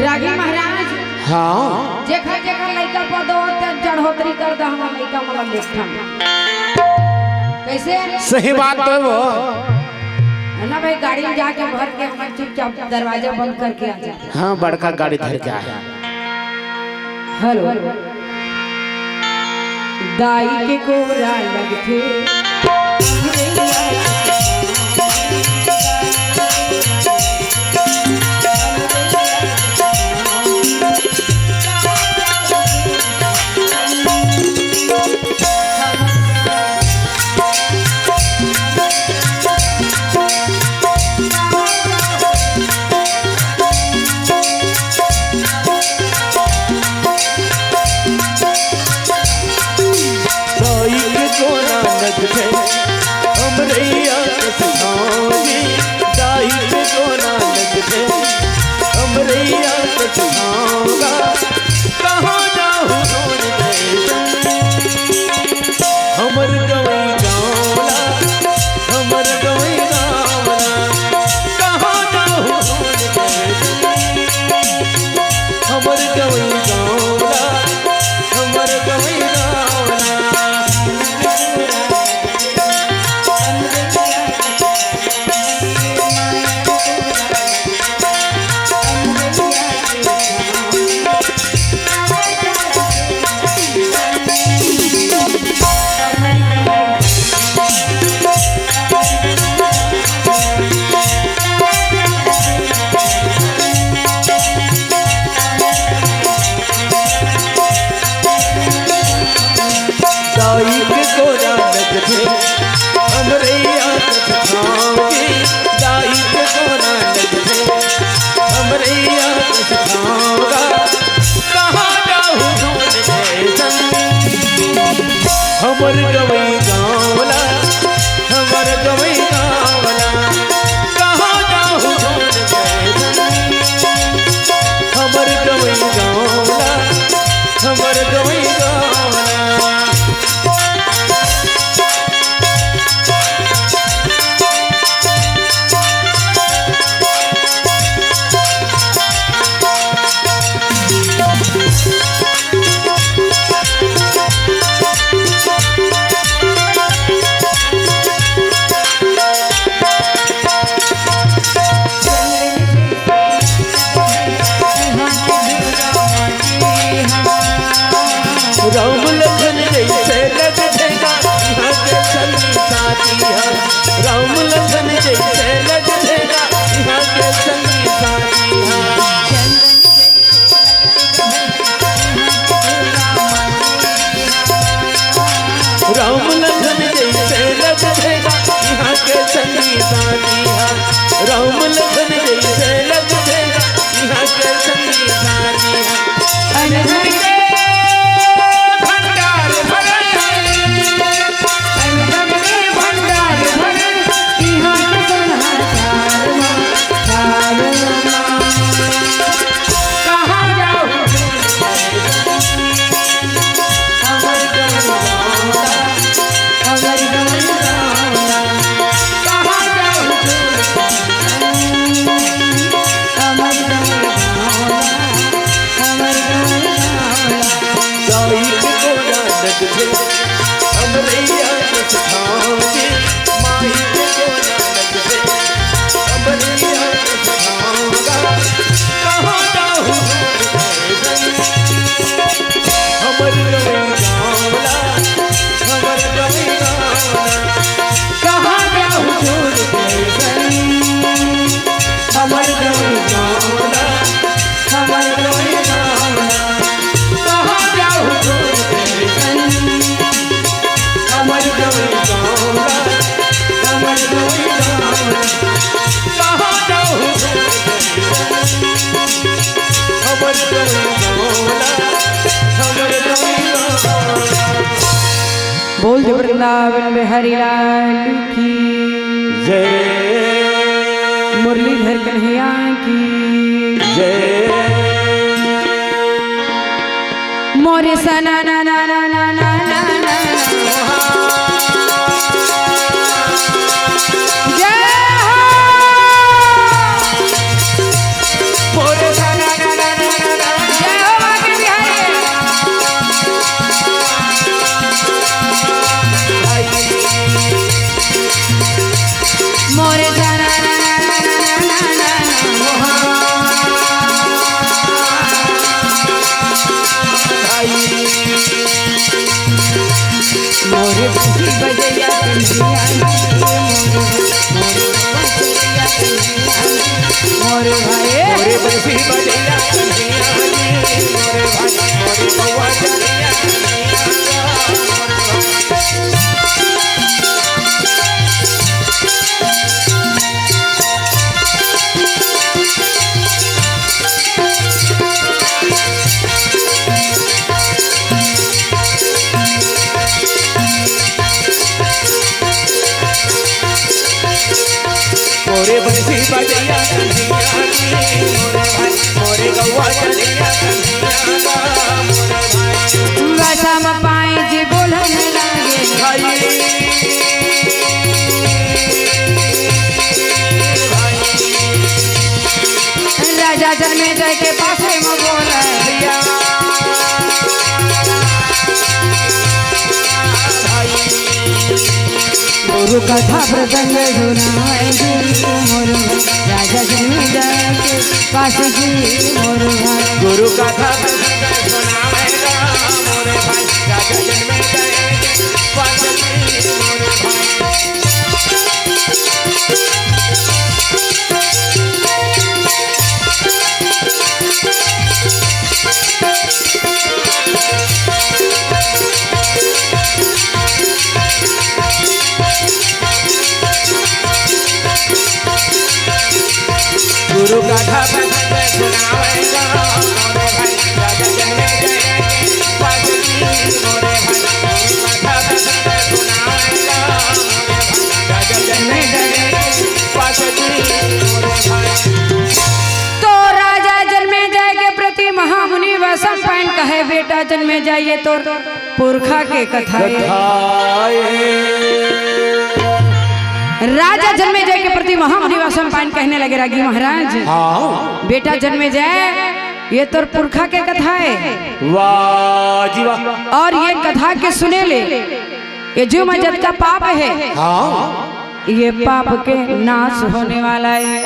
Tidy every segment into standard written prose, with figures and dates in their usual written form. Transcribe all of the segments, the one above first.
रागी महाराज हाँ जेखा जेखा लड़का पर दो चढ़ोतरी कर दा हम लड़का मतलब देखा कैसे सही बात तो वो है ना भाई। गाड़ी में जाके भर के हम चुपचाप दरवाजा बंद करके आ जाते। हाँ बड़का गाड़ी धर के आया। हेलो दाई के कोरा लगथे हमर गवई गावला हमर गवई गावला कहाँ जाऊँ ढूंढ के हमर गवई गावला हमर गवई गावला। राम लखन जैसे लग देगा यहाँ के संगी साथिया राम लखन जैसे लग देगा यहाँ के संगी साथिया राम लखन जैसे लग देगा यहाँ के संगी साथिया राम लखन जैसे लग देगा यहाँ के संगी साथिया। बोल जय वृंदावन बिहारी लाल की जय मुरलीधर कन्हैया की जय मोरे सना ना ना ना ना ना ना ना जय हो मोरे सना ना ना भाई मोरे बंसी बजैया कन्हैया जी मोरे भाई मोरे गौवा चलिया मोरे बंसी बजैया कन्हैया जी मोरे भाई मोरे गौवा चलिया कन्हैया मोरे भाई वैसा म पाए जी बोलन लागे राजा जन्मे जय के पासे में बोले गुरु कथा प्रसंग सुनाए जी मोर राजा जन्मे जय के पासे जी मोर भाई गुरु कथा प्रसंग सुनावेगा मोरे भाई राजा जन्मे जाएंगे पागल मोरे भाई गुरु कथा प्रसंग सुनावेगा मोरे भाई राजा जन्मे जाएंगे पागल मोरे भाई गुरु कथा प्रसंग सुनावेगा मोरे भाई राजा जन्मे जाएंगे पागल मोरे भाई तो राजा जन्मे जय के प्रति महामुनि वसम पान कहे बेटा जन्मे जाइए तो पुरखा के कथाए राजा जन्मे जय के प्रति महामुनि वसम पान कहने लगे रागी महाराज हाँ बेटा जन्मे जय ये तो पुरखा के कथा है वाह जी वाह और ये कथा के सुने ले ये जो मजद का पाप है हाँ ये पाप के नाश होने वाला है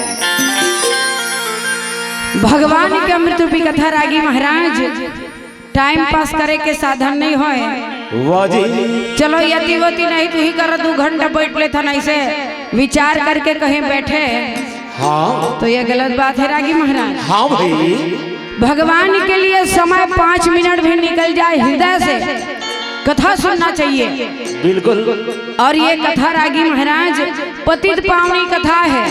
भगवान के अमृत रूपी कथा रागी महाराज टाइम पास करे के साधन नहीं होए वाह जी चलो यतिवती नहीं तू ही कर 2 घंटा बैठ ले था नहीं से विचार करके कहीं बैठे हाँ तो ये गलत बात है रागी महाराज हाँ भाई भगवान के लिए समय 5 मिनट भी निकल जाए हृदय से कथा सुनना चाहिए बिल्कुल और ये कथा रागी महाराज पतित पावनी कथा है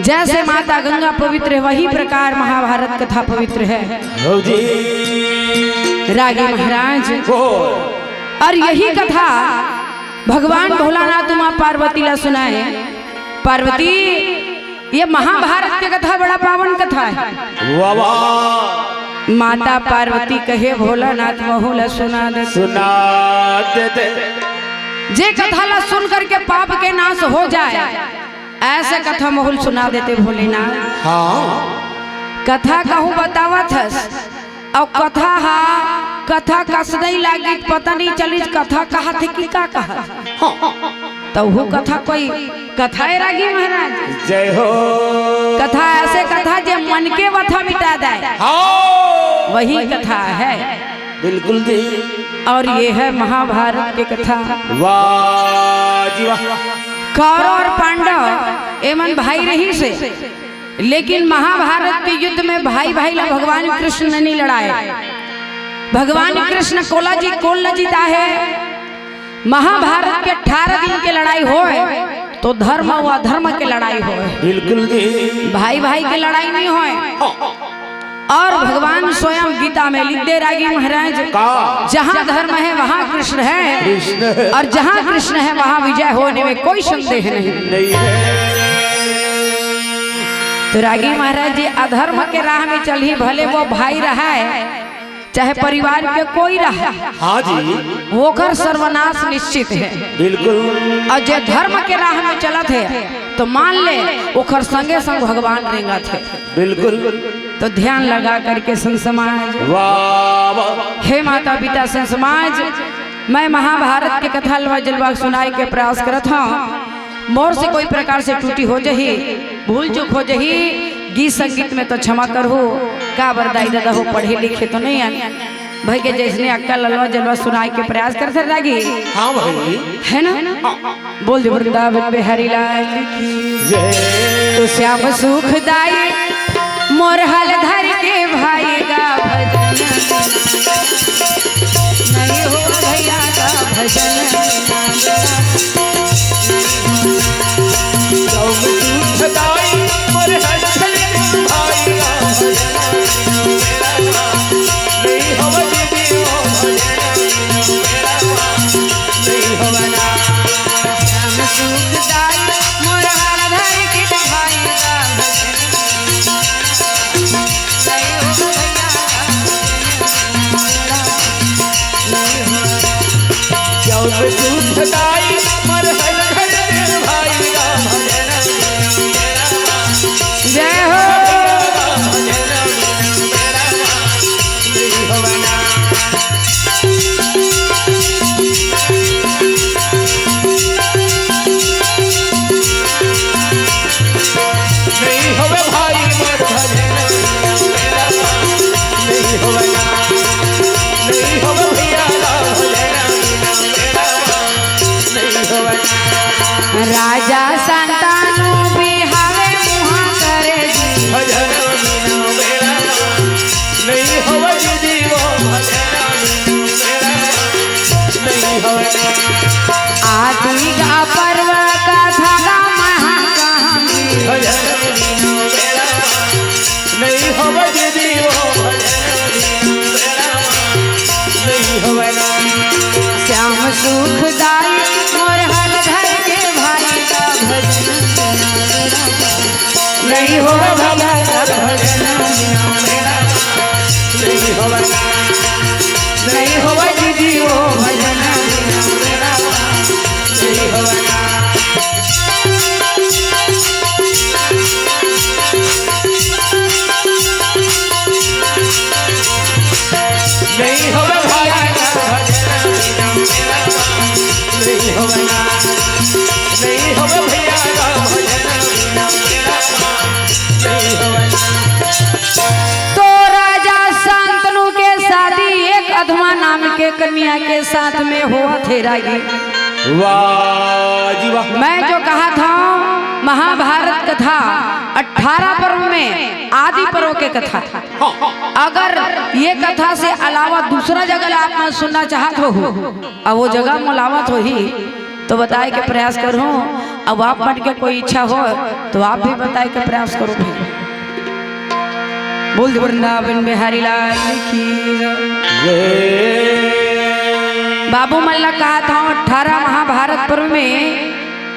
जैसे माता गंगा पवित्र है वही प्रकार महाभारत कथा पवित्र है हो जी रागी महाराज हो और यही कथा भगवान भोलानाथ माँ पार्वती ला सुनाए पार्वती ये महाभारत की कथा बड़ा पावन कथा है वाह वाह माता पार्वती कहे भोलानाथ महू ला सुना दे सुना दे जे कथा ला सुन करके पाप के नाश हो जाए ऐसे कथा महूल सुना देते भोलेनाथ हाँ कथा कहूँ बतावत हस और कथा कस नहीं लागी पता नहीं चली कथा कहा थे कि का कहा तो वो कथा कोई कथा है रागी महाराज जय हो कथा ऐसे कथा जो मन के वथा मिटा दे हाँ वही कथा है बिल्कुल जी और ये है महाभारत की कथा वाह जी वाह कौरव और पांडव एमन भाई रही से लेकिन महाभारत के युद्ध में भाई भाई ला भगवान कृष्ण ने नहीं लड़ाए भगवान कृष्ण कोल जीता है महाभारत के 18 दिन के लड़ाई होए तो धर्म व अधर्म के लड़ाई होए बिल्कुल जी भाई भाई के लड़ाई नहीं होए और भगवान स्वयं गीता में लिख दे रागी महाराज जहाँ धर्म है वहाँ कृष्ण है और जहाँ कृष्ण है वहाँ विजय होने में कोई संदेह नहीं है तो रागी महाराज जी अधर्म के राह में चली भले वो भाई रहा है चाहे परिवार के कोई रहा हाँ जी वो कर सर्वनाश निश्चित है बिल्कुल और जो धर्म के राह में चला थे तो मान ले वो खर संगे संग भगवान रेंगा थे बिल्कुल तो ध्यान लगा करके संत समाज वाह वाह हे माता पिता संत समाज मैं महाभारत के कथा लवा जलवा सुनाई के प्रयास करत हूँ मोर से कोई प्रकार से टूटी हो जही भूल चूक हो जही गीत संगीत में तो क्षमा करहु का बरदाई दादा हो पढ़े लिखे तो नहीं है भाई के जैसने अक्का ललवा जलवा सुनाई के प्रयास करते रागी हाँ भाई है ना बोल दे वृंदावन बिहारी लाल की जय तो श्याम सुखदाई मोर हल धर के भाई का भजन नहीं हो भैया का भजन राम सुखदाई मोर हल धर के भाई का भजन नहीं हो दीदी वो भजन नहीं हो बना श्याम सुखदाई मोर हल धर के भाई का भजन नहीं हो भैया का श्याम सुखदाई मोर हल धर के भाई का भजन जय हो नहीं हो बना नहीं होवे भाई मोर भजन नहीं होवे नहीं होवे भैया भजन नहीं होवे राजा संतानु बिहावे मुहा करे जी भजन नहीं होवे दीदी वो भजन नहीं होवे आदि का पर्व का धागा महाकामी भजन नहीं होवे दीदी वो भजन नहीं होवे श्याम सुखदाई मोर हल धर के भाई का भजन नहीं हो भैया का भजन नहीं होवे नहीं हो दीदी वो भजन नहीं होवे नहीं होवे भाई नहीं होवे नहीं होवे भैया का भजन नहीं होवे तो राजा शांतनु के शादी एक अधमा नाम के कन्या के साथ में हुआ थे रागी। वाह जी वाह मैं जो कहा था महाभारत कथा 18 पर्व में आदि पर्व के कथा था। अगर ये कथा से अलावा दूसरा जगह आप मैं सुनना चाहत हो अब वो जगह मुलावत हो ही तो बताए के प्रयास करो। अब आप मन के कोई इच्छा हो तो आप भी बताए के प्रयास करो भाई। बोल दे वृंदावन बिहारी लाल की जय। बाबू मल्ला कहा था 18 महाभारत पर्व में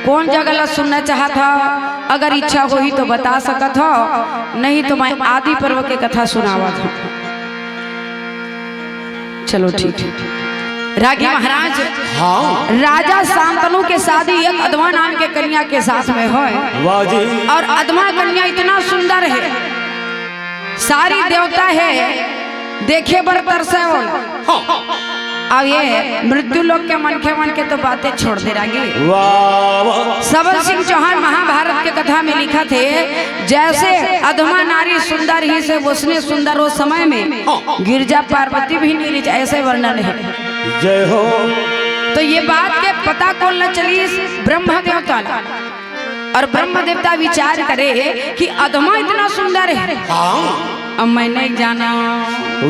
कौन जगह ला सुनना चाहा था। अगर इच्छा हुई तो बता सकत हो नहीं तो मैं आदि पर्व के कथा सुनावा था। चलो ठीक है रागी महाराज हाँ राजा शांतनु के शादी एक अधमा नाम के कन्या के साथ में हो वाह जी और अधमा कन्या इतना सुंदर है सारी देवता है देखे बर तरसे हो। अब ये मृत्यु लोग के मन के तो बातें छोड़ दे रागी। वाह वाह सबल सिंह चौहान महाभारत के कथा में लिखा थे जैसे अधमा नारी सुंदर ही से उसने सुंदर हो समय में गिरजा पार्वती भी नीच ऐसे वर्णन है। जय हो तो ये बात के पता कौन न चली ब्रह्म देवता और ब्रह्म देवता विचार करे कि अधमा इतना सुंदर है अब मैं नहीं जाना।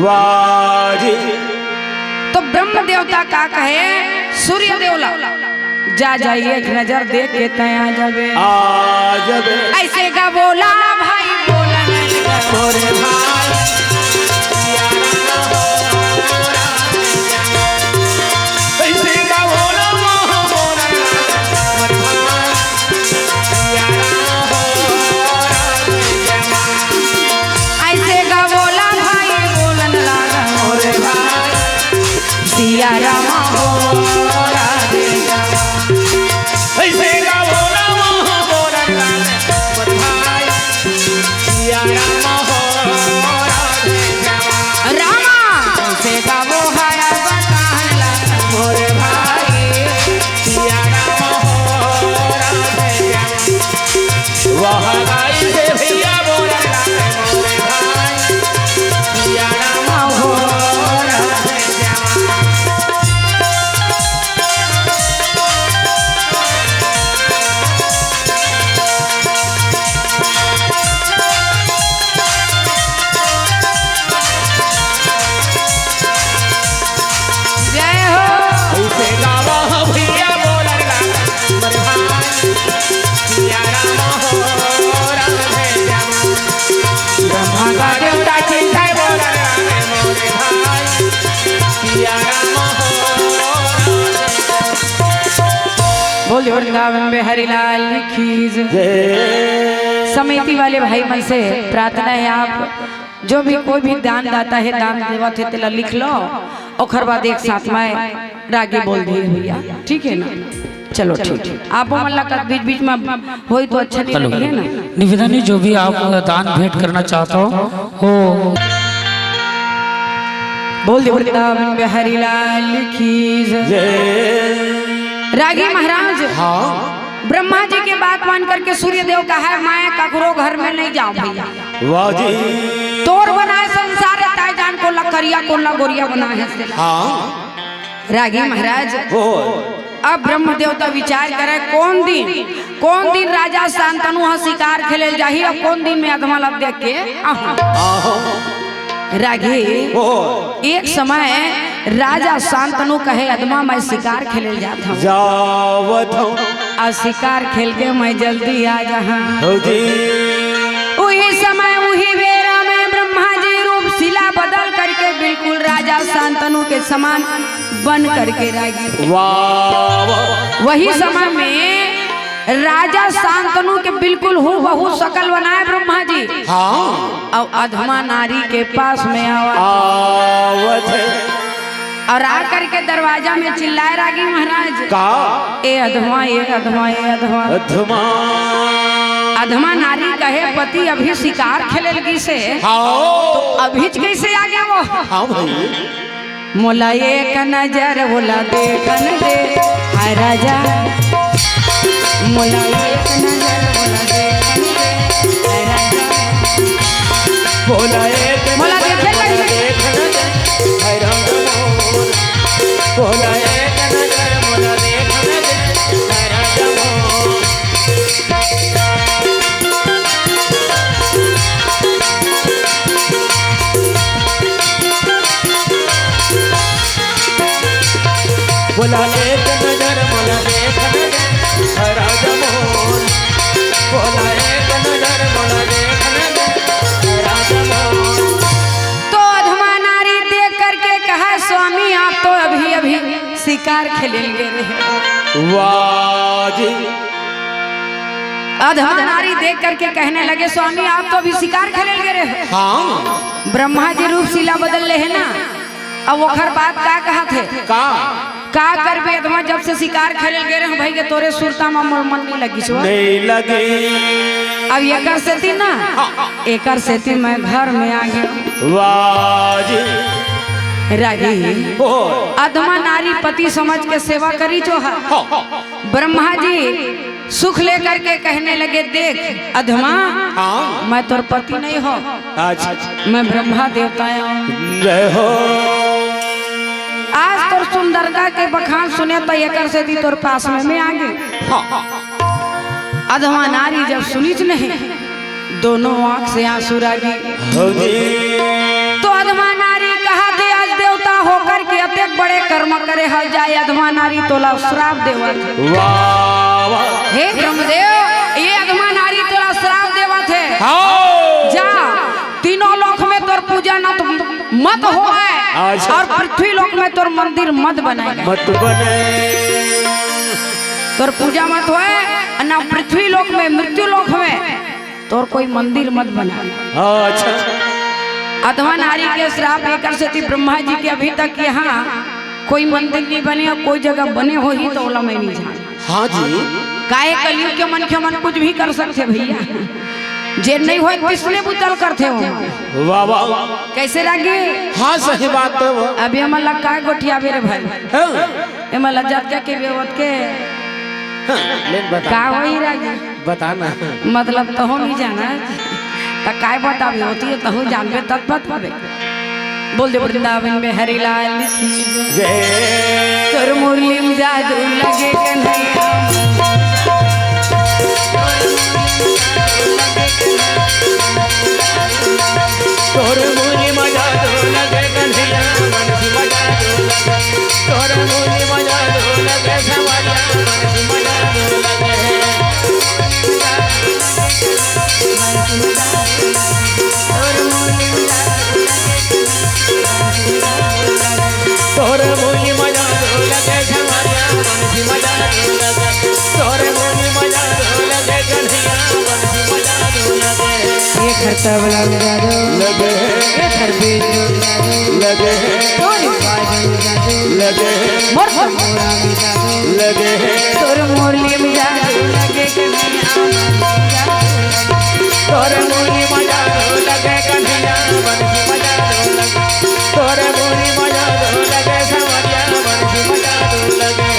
वाह जी तो ब्रह्म देवता का कहे सूर्य देवला जा जाइए एक नजर देख के तया जावे आज ऐसे का बोला भाई बोला मोरे भाई ऐसे का बोला मोरे ऐसे का बोला भाई बोलन लागा मोरे भाई सिया रामा हो राधे रामा। ऐसे का बोला मोरे भाई सिया राम हो राधे रामा ऐसे का वो हरा बतान लागा मोरे भाई सिया राम हो राधे वाह गाई से भैया बोला मोरे भाई सिया राम हो राधे भागा देवता चिंता बोला रामे मोरे भाई सिया राम बोल वृंदावन में हरिलाल की जय। जय। समिति वाले भाई मन से प्रार्थना है, आप जो भी कोई भी दान दाता है, दान देवा थे तेला लिख लो और बाद एक साथ में रागे बोल दिए भैया, ठीक है ना? चलो ठीक है, आप मल्ला का बीच बीच में होई तो अच्छा नहीं लगे ना। निवेदन है, जो भी आप दान भेंट करना चाहता हो बोल दे वृंदावन में हरिलाल की जय। रागी महाराज हाँ ब्रह्मा जी के बात मान करके सूर्य देव का है मैं ककरो घर में नहीं जाऊं भैया, वाह जी। तोर बनाए संसार ताई जान को लकरिया को लगोरिया बनाए है। हाँ रागी महाराज हो अब ब्रह्म देवता विचार करे कौन दिन राजा शांतनु हा शिकार खेले जाही और कौन दिन में अधमा लब देख के आहो रागी हो एक समय राजा शांतनु कहे अदमा मैं शिकार खेले जाता हूँ, जावत हूँ और शिकार खेल के मैं जल्दी आ जहाँ। हो जी। वही समय वही बेरा में ब्रह्मा जी रूप शिला बदल करके बिल्कुल राजा शांतनु के समान बन करके रागी। वाह वही समय में राजा शांतनु के बिल्कुल हूबहू शकल बनाए ब्रह्मा जी। हाँ और अधमा नारी के पास में आवा आवत है और आकर के दरवाजा में चिल्लाए रागी महाराज का ए अधमा ए अधमा ए अधमा। अधमा अधमा नारी कहे पति अभी शिकार खेले लगी से हाँ अभी कैसे आ गया वो। हाँ भाई मोला एक नजर बोला देखन दे हाय राजा, मोला एक नजर बोला देखन दे हाय राजा। बोला एक मोला देखे कैसे देखन दे हाय राम मोर। बोला एक नजर मोला देखन दे हाय राम मोर। बोला एक नजर मोला देखन दे हाय राम मोर। बोला एक नजर मोला देखन दे हाय राम मोर। तो अधमा नारी देख करके कहा स्वामी आप तो अभी अभी शिकार खेलेंगे रहे। वाह जी। अधमा नारी देख करके कहने लगे स्वामी आप तो अभी शिकार खेलेंगे रहे। हाँ ब्रह्मा जी रूप शिला बदल ले है ना, अब ओखर बात का कहा थे का कर बेदमा जब से शिकार खेल गए रहे भाई के तोरे सुरता में मोर मन नहीं लगी छो नहीं लगे। अब एकर सेती ना एकर सेती मैं घर में आ गया। वाह जी। रागी हो अधमा नारी पति समझ के सेवा करी जो है। ब्रह्मा जी सुख लेकर के कहने लगे देख अधमा हाँ मैं तोर पति नहीं हो, अच्छा मैं ब्रह्मा देवता हूँ। जय हो। आज तोर सुंदरता के बखान सुने तो एकर से दी तोर पास में मैं आ गई। अधमा नारी जब सुनी नहीं दोनों आंख से आंसू रागी। हो जी। तो अधमा नारी कहा दे आज देवता होकर के अत्यक बड़े कर्म करे हल जाए अधमा नारी तोला श्राप देवत। वाह वाह। हे ब्रह्मदेव ये अधमा नारी तोला श्राप देवत है। हाँ जा तीनों लोक में तोर पूजा न तो मत हो अच्छा। और पृथ्वी लोक में तोर मंदिर मत बनाएगा। मत बने। तोर पूजा मत होए ना पृथ्वी लोक में मृत्यु लोक में तोर कोई मंदिर मत बना। अच्छा अधमा नारी के श्राप लेकर से थी ब्रह्मा जी के अभी तक यहाँ कोई मंदिर नहीं बने और कोई जगह बने हो ही तो ओला मैं नहीं जान। हाँ जी। काहे कलयुग के मन कुछ भी कर सकते भैया, जे नहीं हो किसने बुतल करते हो। वाह वाह। कैसे रागी हाँ सही बात है वो। अभी हम लग का गोठिया बेरे भाई हाँ। एम लज्जत के बेवत के लेन बता का होई रागी बताना। मतलब तो हम ही जाना तो काय बताबे होती है तो जानबे तब बताबे। बोल दे वृंदावन में हरिलाल की जय। तोर मुरली में जादू लगे कन्हैया। तोर मुरली मजा दो लगे कन्हैया मनसी मजा दो लगे। तोर मुरली मजा दो लगे सवरिया मनसी मजा दो लगे। तोर तबला बजा दो लगे खरबीज बजा दो लगे तोरी बाजन बजा दो लगे मोर मोरा बजा दो लगे तोर मुरली बजा दो लगे कन्हैया तोरे मुरली बजा दो लगे कन्हैया बंसी बजा दो लगे तोरे मुरली बजा दो लगे समरिया बंसी बजा दो लगे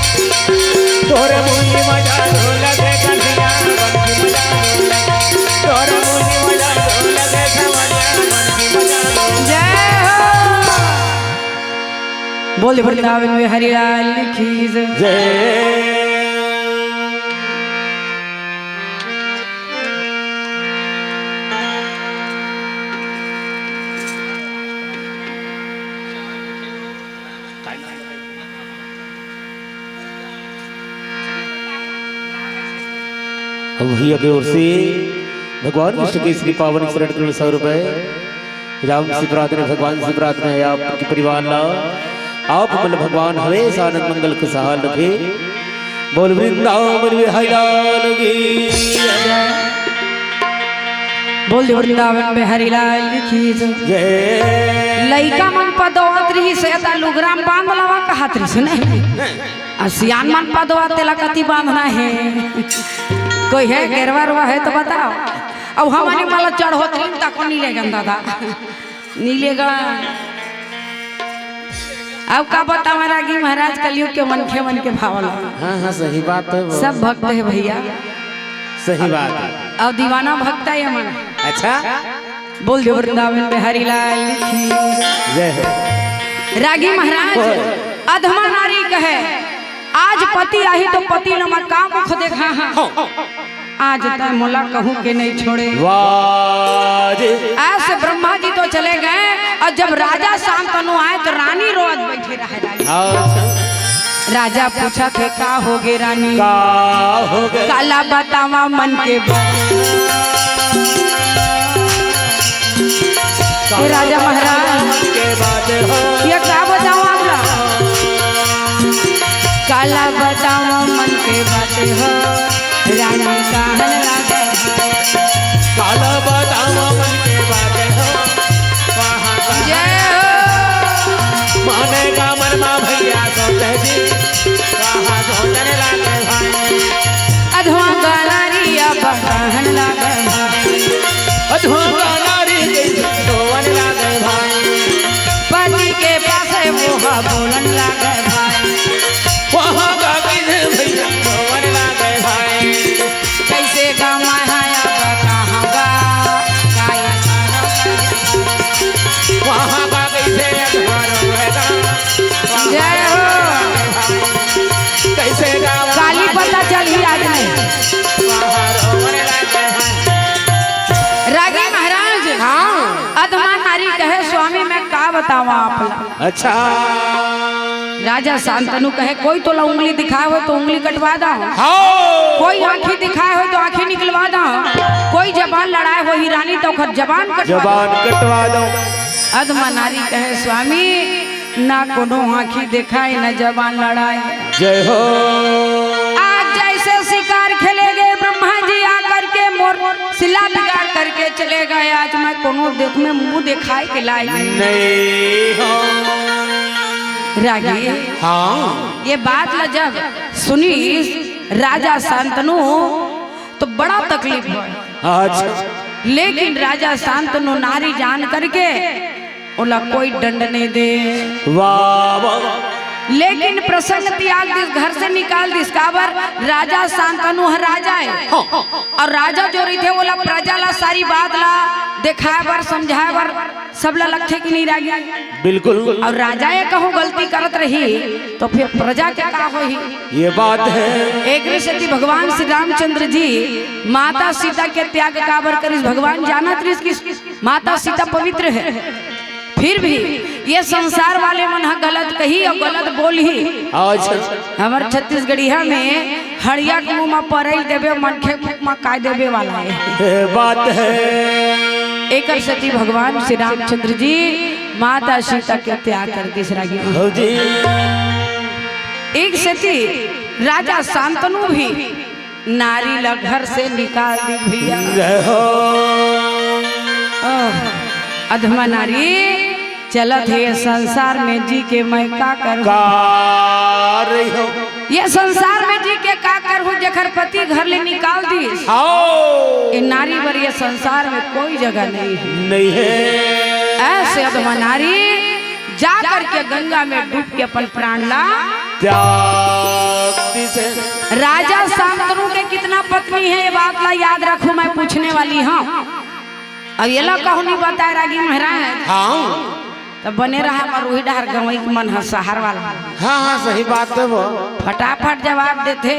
तोरे मुरली बजा दो लगे कन्हैया बंसी बजा दो लगे तोरे मुरली बजा दो लगे समरिया बंसी बजा दो जय हो बोल वृंदावन में हरिलाल की जय जय भैया की ओर से भगवान विष्णु के श्री पावन शरण करोड़ 100 रुपए राम से प्रार्थना भगवान से प्रार्थना है आपके परिवार ला आप मन भगवान हमेशा आनंद मंगल खुशहाल रखे बोल वृंदावन बिहारी लाल की बोल वृंदावन में हरिलाल की जय जय लइका मन पदोत रही से ता लुगराम बांध लवा कहत रही सुने और सियान मन पदवा तेला कति बांधना है कोई है गेरवा रुआ है तो बताओ अब हमारी माला चढ़ होत रही तक नीले गंदा था नीले गड़ा अब का बता महाराज महाराज कलयुग के मन के भावल हाँ हाँ सही बात है वो। सब भक्त है भैया सही बात है अब दीवाना भक्त है मन अच्छा बोल दे वृंदावन में हरिलाल की जय हो रागी महाराज अधमा नारी कहे आज पति आई तो पति नमा का मुख देखा हाँ आज तय मोला कहूँ के नहीं छोड़े वाह जी ऐसे ब्रह्मा जी तो चले गए और जब राजा शांतनु आए तो रानी रोज बैठे रहे अच्छा राजा पूछा थे का होगे रानी का हो गए काला बतावा मन के ये राजा महाराज के बात हो ये क्या बताऊं आपका काला बतावा मन के बातें हो रानी कहन लागे काला बतावा मन के बात हो वहाँ का जय हो माने का मन मा भैया सोते जी वहाँ सोचने लगे भाई अधवा गालारी अब कहन लागे अधवा का नारी सोवन लगे भाई पति के पास वो बोलन लागे भाई वहाँ का किसे भैया सोवन लगे भाई कैसे गमाया कहाँ गा वहाँ का कैसे जय हो कैसे काली पता चली आज नहीं रागी महाराज हाँ अधमा नारी कहे स्वामी मैं का बतावा आप अच्छा राजा शांतनु कहे कोई तो उंगली दिखाए हो तो उंगली कटवा दो हाँ कोई आंखें दिखाए हो तो आंखें निकलवा दो कोई जबान लड़ाए हो ही रानी तो जबान जबान कटवा दो अधमा नारी कहे स्वामी ना कोनो आंखी दिखाए न जबान लड़ाए जय हो आज जैसे शिकार खेले गए ब्रह्मा जी आकर के मोर सिला बिगाड़ करके चले गए आज मैं कोनो देख में मुंह दिखाए के लायक नहीं हो रागी हाँ ये बात ल जब सुनी राजा शांतनु तो बड़ा तकलीफ हुआ अच्छा लेकिन राजा शांतनु नारी जान करके बोला कोई दंड नहीं दे वाह वाह लेकिन प्रसंग त्याग दिस घर से निकाल दिस काबर राजा शांतनु है राजा है और राजा जो रही थे बोला प्रजा ला सारी बात ला दिखाए बर समझाए बर सब ला लखे की नहीं रागी बिल्कुल और राजा ये कहूँ गलती करत रही तो फिर प्रजा क्या का हो ही ये बात है एक ऋषि भगवान श्री रामचंद्र जी माता सीता के त्याग काबर करिस भगवान जानत रही कि माता सीता पवित्र है फिर भी ये संसार वाले मन गलत कही और गलत बोली अच्छा हमारे छत्तीसगढ़िया में हड़िया के मुँह में परल देवे मनखे मुख में काय देवे वाला है ये बात है एक सती भगवान श्री रामचंद्र जी माता सीता के त्याग कर दिस रागी हो जी एक सती राजा शांतनु भी नारी ला घर से निकाल दी भैया। जय हो अधमा नारी चलत है ये संसार में जी के मैं का करूं, रही हो ये संसार में जी के का करूं, जखर पति घर ले निकाल दी। ये नारी बर ये संसार में कोई जगह नहीं है, नहीं है। ऐसे अधमा नारी जा करके गंगा में डूब के अपन प्राण ला त्याग से। राजा शांतनु के कितना पत्नी है ये बात ला याद रखो, मैं पूछने वाली हूँ। अब ये ला कहूँ नहीं बताए रागी महाराज। हाँ तब बने रहा मरूही डहर गवई के मन सहार वाला। हाँ हाँ सही बात है वो। फटाफट जवाब देते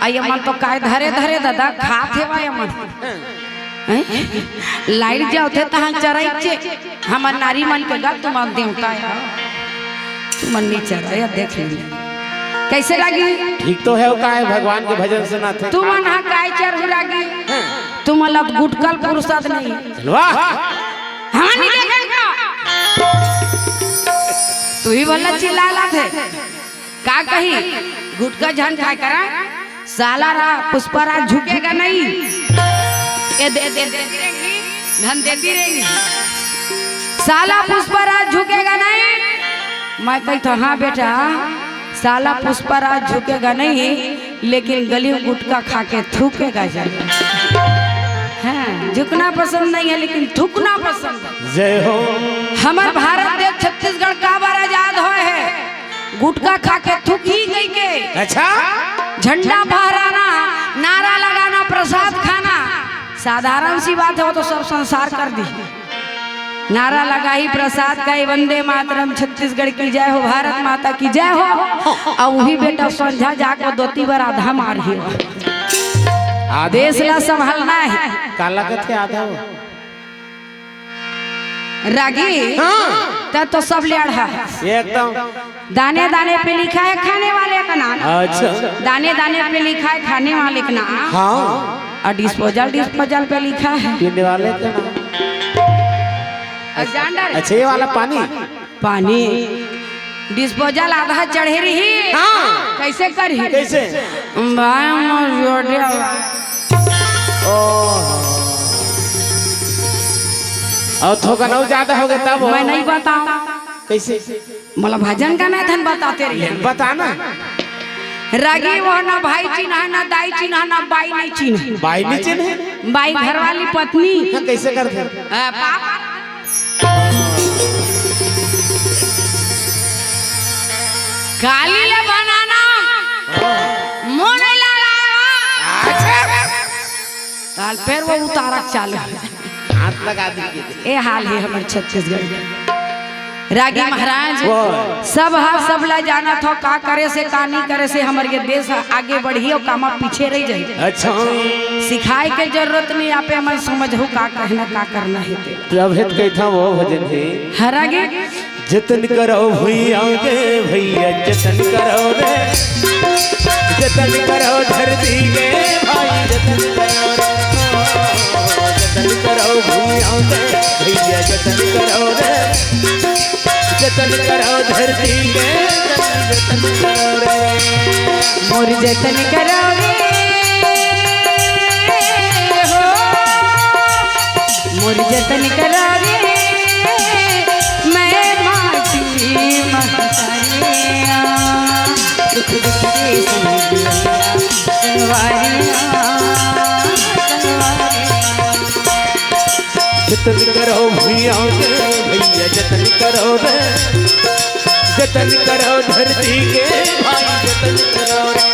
अये मन तो काय धरे धरे दादा खाते वा मन लाइट जाओ थे तहाँ चराई चे हमार नारी मन के गल तुम देवता है तुम नहीं चराया देख ले कैसे लगी। ठीक तो है वो, का है भगवान के भजन सुना थे। तुम ना काय चरहु लागी, तुम अलग गुटकल पुरुषद नहीं। वाह हाँ नहीं देखेगा तू ही बोला चिल्ला थे का कही गुटका झन खाए करा साला रा पुष्पराज झुकेगा नहीं। ये दे दे दे धन देती रहेगी साला पुष्पराज झुकेगा नहीं। मैं कही तो हाँ बेटा साला पुष्पराज झुकेगा नहीं, लेकिन गली गुटका खा के थूकेगा जाए। हाँ, झुकना पसंद नहीं है लेकिन थूकना पसंद है। जय हो हमार भारत देश छत्तीसगढ़ का बार आजाद हो है, गुटखा खा के थूक ही गई के। अच्छा झंडा फहराना, नारा लगाना, प्रसाद खाना साधारण सी बात है, वो तो सब संसार कर दी। नारा लगाई प्रसाद का वंदे मातरम छत्तीसगढ़ की जय हो, भारत माता की जय हो। और वही बेटा संझा जाकर दोती बार आधा मार ही देश ला संभालना है। काला कथे आधा हो रागी हाँ तो सब ले अढ़ा एकदम। दाने दाने पे लिखा है खाने वाले का नाम। अच्छा दाने दाने पे लिखा है खाने वाले का नाम। हाँ और डिस्पोजल डिस्पोजल पे लिखा है पीने वाले का नाम। अच्छा ये वाला पानी पानी डिस्पोजल आधा चढ़े रही। हाँ कैसे करी कैसे और थोका नौ ज्यादा हो गया तब मैं नहीं बताऊं कैसे मतलब भजन का नहीं धन बताते रहिए। बताना रागी वो ना भाई चिन्हा ना दाई चिन्हा ना बाई नहीं चिन्ह। बाई नीचे नहीं बाई घर वाली पत्नी कैसे करते काली ले बनाना मुंह नहीं लगाया काल पैर वो उतारक चालू हाथ लगा दीजिए। ये हाल है हमारे छत्तीसगढ़। रागी महाराज सब हाथ सब ला जाना था का करे से का नहीं करे से हमारे देश आगे बढ़ी और कामा पीछे रह जाए। अच्छा सिखाए के जरूरत नहीं आप हमें समझो का कहना का करना है। प्रभेद कही था वो भजन है हरागे जतन करो भैया गे भैया जतन करो रे, जतन करो धरती के भाई जतन करो रे, जतन करो भैया गे भैया जतन करो रे, जतन करो धरती के जतन करो रे, मोर जतन करो हो मोर जतन करो दुख दुख के जतन करो भैया भैया जतन करो रे, जतन करो धरती के भाई जतन करो रे,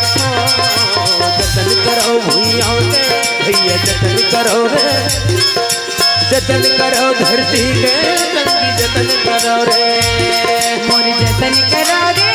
जतन करो भैया भैया जतन करो रे, जतन करो धरती के संगी जतन करो रे, मोर जतन करो रे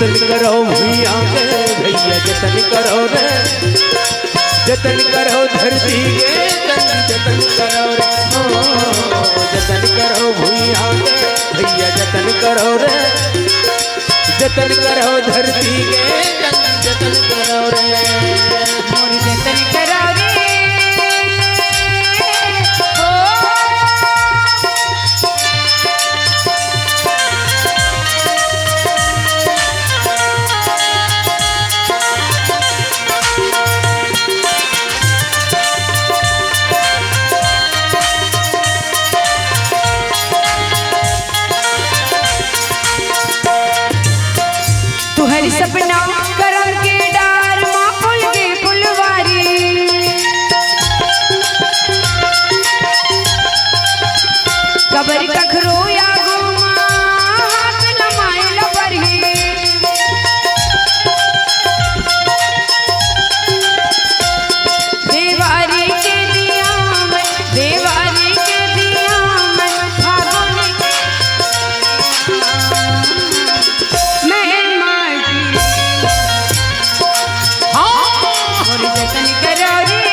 जतन करो भैया के भैया जतन करो रे, जतन करो धरती के जतन करो रे, जतन करो भैया के भैया जतन करो रे, जतन करो धरती के जतन करो रे, मोरी जतन करो रे। तुहरी सपना करम के डार माँ फूल के फुलवारी, कबर कखरो या गुमा हाथ नमायल बरही, देवारी के दिया में, देवारी के दिया में फागुन मैं माटी, मोरी जतन करो रे,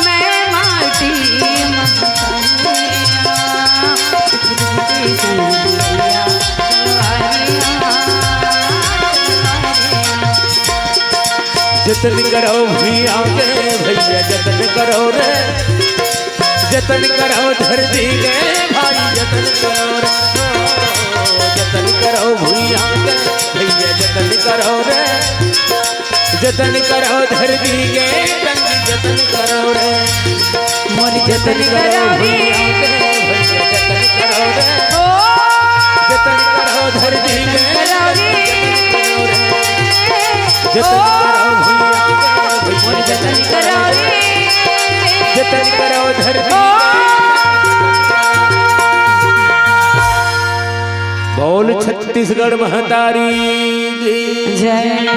मैं माटी जतन करो भैया के भैया जतन करो रे, जतन करो धरती के भाई जतन करो रे, जतन करो भैया के भैया जतन करो रे, जतन करो धरती के जतन करो रे, मोरी जतन करो रे, भैया जतन करो रे, ओ जतन करो धरती के करो रे, जतन करो भैया के मोरी जतन करो रे, जतन करो धरती। बोल छत्तीसगढ़ महतारी की जय,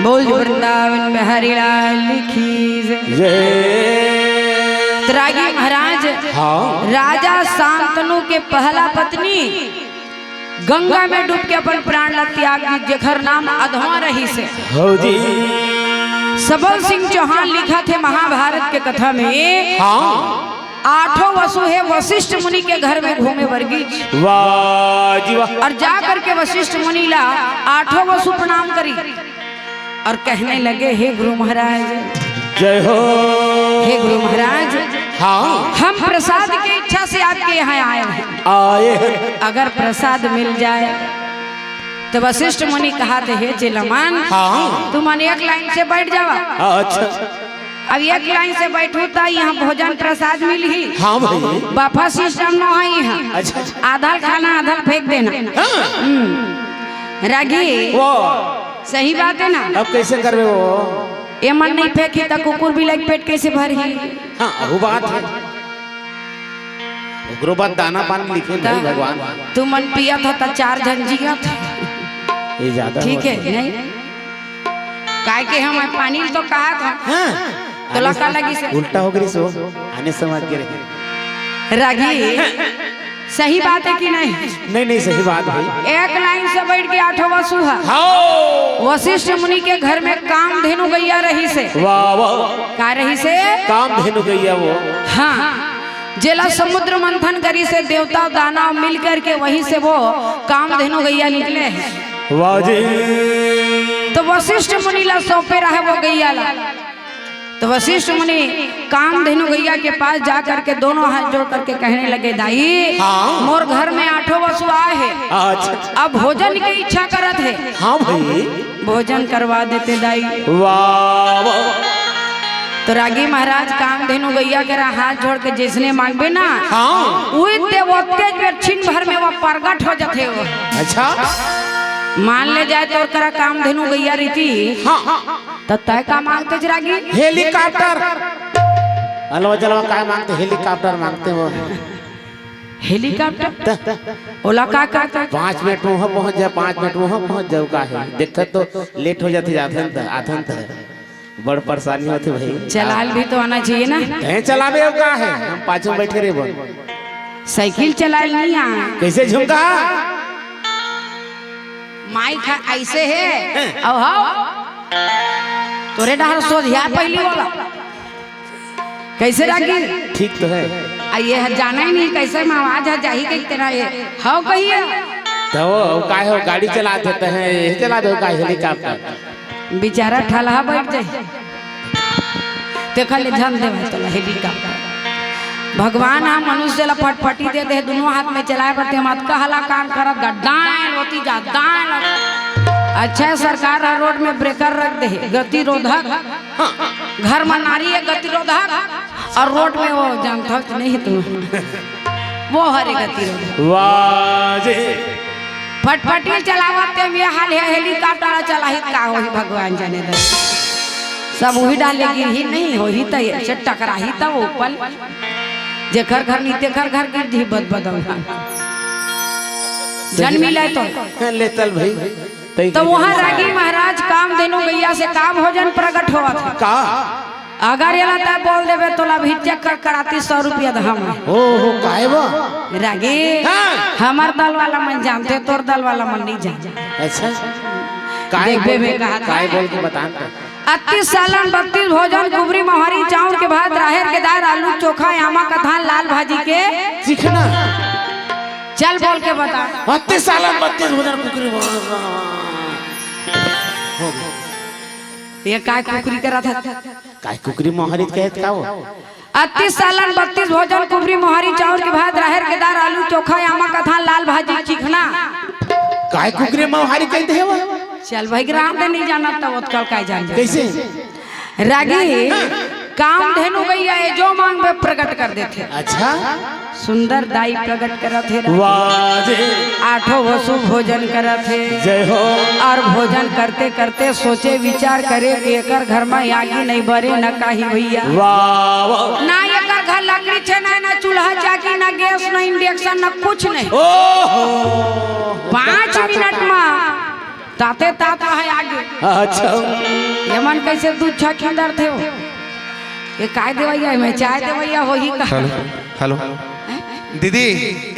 बोल वृंदावन में हरिलाल की जय। त्यागी महाराज हाँ राजा शांतनु के पहला पत्नी गंगा में डूब के अपन प्राण ला त्याग दी, जेखर नाम अधवा रही से हो जी। सबल सिंह चौहान लिखा थे महाभारत के कथा में, हाँ 8 वसु है वशिष्ठ मुनि के घर में घूमे वर्गीज, वाह जी वाह। और जा करके वशिष्ठ मुनि ला 8 वसु प्रणाम करी और कहने लगे, हे गुरु महाराज, जय हो। हे गुरु महाराज, हाँ हम प्रसाद की इच्छा से आपके यहाँ आए हैं, आए हैं। अगर प्रसाद मिल जाए तो वशिष्ठ मुनि कहा थे, हे चेलामान, हाँ तुम एक लाइन से बैठ जावा, अच्छा अब एक लाइन से बैठो तो यहाँ भोजन प्रसाद मिली, हाँ भाई बाफा सिस्टम न है यहाँ, अच्छा आधा खाना आधा फेंक देना। रागी वो सही बात है ना, अब कैसे करवे वो? ये मन नहीं फेंकी तो कुकुर भी लग पेट कैसे भरी। हाँ वो बात है, ओकरो बाद दाना पानी लिखे नहीं भगवान। तू मन पिया था तो 4 जन जिया था, ये ज्यादा ठीक है नहीं काय के हम पानी तो कहा था, हाँ तो लगा लगी से उल्टा हो गई सो आने समाज के रहे। रागी सही बात है कि नहीं? नहीं नहीं सही बात भाई। एक लाइन से बैठ के 8 वसु है, हाँ वशिष्ठ मुनि के घर में कामधेनु गैया रही से, वाह वाह। का रही से कामधेनु गैया वो, हाँ जेला समुद्र मंथन करी से देवता दानव मिल करके वहीं से वो कामधेनु गैया निकले हैं। वाह जी। तो वशिष्ठ मुनि ला सौंपे रहे वो गैया ला, तो वशिष्ठ मुनि कामधेनु गैया के पास जा करके दोनों हाथ जोड़ करके कहने लगे, दाई हाँ? मोर घर में 8 वसु आए हैं, अच्छा अब भोजन की इच्छा करत है, हाँ भाई भोजन करवा देते दाई। वाह वाह। तो रागी महाराज कामधेनु गैया के हाथ जोड़ के जिसने मांगबे ना, हाँ वही देवते क्षण भर में वो प्रगट हो जाते हो। अच्छा मान ले जाए तो करा कामधेनु गैया रीति, हाँ तो तय का मांगते रागी? हेलीकॉप्टर। हलवा जलवा काय मांगते? हेलीकॉप्टर मांगते वो। हेलीकॉप्टर ओला का करता? 5 मिनट में वहाँ पहुँच जाए, 5 मिनट में वहाँ पहुँच जाओ। का है देखते तो लेट हो जाते आधन तक बड़ परेशानी होती भाई। चलाल भी तो आना चाहिए ना, कहीं चलावे अब का है, हम पाछू बैठे रहे बोल। साइकिल चलाल नहीं आ, कैसे झुमका माई खा ऐसे है अब हाँ तोरे डहर सोधिया पहली वाला कैसे रागी ठीक तो है ये जाना ही नहीं कैसे में आवाज है जाही के तेरा ये हाँ कहिए तो का हो गाड़ी चला देते हैं यही चला दो का हेलीकॉप्टर बेचारा ठलहा बैठ जाए देखा ले झन दे तो हेलीकॉप्टर भगवान हम मनुष्य ला फटफटी दे दे दोनों हाथ में चलाए बते मत कहला काम करत गड्डाएं होती जा दाएं अच्छा सरकार रोड में ब्रेकर रख दे गतिरोधक घर में नारी है गतिरोधक और रोड में वो जानता नहीं तुम वो हरे गतिरोधक वाह जी फटफटी चलावते में हाल है हेलीकॉप्टर चला ही का हो भगवान जाने दे सब वही डाले गिर ही नहीं हो ही तय से टकरा ही तब ऊपर जेखर घर नीते घर घर गिर जी बद बदल जन मिले तो ले चल भाई तो वहाँ रागी महाराज काम देनो गैया से काम भोजन प्रकट हुआ था का अगर ये लगता बोल देवे तो ला भी चेक कर कराती 100 रुपया धम ओ हो काहे बा रागी हमार दल वाला मन जानते तोर दल वाला मन नहीं जान अच्छा काहे देखबे में कहा काहे बोल के बता 31 सालन 32 भोजन कुबरी मोहरी चाउर के भात राहर के दाल आलू चोखा आमा कथान लाल भाजी के चिकना चल बोल के बता 32 सालन 32 भोजन कुकरी ये काय कुकरी करा था काय कुकरी मोहरी कहत का वो 31 सालन 32 भोजन कुबरी मोहरी चाउर के भात राहर के दाल आलू चोखा आमा कथान लाल भाजी चिकना काय कुकरी मोहरी कहते है वो चल भाई ग्राम दे नहीं जाना तब उत्कल काय जान कैसे रागी काम धेनु गैया है जो मांग में प्रकट कर देते अच्छा सुंदर दाई प्रकट करत है वाह जी 8 वसु भोजन करत है जय हो और भोजन करते करते सोचे विचार करे कि एकर घर में आगी नहीं बरे न काही भैया वाह वाह ना एकर घर लकड़ी छे ना चूल्हा चाकी ना गैस ना इंडक्शन ना कुछ नहीं ओहो 5 मिनट में ताते तात है आगे अच्छा ये मन कैसे दूध छकिंदर थे वो ये काय देवैया मैं चाय देवैया हो ही का हेलो दीदी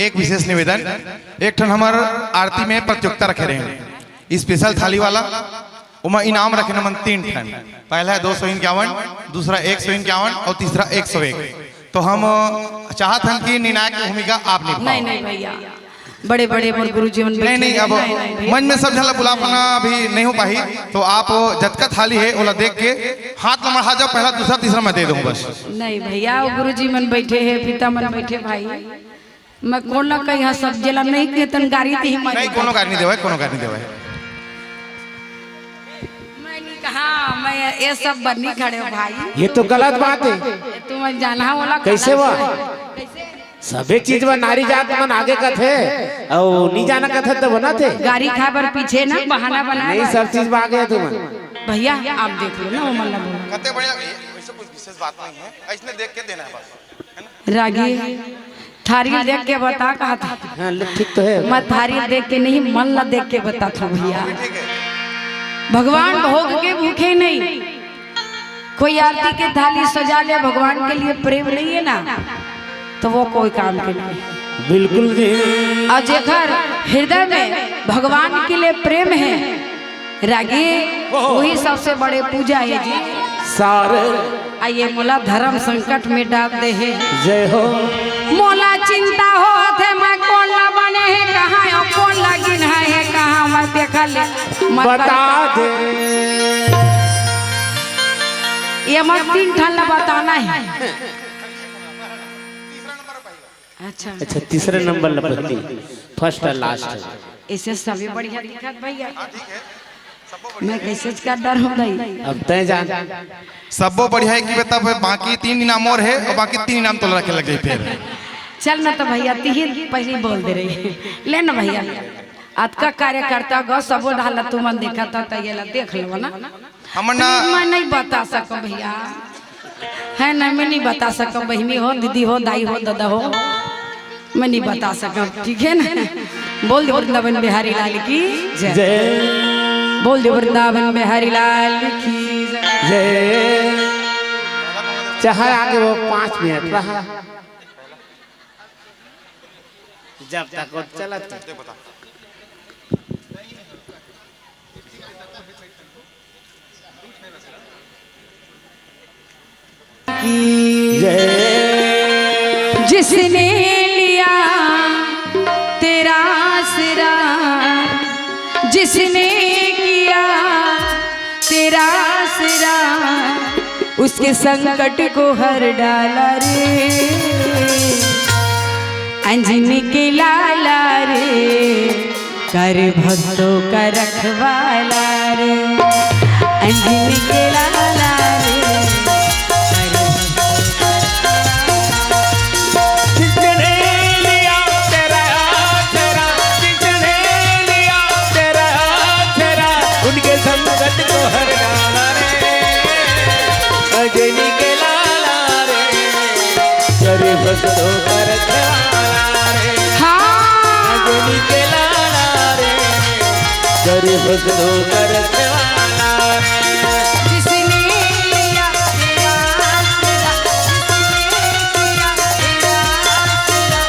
एक विशेष निवेदन एक ठन हमार आरती में प्रतियोगिता रखे रहे स्पेशल थाली वाला उमा इनाम रखे मन 3 ठन पहला है 251 दूसरा 151 और तीसरा 101 तो हम चाहत हैं कि निर्णायक भूमिका आप निभाओ नहीं भैया बड़े बड़े गुरु जीवन नहीं अब मन में सब झला बुलापना अभी नहीं हो पाई तो आप जतका थाली है ओला देख के हाथ में बढ़ा जाओ पहला दूसरा तीसरा मैं दे दूं बस नहीं भैया गुरु जी मन बैठे हैं पिता मन बैठे भाई मैं कौन ना कहीं सब जिला नहीं के तन गाड़ी थी नहीं कोनो गाड़ी नहीं देवे कोनो गाड़ी नहीं देवे मैं नहीं कहा मैं ये सब बन्नी खड़े हो भाई ये तो गलत बात है तुम जाना वाला कैसे हुआ सबे चीज में नारी जात मन आगे का थे और नहीं जाना का थे तो बना थे गाड़ी खाबर पीछे ना बहाना बना नहीं सब चीज में आगे है तुम भैया आप देख लो ना वो मतलब कते बढ़िया वैसे कुछ विशेष बात नहीं है ऐसने देख के देना है बस रागी थारी देख के बता कहा था हाँ ठीक तो है मैं थारी देख के नहीं मन ला देख के बता था भैया भगवान भोग के भूखे नहीं कोई आरती की थाली सजा ले भगवान के लिए प्रेम नहीं है ना तो वो कोई काम के नहीं बिल्कुल जी और जेकर हृदय में भगवान के लिए प्रेम है रागी वही सबसे बड़े पूजा है जी सारे आइए मोला धर्म संकट में डाल दे है जय हो मोला चिंता हो थे मैं कौन ला बने है कहाँ और कौन लगिन है कहाँ मैं देखा ले बता दे ये मत 3 ठन ला बताना है अच्छा तीसरे नंबर लपकती फर्स्ट और लास्ट इसे सभी बढ़िया दिखत भैया मैं कैसे का डर हो गई अब तय जान सबो बढ़िया है कि बता बाकी 3 इनाम और है और बाकी 3 इनाम तो रखे लग गए फिर चल ना तो भैया तीर पहले बोल दे रही ले ना भैया आज का कार्यकर्ता गो सबो ढाल तू मन देखा था तो ये ला देख लो ना हमर ना मैं नहीं बता सको भैया है ना मैं नहीं बता सको बहनी हो दीदी हो दाई हो दादा हो मैं नहीं बता सका ठीक है ना बोल दे वृंदावन बिहारी लाल की जय बोल दे वृंदावन बिहारी लाल की जय चाहे आगे वो 5 मिनट रहा जब तक वो चला की जय। जिसने लिया तेरा आसरा, जिसने किया तेरा आसरा, उसके संकट को हर डाला रे, अंजनी के लाला रे, कर भक्तों का रखवाला रे, अंजनी के लाला रे, जिसने लिया तेरा आसरा, जिसने लिया तेरा आसरा, उनके संकट को हर डाला रे, अंजनी के लाला रे, कर भक्तों का रखवाला रे, अंजनी के लाला रे, कर भक्तों का रखवाला रे। जिसने लिया तेरा आसरा, जिसने किया तेरा आसरा,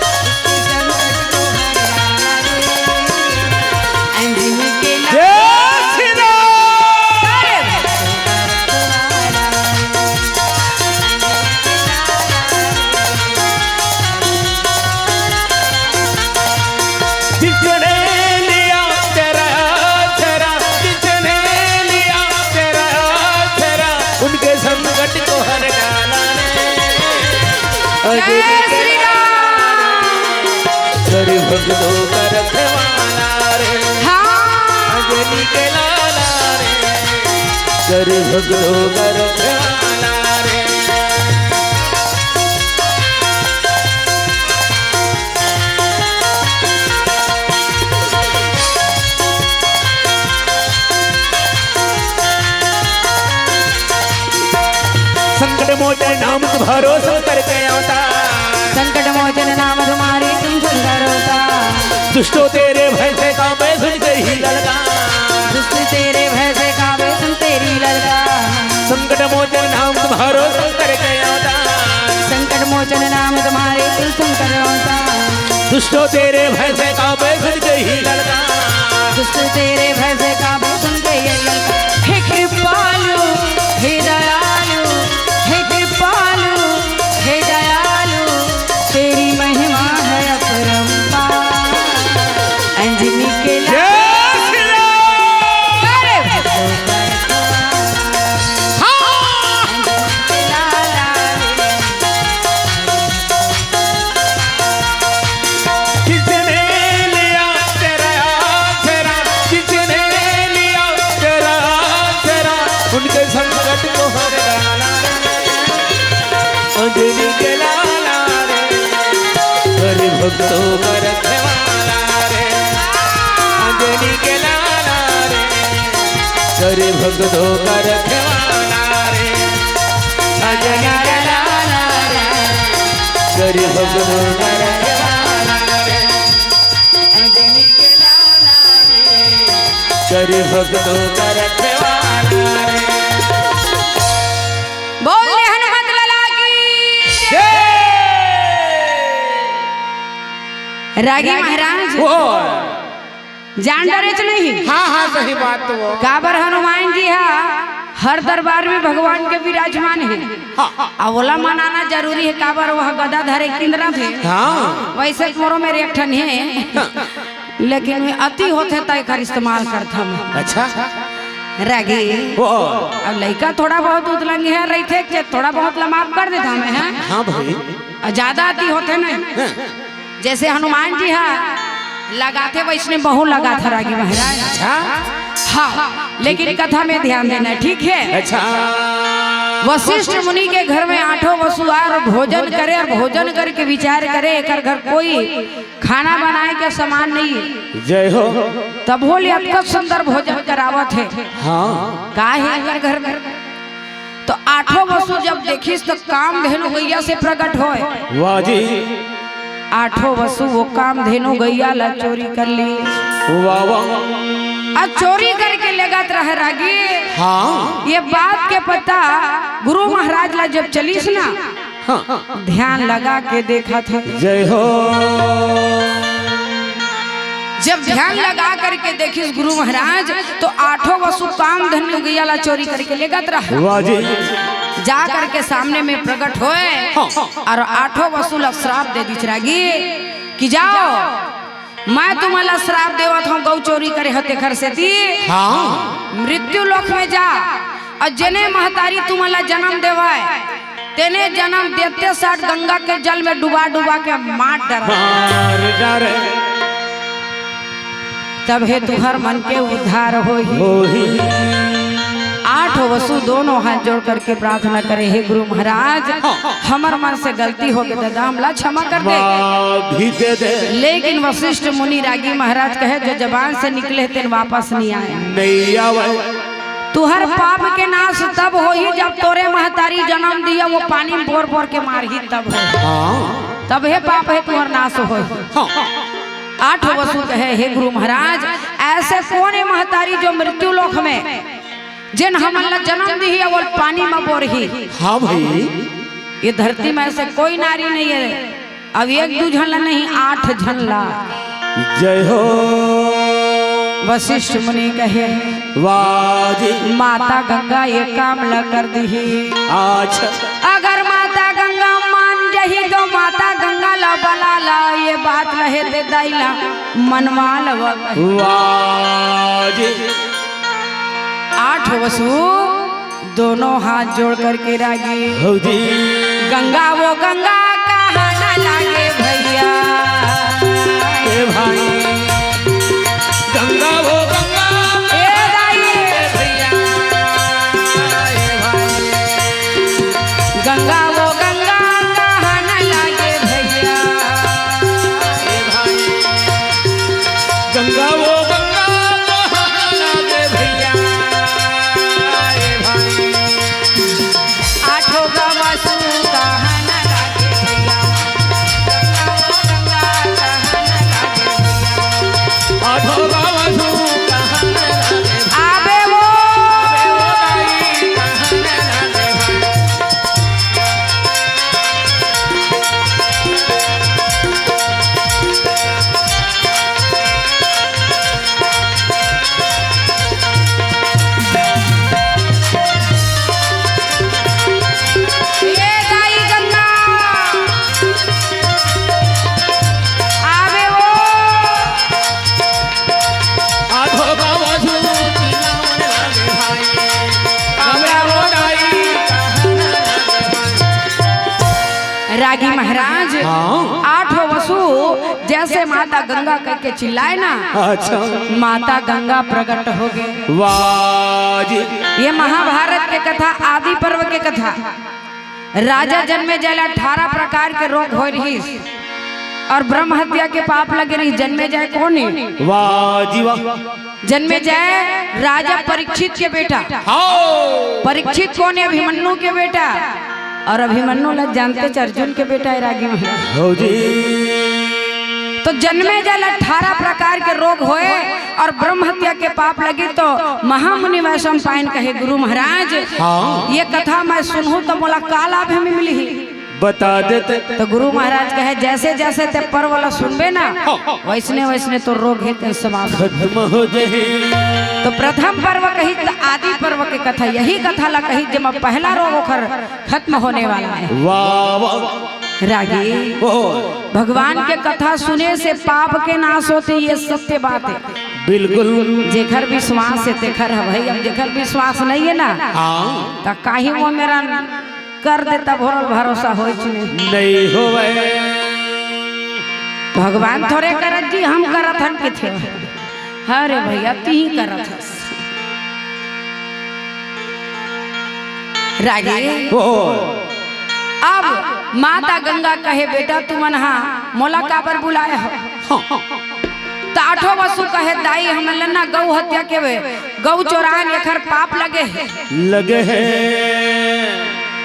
उसके संकट को हर डाला रे, अंजनी के लाला जिसने लिया तेरा आसरा, जिसने लिया तेरा आसरा, उनके संकट को हर डाला रे, अंजनी के कर भक्तों का रखवाला रे, अंजनी के लाला रे, कर भक्तों का रखवाला रे। संकट मोचन नाम तुम्हारो संकर के अवतार, संकट मोचन नाम तुम्हारे तुम सुंदर होता, दुष्टों तेरे भय से कांपे सुनते ही ललकार, दुष्ट तेरे भय से कांपे सुन तेरी ललकार, संकट मोचन नाम तुम्हारो संकर के अवतार, संकट मोचन नाम तुम्हारे तुम सुंदर होता, दुष्टों तेरे भय से कांपे सुनते ही ललकार, दुष्ट तेरे भय से कांपे सुन के ये ललकार। हे कृपालु हे दयालु, हे कृपालु हे दयालु, तेरी महिमा है अपरंपार, अंजनी के लाला अरे भक्तों का रखवाला, अंजनी के लाला रे, जिसने लिया तेरा आसरा, जिसने लिया तेरा आसरा, उनके संकट को हर डाला रे, अंजनी के लाला रे, कर भक्तों का रखवाला रे, अंजनी के लाला रे, कर भक्तों का रखवाला रे, अंजनी के लाला रे, कर भक्तों का रखवाला रे, अंजनी के लाला रे, कर भक्तों का रखवाला रे। बोल हनुमत लाला की जय। रागी महाराज जान डरे तो नहीं, हाँ हाँ सही बात तो वो। काबर हनुमान जी हर दरबार में भगवान के विराजमान है, अवला मनाना जरूरी है, काबर वह गदा धरे किंद्रा थे, हाँ वैसे मोरो मेरे एक ठन है, लेकिन वे अति होते तय कर इस्तेमाल करता मैं। अच्छा रागी वो अब लड़का थोड़ा बहुत उतलंग है रही थे, थोड़ा बहुत लमाप कर देता मैं है, हाँ भाई ज्यादा अति होते नहीं, जैसे हनुमान जी लगाते वैष्णव बहु लगा था रागी महाराज। अच्छा हाँ लेकिन कथा में ध्यान देना ठीक है। अच्छा वशिष्ठ मुनि के घर में 8 वसु आए और भोजन करे, और भोजन करके विचार करे एक घर कोई खाना बनाए के सामान नहीं, जय हो। तब बोले अतकत सुंदर भोजन करावत है, हाँ का है एकर घर में। तो 8 वसु जब देखिस तो काम धेनु गैया से प्रकट होए, वाह जी 8 वसु वो काम धेनु गैया ला चोरी कर ली, वाह वाह अब चोरी करके लगत रहे रागी। हाँ ये बात के पता गुरु महाराज ला जब चलीस ना, हाँ ध्यान लगा के देखा था, जय हो। जब ध्यान लगा करके देखिस गुरु महाराज तो 8 वसु काम धन्य गैया ला चोरी करके ले गत रहा। वाह जी जा करके सामने में प्रकट होए और आठों वसूल श्राप दे दी चिरागी कि जाओ मैं तुम्हारा श्राप देवत हूँ गौ चोरी करे हते घर से दी मृत्यु लोक में जा और जने महतारी तुम्हारा जन्म देवाए तेने जन्म देते साथ गंगा के जल में डुबा डुबा के मार डर तब हे तुहर मन के उद्धार होही। आठ वसु दोनों हाथ जोड़ करके प्रार्थना करे हे गुरु महाराज हमर मन से गलती हो गई दादा हमला क्षमा कर दे। लेकिन वशिष्ठ मुनि रागी महाराज कहे जो जबान से निकले तेन वापस नहीं आए। तुहर पाप के नाश तब हो ही जब तोरे महतारी जन्म दिया वो पानी में बोर बोर के मार ही तब हो तब हे पाप है तुहर नाश हो। आठ वसु कहे हे गुरु महाराज ऐसे कौन है महतारी जो मृत्यु लोक में जिन हमला जन्म दी है वो पानी में बोर ही। हाँ भाई ये धरती में ऐसे कोई नारी नहीं है अब एक दो झनला नहीं 8 झनला। जय हो वशिष्ठ मुनि कहे वाजी माता गंगा ये काम ल कर दी। अच्छा अगर माता गंगा मान जही तो माता गंगा ला बला ला ये बात रहे दे दैला मनवाल वाजी। 8 वसु दोनों हाथ जोड़ करके रागी गंगा वो गंगा कहाँ न लागे भैया भाई गंगा वो गंगा गंगा वो गंगा कहाँ न लागे भैया गंगा वो गंगा कहाँ न लागे भैया। आठों का वसु कहाँ न लागे भैया गंगा वो गंगा कहाँ न लागे भैया। आठों का वसु कहाँ न लागे आबे वो रागी महाराज 8 वसु जैसे माता गंगा करके चिल्लाए ना अच्छा माता गंगा प्रकट हो गए। वाजी ये महाभारत के कथा आदि पर्व के कथा राजा जन्मे जाए 18 प्रकार के रोग हो रही और ब्रह्म हत्या के पाप लगे रही। जन्मे जाए कौन है वाजी वाह जन्मे जाए राजा परीक्षित के बेटा। परीक्षित कौन है अभिमन्यु के बेटा और अभिमन्यु लग जानते अर्जुन के बेटा है रागी महाराज। तो जन्मे जल 18 प्रकार के रोग होए और ब्रह्म हत्या के पाप लगे तो महामुनि वैष्णव पाइन कहे गुरु महाराज ये कथा मैं सुनूं तो मोला का लाभ हमें मिली बता देते। तो गुरु महाराज कहे जैसे जैसे ते पर वाला सुनबे ना वैसने वैसने तो रोग है ते समाप्त खत्म हो जाए। तो प्रथम पर्व कही तो आदि पर्व की कथा यही कथा ला कही जब पहला रोग ओखर खत्म होने वाला है। वाह वाह रागी भगवान के कथा सुने से पाप के नाश होते ये सत्य बात है बिल्कुल। जेखर विश्वास है तेखर है भाई। अब जेखर विश्वास नहीं है ना तो काहे वो मेरा कर देता भरोल भरोसा हो नहीं हो भगवान थोड़े करत जी हम करत हन के थे। अरे भैया तू ही करत हस रागी। अब माता गंगा कहे बेटा तू मन मोला काबर बुलाए हो। तो 8 वसु कहे दाई हम लन्ना गौ हत्या के गौ चोरान एखर पाप लगे है।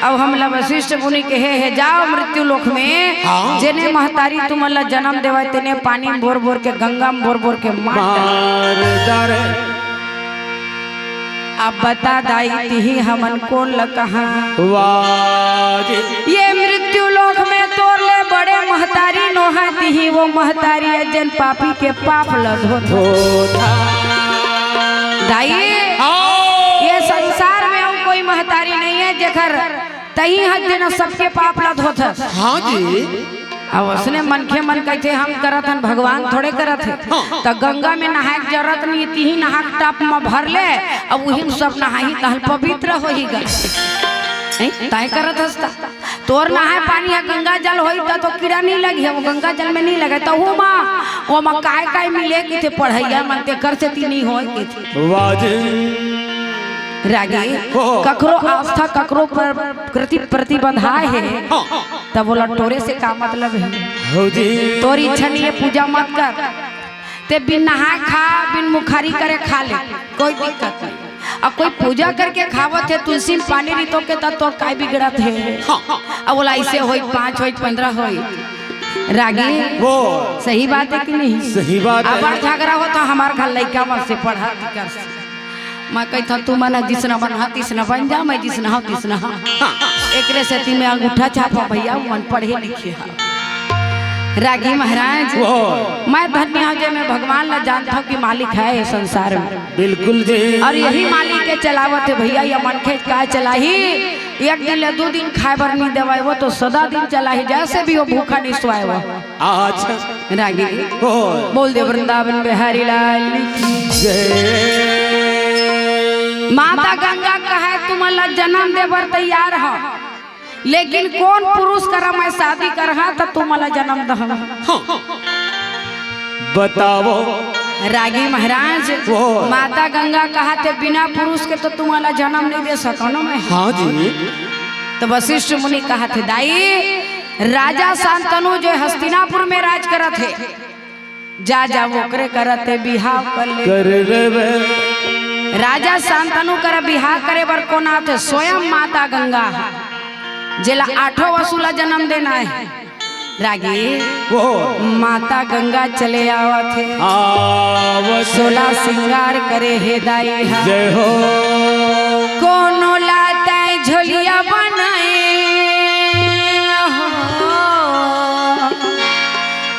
अब हम वशिष्ठ मुनि के है जाओ मृत्यु लोक में जेने महतारी तुम जन्म देवा तेने पानी में बोर बोर के गंगा में बोर बोर के मार डारे। अब बता दाई तिही हमन कौन ल कहा ये मृत्यु लोक में तोर ले बड़े महतारी नोहा तिही वो महतारी जन पापी के पाप लधो दाई ये संसार में कोई महतारी नहीं है जेखर तही हद देना सबके पाप लद होत है। हाँ जी। अब उसने मन के मन कहते हम करत हन, भगवान थोड़े करत है। तो गंगा में नहाए के जरूरत नहीं, तीही नहा के टप में भर ले, अब वही में सब नहाई तहल पवित्र हो ही गए। तय करत हस्ता तोर नहाए पानी है गंगा जल होई तो कीड़ा नहीं लगी है, वो गंगा जल में नहीं लगे तो वो माँ काय मिले के थे पढ़ैया मनते कर से ती नहीं हो के थे रागी ककरो आस्था ककरो पर प्रतिबंधाए है तब बोला टोरे से का मतलब है। तोरी इच्छा नहीं है पूजा मत कर, ते बिन नहा खा बिन मुखारी करे खा ले, कोई दिक्कत नहीं। अब कोई पूजा करके खावत है तुलसी पानी रितो के तो काय बिगड़त है। अब बोला ऐसे होई 5 होई 15 होई रागी वो सही बात है कि नहीं? सही बात है। अब झगड़ा हो तो हमार घर लड़का मत से पढ़ा कर मैं कहता तू मना जिसना बना तिसना बन जा, मैं जिसना हो तिसना हाँ। एक से ती में अंगूठा छापा भैया मन पढ़े लिखे रागी महाराज मैं धन्य हूँ जो मैं भगवान ला जानता हूँ कि मालिक है संसार में। बिल्कुल जी। और यही मालिक के चलावत है भैया, ये मन खेत का चलाही, एक दिन ले 2 दिन खाए बर नहीं देवाए वो तो सदा दिन चलाही, जैसे भी वो भूखा नहीं सोए वो। अच्छा रागी बोल दे वृंदावन बिहारी लाल की जय। माता गंगा कहे तुम्हारा जन्म देवर तैयार हो, लेकिन कौन पुरुष करा मैं शादी कर तो तुम्हारा जन्म दह बताओ रागी महाराज। माता गंगा कहा थे बिना पुरुष के तो तुम्हारा जन्म नहीं दे सकनो मैं। हाँ जी। तो वशिष्ठ मुनि कहा थे दाई राजा शांतनु जो हस्तिनापुर में राज करा थे जा वो करे करते बिहाव कर ले। राजा शांतनु कर बिहार करे बर को ना थे स्वयं माता गंगा जिला 8 वसूला जन्म देना है रागी वो माता गंगा चले आवा थे 16 श्रृंगार करे हे दाई जय हो। कोनो लाता झोलिया बनाए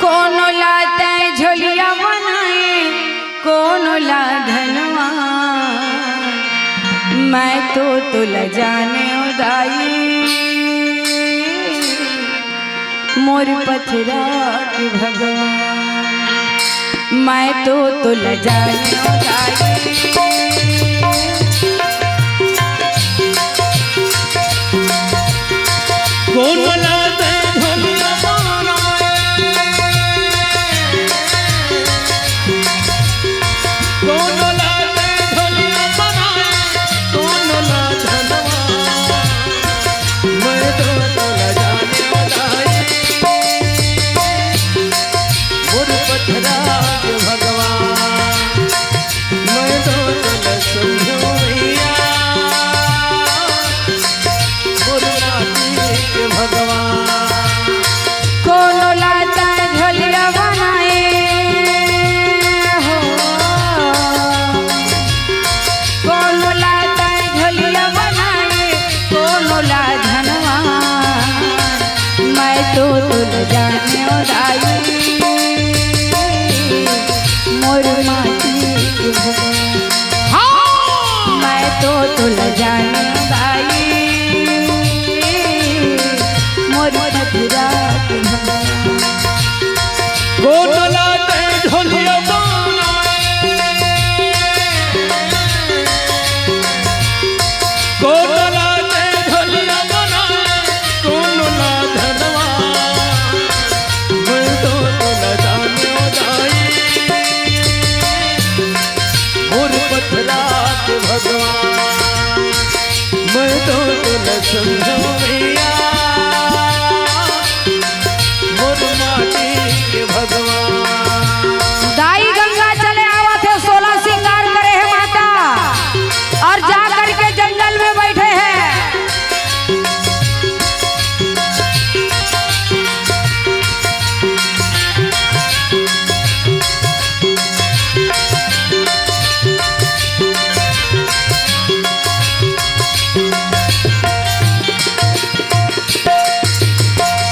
कोनो लाता झोलिया बनाए कोनो ला धनवा मैं तो तुल जाने उदाई मोर पथरा के भगवान मैं तो तुल जाने उदाई। कौन लाते झोलिया बनाए कौन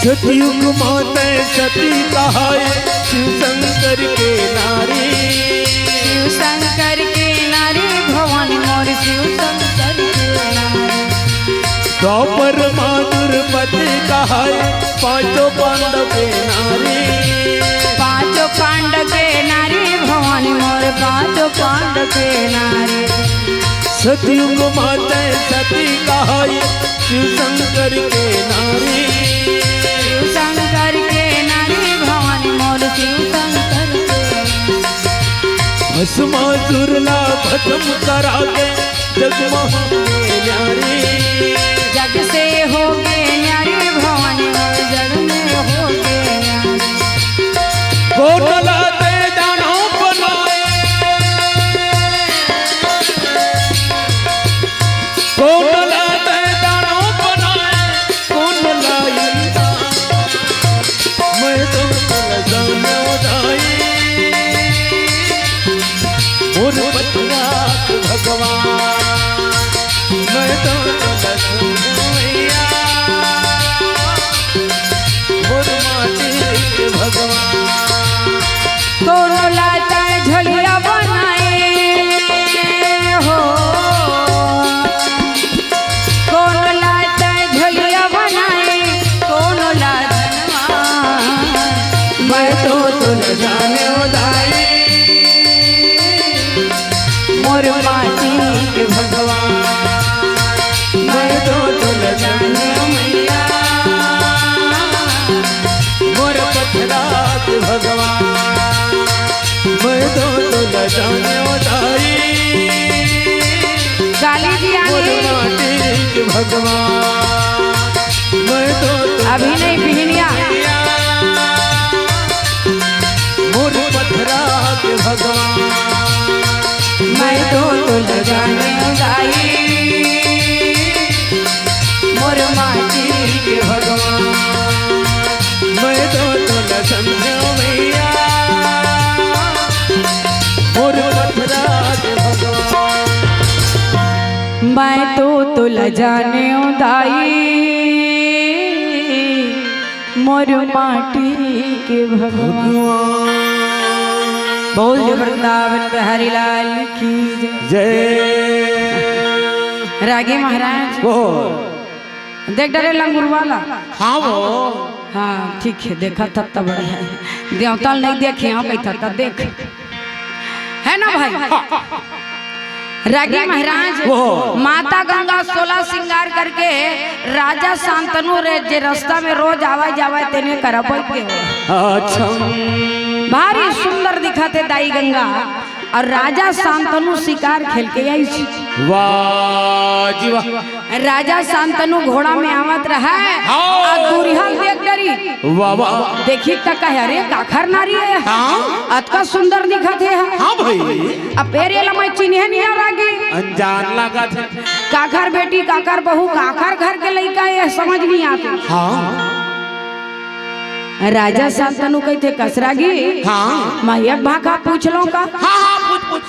सतयुग माते सती कहाए शिव शंकर के नारी शिव शंकर के नारी भवन मोर शिव शंकर के नारी द्वापर माँ कहाए पांचों पांडव के नारी। पांचों पांडव के नारी भवानी मोर पांचों पांडव के नारी। सतयुग माते सती कहाए शिव शंकर के नारी। शिव शंकर के नारी भवानी मोर शिव शंकर के। भस्मासुरला भस्म करा के जगमोहने न्यारी। जग से हो गए न्यारी भवानी मोर जग में हो गए न्यारी। कोटला ते दानव बनाए। कोटला ते दानव बनाए। कोटला मैं तो जाने उदाई। मोर बतिया भगवान मैं तो मैया। मोर माटी भगवान कोनो लाता झोलिया बनाए हो। कोनो लाता झोलिया बनाए कोनो लाता। मैं तो तुल जाने उदाई मोर माटी के भगवान। मैं तो तुल जाने मैया मोर पथरा के भगवान मैं तो जाने उदाई। गाली दिया मोर माटी के भगवान मैं तो अभी नहीं पिहनिया। मोर पथरा के भगवान मैं तो तुल जाने उदाई मोर माटी के भगवान। मैं तो समझो मैया। मोर पथरा के भगवान मैं तो तुल जाने उदाई मोर माटी के भगवान। बोल वृंदावन बिहारी लाल की जय। रागी महाराज वो देख डरे लंगूर वाला। हाँ वो हाँ ठीक है देखा था तब बढ़िया है। देवताल नहीं देखे यहाँ बैठा था देख है ना भाई। रागी महाराज माता गंगा 16 श्रृंगार करके राजा शांतनु रे जे रास्ता में रोज आवा जावा तेने करब के अच्छा भारी सुंदर दिखाते दाई गंगा और राजा शांतनु शिकार खेल के आई। वाह जी वाह। राजा शांतनु घोड़ा में आवत रहा और दूरिया देख डरी। वाह वाह देखी तक अरे काखर नारी है। हाँ अतका सुंदर दिखत है। हाँ भाई अब पेरे लमई चिन्हे नहीं रागी अनजान लगा था। काकर बेटी काकर बहू काकर घर के लड़का है समझ नहीं आता। हाँ राजा शांतनु कहते कसरागी। हाँ मैं एक भाखा पूछ लो का। हाँ हाँ पूछ पूछ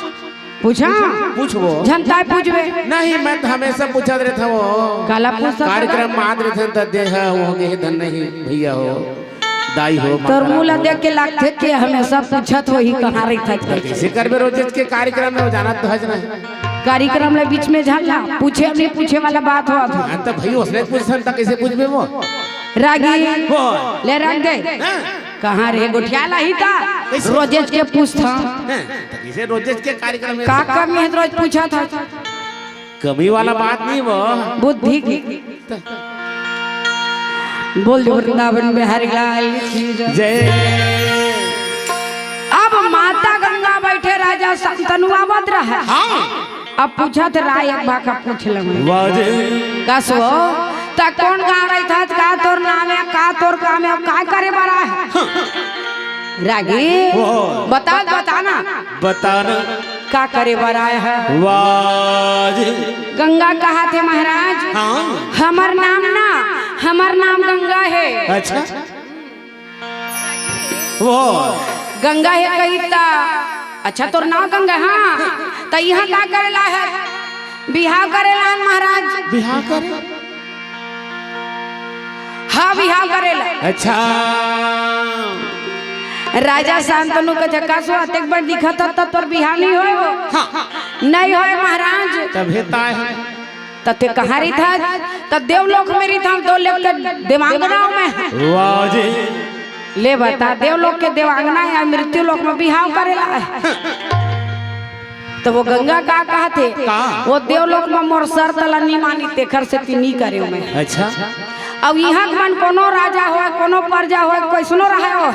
पूछा पूछबो जनता पूछबे नहीं। मैं तो हमेशा पूछा रहे था वो काला पूछता कार्यक्रम में आद रहे थे तो दे है वो होंगे धन नहीं भैया हो दाई हो तोर मुला देख के लागते के हमेशा पूछत वही कहाँ रही था। कैसे करबे रोज के कार्यक्रम में वो जाना तो है नहीं। कार्यक्रम में बीच में झाला पूछे नहीं पूछे वाला बात हुआ था। तो भाई उसने पूछन तो कैसे पूछबे वो रागी ले रख दे कहाँ रे गोठियाला ही था रोजेज के पूछता। कैसे रोजेज के कार्यक्रम में काका में रोज पूछा था। कमी वाला बात नहीं वो बुद्धि की बोल दो वृंदावन बिहारी लाल की जय। अब माता गंगा बैठे राजा शांतनु आवत रहा। अब पूछा थे राय एक भाका पूछ लगे कसो त कौन गा रही था का तोर नाम है का तोर काम है का करे बड़ा है। रागी बताना का करे बड़ा है। गंगा कहा थे महाराज हमार नाम गंगा है। अच्छा वो गंगा है कहीता। अच्छा तोर नाम गंगा। हाँ तो यहाँ का करेला है बिहाव करेला महाराज। बिहार करे हाँ बिहाव करेला। अच्छा राजा शांतनु के झक्का सो अतेक बार दिखा था तब तोर बिहाव नहीं हो। नहीं हो महाराज तब हेता है तो ते कहाँ रही था? तो देवलोक में रही था, दो लेकर देवांगनाओं में। वाह जी। ले बता, देवलोक के देवांगना या मृत्यु लोक में बिहाव करेला है। तो वो गंगा का कहते वो देवलोक में मोर सर तला नहीं मानी तेखर से ती करे मैं। अच्छा। अब यहाँ मन कोनो राजा हो कोनो प्रजा हो कैसनो रहे हो,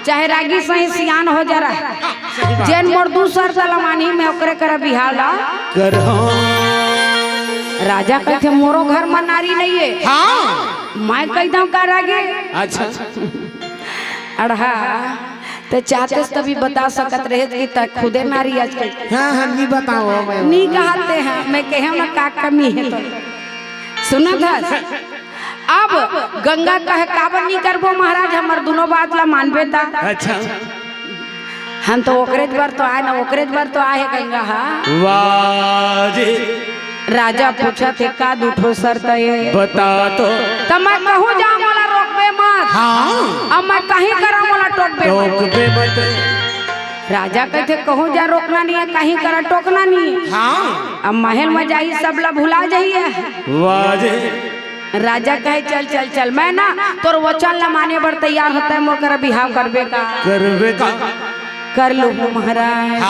चाहे रागी सही सियान हो जा रहा जैन मोर दूसर तला मानी में ओकरे कर बिहाव ला कर। राजा कहते मोरो घर में नारी नहीं है। मैं कह दू का रागे। अच्छा। अढ़ा तो चाहते तभी बता सकत रहे कि तक खुदे नारी आजकल नहीं बताओ नहीं कहते हैं। मैं कहे में का कमी है तो सुना था। अब गंगा कहे काबर नहीं करबो महाराज, हमार दोनों बात ला मानबे ता। अच्छा। हम तो ओकरे बार तो आए ना, ओकरे बार तो आए गंगा। हाँ वाह जी। राजा पूछा थे का दूठो शर्त ये बता तो मैं कहूँ जा मोला रोकबे मत। अब मैं कहीं करा मोला टोकबे मत। राजा कहते कहूँ जा रोकना नहीं है, कहीं करा टोकना नहीं है। अब महल में जाई सब ला भुला जाइए। वाह जी। राजा कहे चल चल चल, मैं ना तोर वचन ला माने बर तैयार होता है, मोर कर बिहाव करबे का कर लो महाराज।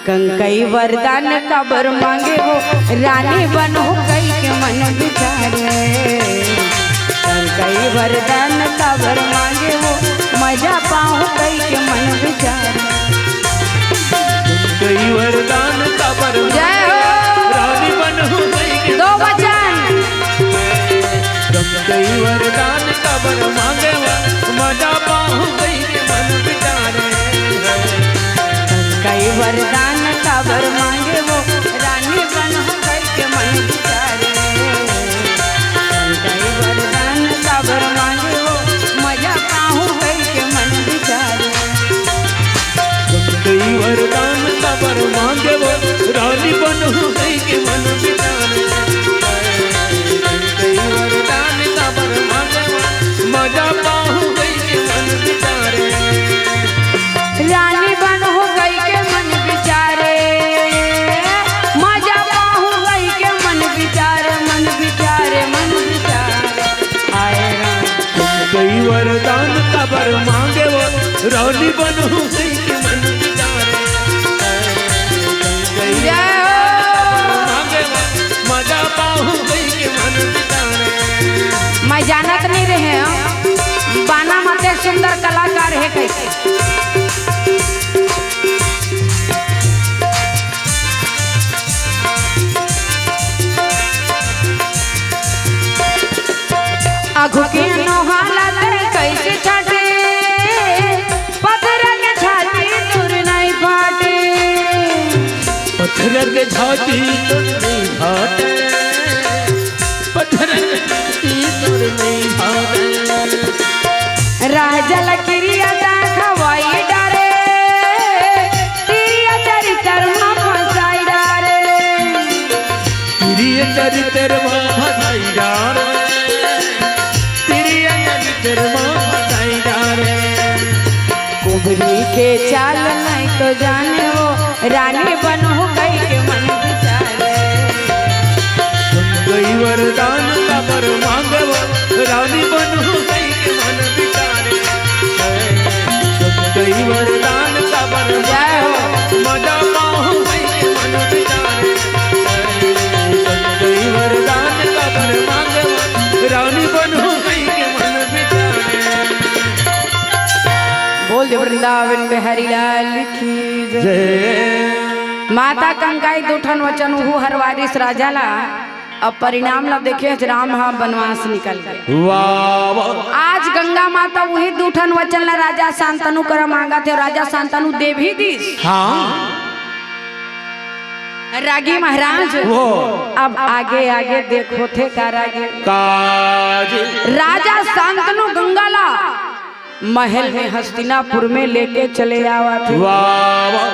कंकई वरदान कबर मांगे वो रानी बनो कई के मन बिचारे। कंकई वरदान कबर मांगे वो मजा पाऊं कई के मन बिचारे। कंकई वरदान कबर जय हो रानी बनो कई के दो वचन। कंकई वरदान कबर मांगे वो मजा पाऊं कई के मन बिचारे। कई वरदान काबर मांगे वो रानी बनो कई के मन बिचारे। कई वरदान काबर मांगे वो मजा पाऊं कई के मन बिचारे। कई वरदान कबर मांगे वो रानी बनो कई के मन बिचारे। कई वरदान कबर मांगे वो मजा पाऊं कई के मन बिचारे। रानी बनो गई के मन बिचारे, मजा पाहू गई के मन बिचारे। मन बिचारे मन बिचारे आए राम। कई वरदान कबर मांगे वो रानी बनो कई के मन बिचारे। जय हो मांगे वो मजा पाऊं कई के मन बिचारे। मैं जानत नहीं रहे बाना मत एक सुंदर कलाकार है कैसे। आँखों के नोहाला कैसे छाटे पत्थर के छाती दूर नहीं फाटे। पत्थर के छाती दूर नहीं फाटे। पत्थर के छाती दूर नहीं फाटे। राजा लकड़िया खवाई डारे तिरिया चरित्र में फंसाई डारे। तिरिया चरित्र में फंसाई डारे। कुबरी के चाल नहीं तो जाने वो रानी बनो गई के मन बिचारे। कई वरदान कबर मांगे वो रानी बनो गई के मन बिचारे। कई वरदान कबर जय हो मजा पाऊं गई के मन बिचारे। कई वरदान कबर मांगे वो रानी बनो गई के मन बिचारे। बोल दे वृंदावन बिहारी लाल की जय। माता कंकाई दूठन वचन हु हर वारिस राजा ला। अब परिणाम ला देखे राम हाँ वनवास निकल गए। वाह वाह। आज गंगा माता वही दूठन वचन ला राजा शांतनु कर मांगा थे, राजा शांतनु दे भी दी। रागी महाराज वो अब आगे आगे देखो थे का रागे काज राजा शांतनु गंगाला महल में हस्तिनापुर में लेके चले आवा थे। वाह वाह।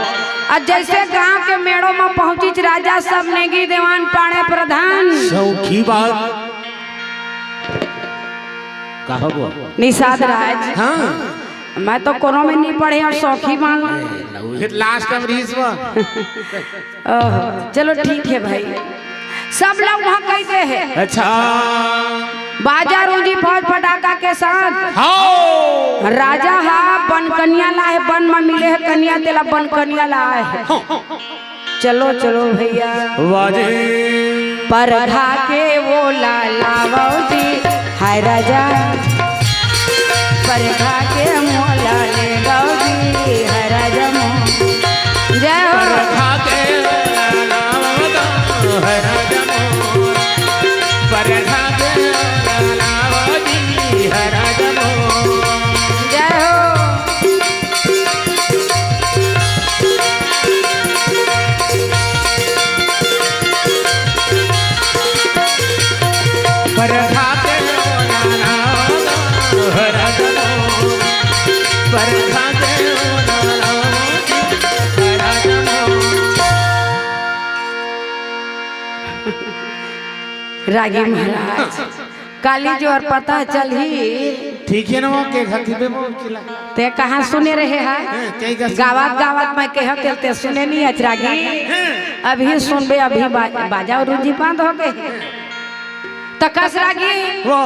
और जैसे गांव के मेड़ों में पहुंची राजा सब नेगी देवान पाणे प्रधान सौखी बात कहो निषाद राज। हाँ मैं तो कोनो में नहीं पढ़े और सौखी मान लास्ट में चलो ठीक है भाई। सब लोग वहाँ कहते हैं अच्छा बाजा रूंजी फौज फटाका के साथ हाँ राजा हा बन कन्या ला है बन में मिले है कन्या तेला बन कन्या ला है चलो चलो भैया वाजे परघा के वो लालाओ जी हाय राजा परघा के मोला ले गाओ जी हाय राजा मो जय हो परघा के लालाओ है राजा मोर परघा के लालाओ जी है राजा मोर जय हो परघा के लालाओ है राजा मोर परघा के लालाओ है राजा मोर रागी महाराज काली जो और पता चल ही ठीक है ना वो के घर पे बोल चिल्ला ते कहाँ सुने रहे हैं गावत गावत में कह के सुने नहीं अचरागी अभी सुनबे अभी बाजा और रूंजी बंद हो गए तकस रागी वो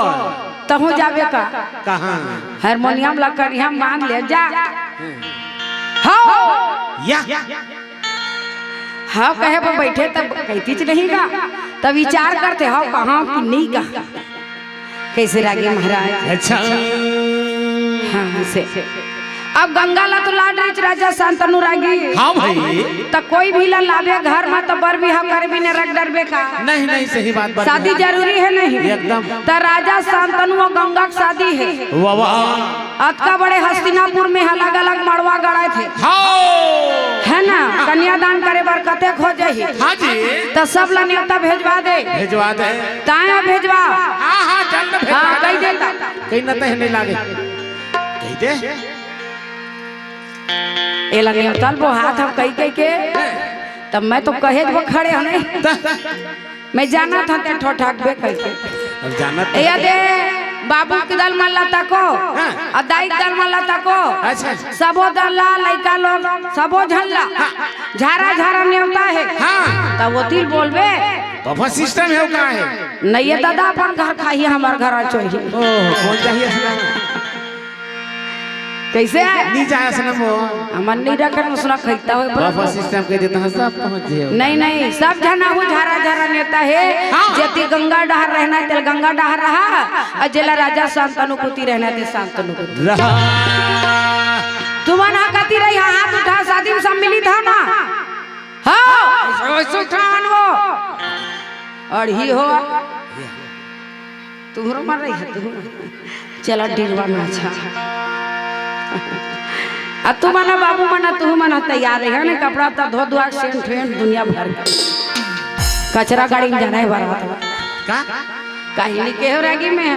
तहु जावे का कहाँ हारमोनियम लकड़िया मान ले जा हाँ या हाँ कहे पर बैठे तब कहती च नहीं गा तब विचार करते हाँ कहाँ की नहीं गा कैसे रागी महाराज अच्छा हाँ से अब गंगा ला तो लाड रिच राजा शांतनु रागी हाँ भाई तो कोई भी ला लावे घर में तो बर भी हम कर भी ने रख डरबे का नहीं नहीं सही बात बात शादी जरूरी है नहीं एकदम तो राजा शांतनु और गंगा की शादी है वाह वाह अतका बड़े हस्तिनापुर में अलग अलग मड़वा गड़ाए थे हाँ है ना कन्यादान करे बर कते खोजे ही हाँ जी तो सब ला न्योता भेजवा दे भेजवा दे ताया भेजवा हाँ हाँ चल ना हाँ भेजवा कही देता कहीं ना तो नहीं लागे कही दे ए लगे तल वो हाथ हम कही कही के तब मैं तो कहे वो खड़े हो नहीं मैं जाना था ते ठोठाक बे कही के अब जाना ए दे बाबू के दल मल्ला तको और दाई के दल मल्ला तको अच्छा सबो दल्ला लइका लोग सबो झल्ला झारा झारा न्योता है हाँ तब वो तिल बोलबे तो फिर सिस्टम है वो कहाँ है नहीं ये दादा अपन घर खाइए हमार घर आ चाहिए ओह कौन चाहिए कैसे नहीं जाए सनम वो हमन नहीं रखन उसना खैता हो बाबा सिस्टम कह देता है सब पहुंच जाए नहीं नहीं सब जना हो झारा झारा नेता है जेती गंगा डहर रहना तेल गंगा डहर रहा और जेला राजा शांतनुपुती रहना ते शांतनुपुती रहा तुम्हारा कति रही हाथ उठा शादी में सम्मिलित है ना हाँ ऐसे उठान वो और ही हो तुहरो मर रही है तू चला डिगवा में अच्छा अब तू मना बाबू मना तू मना तैयार है ना कपड़ा तो धो धुआ सेंट फेंट दुनिया भर कचरा गाड़ी में जाना है बारात का कहीं नहीं के हो रागी में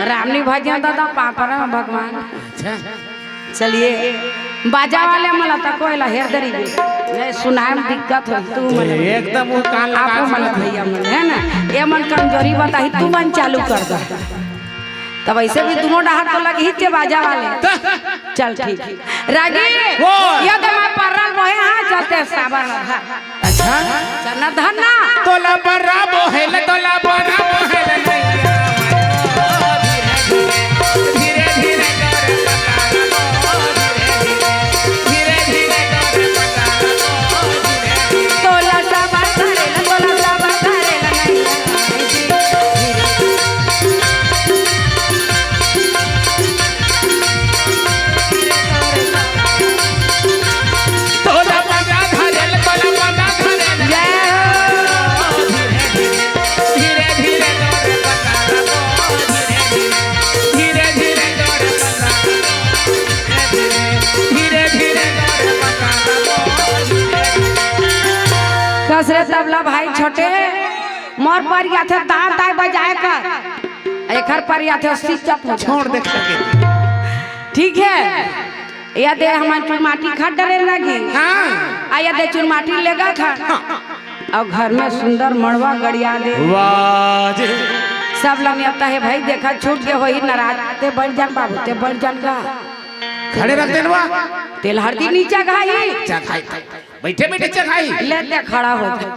रामनी भजिया दादा पापड़ भगवान अच्छा चलिए बाजा वाले मला तक कोई हेर दरी भी मैं सुनाए में दिक्कत हो तू मन एकदम वो कान लगा आप मन भैया मन है ना ये मन कमजोरी बताही तू मन चालू कर दे तब ऐसे भी दोनों डहार तो लगी ही बाजा वाले चल ठीक रागी ये तो मैं परल बोहे हां चलते साबर अच्छा चना धन्ना तोला बरा बोहेल तोला बरा बोहेल धीरे धीरे धीरे धीरे तोला साबर धरेला तोला साबर धरेला नहीं तोला बरा धरेल तोला बरा धरेल धीरे धीरे धीरे धीरे धीरे धीरे कसरे तबला भाई छोटे मोर पर या थे तार तार बजाए कर एकर पर या थे स्विच ऑफ हो छोड़ दे ठीक है या दे हमार चुरमाटी खा डरे लगी हाँ आया दे चुरमाटी लेगा खा और घर में सुंदर मड़वा गड़िया दे वाह सब लोग आता है भाई देखा छूट के होई नाराज ते बढ़ जान बाबू ते बढ़ जान गा खड़े रख देन बा तेल हरदी नीचे घाई चखाई बैठे बैठे चखाई ले दे खड़ा हो जा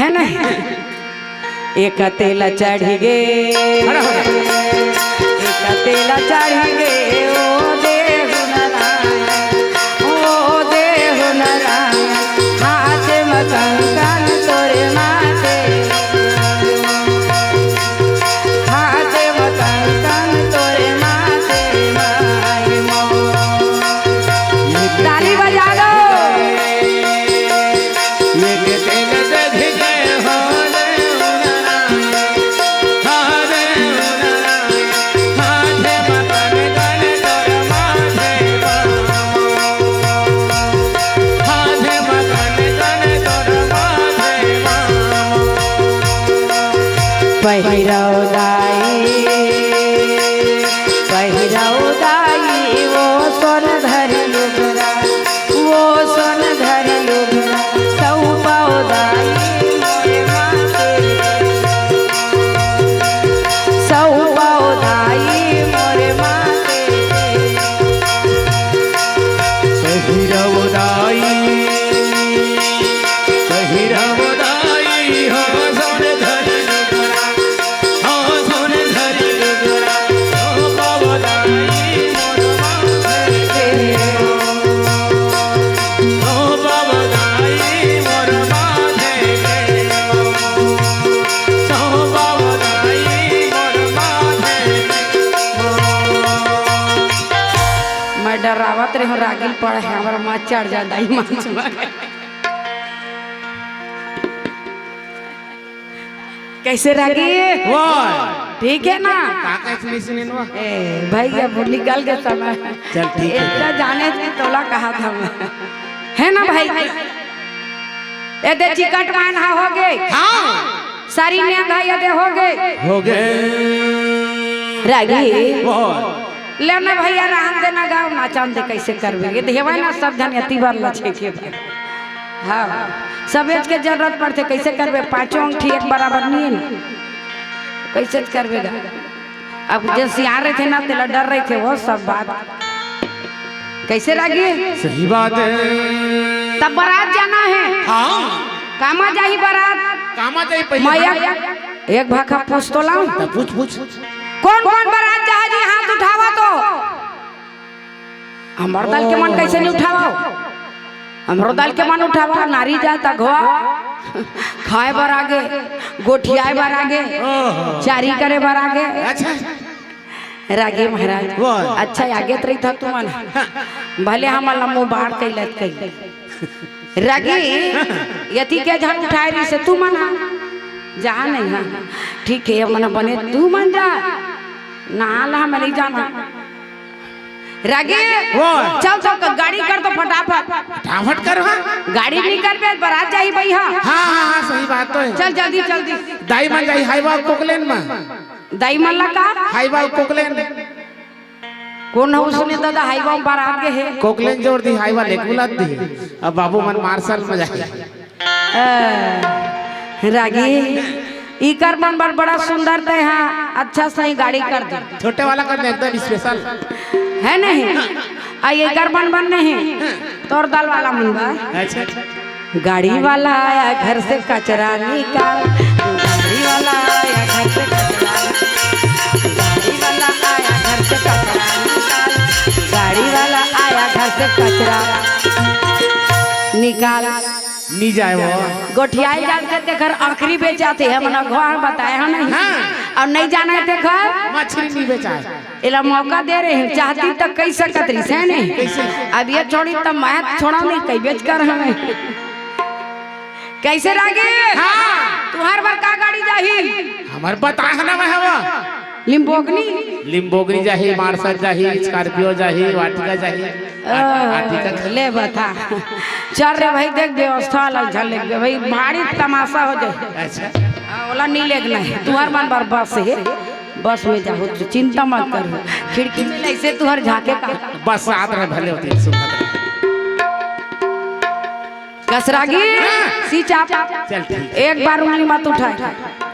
है ना एक तेला चढ़ी गे खड़ा हो जा। एक तेला चढ़ी गे ओ देहु नारायण ओ देहु नारायण हाथ मकंकन तोरे माथे हाथ मकंकन तोरे माथे माई मो ताली बजा दो ये तेल दध गए हो पहिरौदाई वो सोन धरि लुगरा वो सोन धरि लुगरा सौ पौदाई मोरे माथे सौ पौदाई मोरे माथे पहिरौदाई हो सोन धरि लुगरा हो सोन धरि लुगरा हो पौदाई मोर माथे हो पौदाई मोर माथे हो पौदाई मोर माथे मैं डरावत रही रागिल पड़े हमारा माँ चढ़ जा दाई माँ कैसे रागी वाह ठीक है ना काका सुनी सुनी नो ए भैया वो निकल के समय चल ठीक है इतना जाने की तोला कहा था मैं है ना भाई ए दे चिकट मान हो गए हाँ सारी ने भाई दे हो गए रागी वाह लेना भैया राम देना गाँव नाचान दे कैसे करवे देवा ना सब धन अति बार लछे के हाँ सब एज के जरूरत पड़ते कैसे करवे पांचों अंगठी एक बराबर नहीं है ना कैसे करवेगा अब जैसे आ रहे थे ना तेला डर रहे थे वो सब बात कैसे रागी सही बात है तब बारात जाना है हाँ कामा जाही बारात कामा जाई पहले माया एक भाखा पूछ तो लाऊं तो पूछ पूछ कौन कौन बारात जहाजी हाथ उठावा तो हमार दल के मन कैसे नहीं उठावा हमरो दल के मन उठावा नारी जाता घोआ खाए बर आगे गोठियाए बर आगे चारी करे बर आगे अच्छा रागे महाराज वाह। अच्छा आगे रही था तू मन भले हम मुँह बाढ़ कैलत कई रागी यति के झन उठाए रही से तू मना जा नहीं हाँ ठीक है मन बने तू मन जा नहाला हमें नहीं जाना रागी वाह। चल चल गाड़ी कर दो फटाफट फटाफट कर हाँ गाड़ी नहीं कर बे बारात जाई भाई हाँ हाँ हाँ सही बात तो है चल जल्दी जल्दी दाई मन जाई हाईवा कोकलेन में दाई मल्ला का हाईवा कोकलेन कौन हो सुने दादा हाईवा में बारात के है कोकलेन जोड़ दी हाईवा लेके बुलात दी अब बाबू मन मार्शल में जाए रागी ई कर मन बड़ा सुंदर थे हाँ अच्छा सही गाड़ी कर दे छोटे वाला कर दे एकदम स्पेशल है नहीं आई कर बन नहीं तोर दाल वाला मन बा अच्छा गाड़ी वाला आया घर से कचरा निकाल गाड़ी वाला आया घर से कचरा गाड़ी वाला आया घर से कचरा निकाल गाड़ी वाला आया घर से कचरा निकाल नहीं जाए वो गोठियाई जाते थे घर आखिरी बेचाते हैं मना घर बताया है नहीं और नहीं जाना है थे घर मछली नहीं बेचा इला मौका दे रहे हैं चाहती तो कई सकत रही है नहीं अब ये छोड़ी तब मैं छोड़ा नहीं कई बेच कर हमें कैसे रागे तुम्हार बार का गाड़ी जाही हमार बता है ना मैं हवा लिम्बोगनी जाही मार्शल जाही स्कॉर्पियो जाही वाटिका जाही आर्टिका ले बता चल रे भाई देख व्यवस्था अलग झल भाई भारी तमाशा हो जाए अच्छा ओला नहीं लेगना है तुम्हार मन बार बस है बस में जाओ तो चिंता मत करो खिड़की में ऐसे तुहर झाके का बस साथ रहे भले होती सुंदर कसरागी सी चाप चल ठीक एक बार उंगली मत उठाए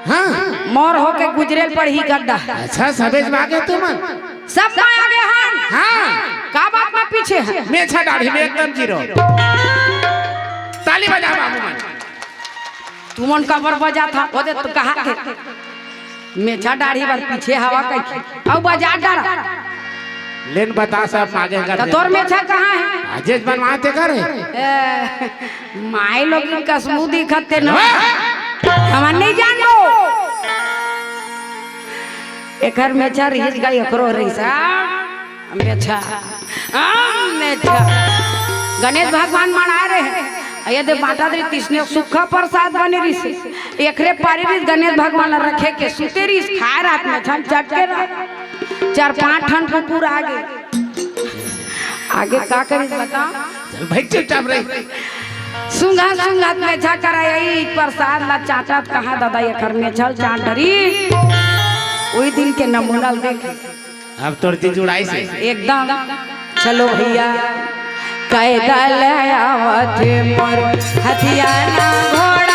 हाँ मोर होके गुजरे पर ही गड्ढा अच्छा सबेज भागे तुम सब में आगे हां हाँ का बात में पीछे है मैं छा दाढ़ी में एकदम जीरो ताली बजा बाबू मन तू मन कबर बजा था ओदे तो कहा के मेछा दाढ़ी बार पीछे हवा कई अब बजा डरा लेन बता सब आगे कर तो तोर मेछा कहाँ है अजय बनवाते करे माई लोग इनका समूह दिखते न हमार नहीं जानो एकर मेछा रहीस गई एकरो रहीसा मेछा मेछा गणेश भगवान मना रहे हैं यदि माता दी तिसने सुखा प्रसाद बने रिस एकरे पारी रिस गणेश भगवान रखे के सुते रिस खाए रात में छन चट के 4-5 ठन कुकुर आगे का करी बता चल भाई चुपचाप रही सुंगा सुंगा में झा कराई प्रसाद ला चाचा कहाँ दादा ये घर में चल चाटरी वही दिन के नमूना देख अब तोर तीन जुड़ाई से एकदम चलो भैया कैदल आवत मोर हथियाना घोड़ा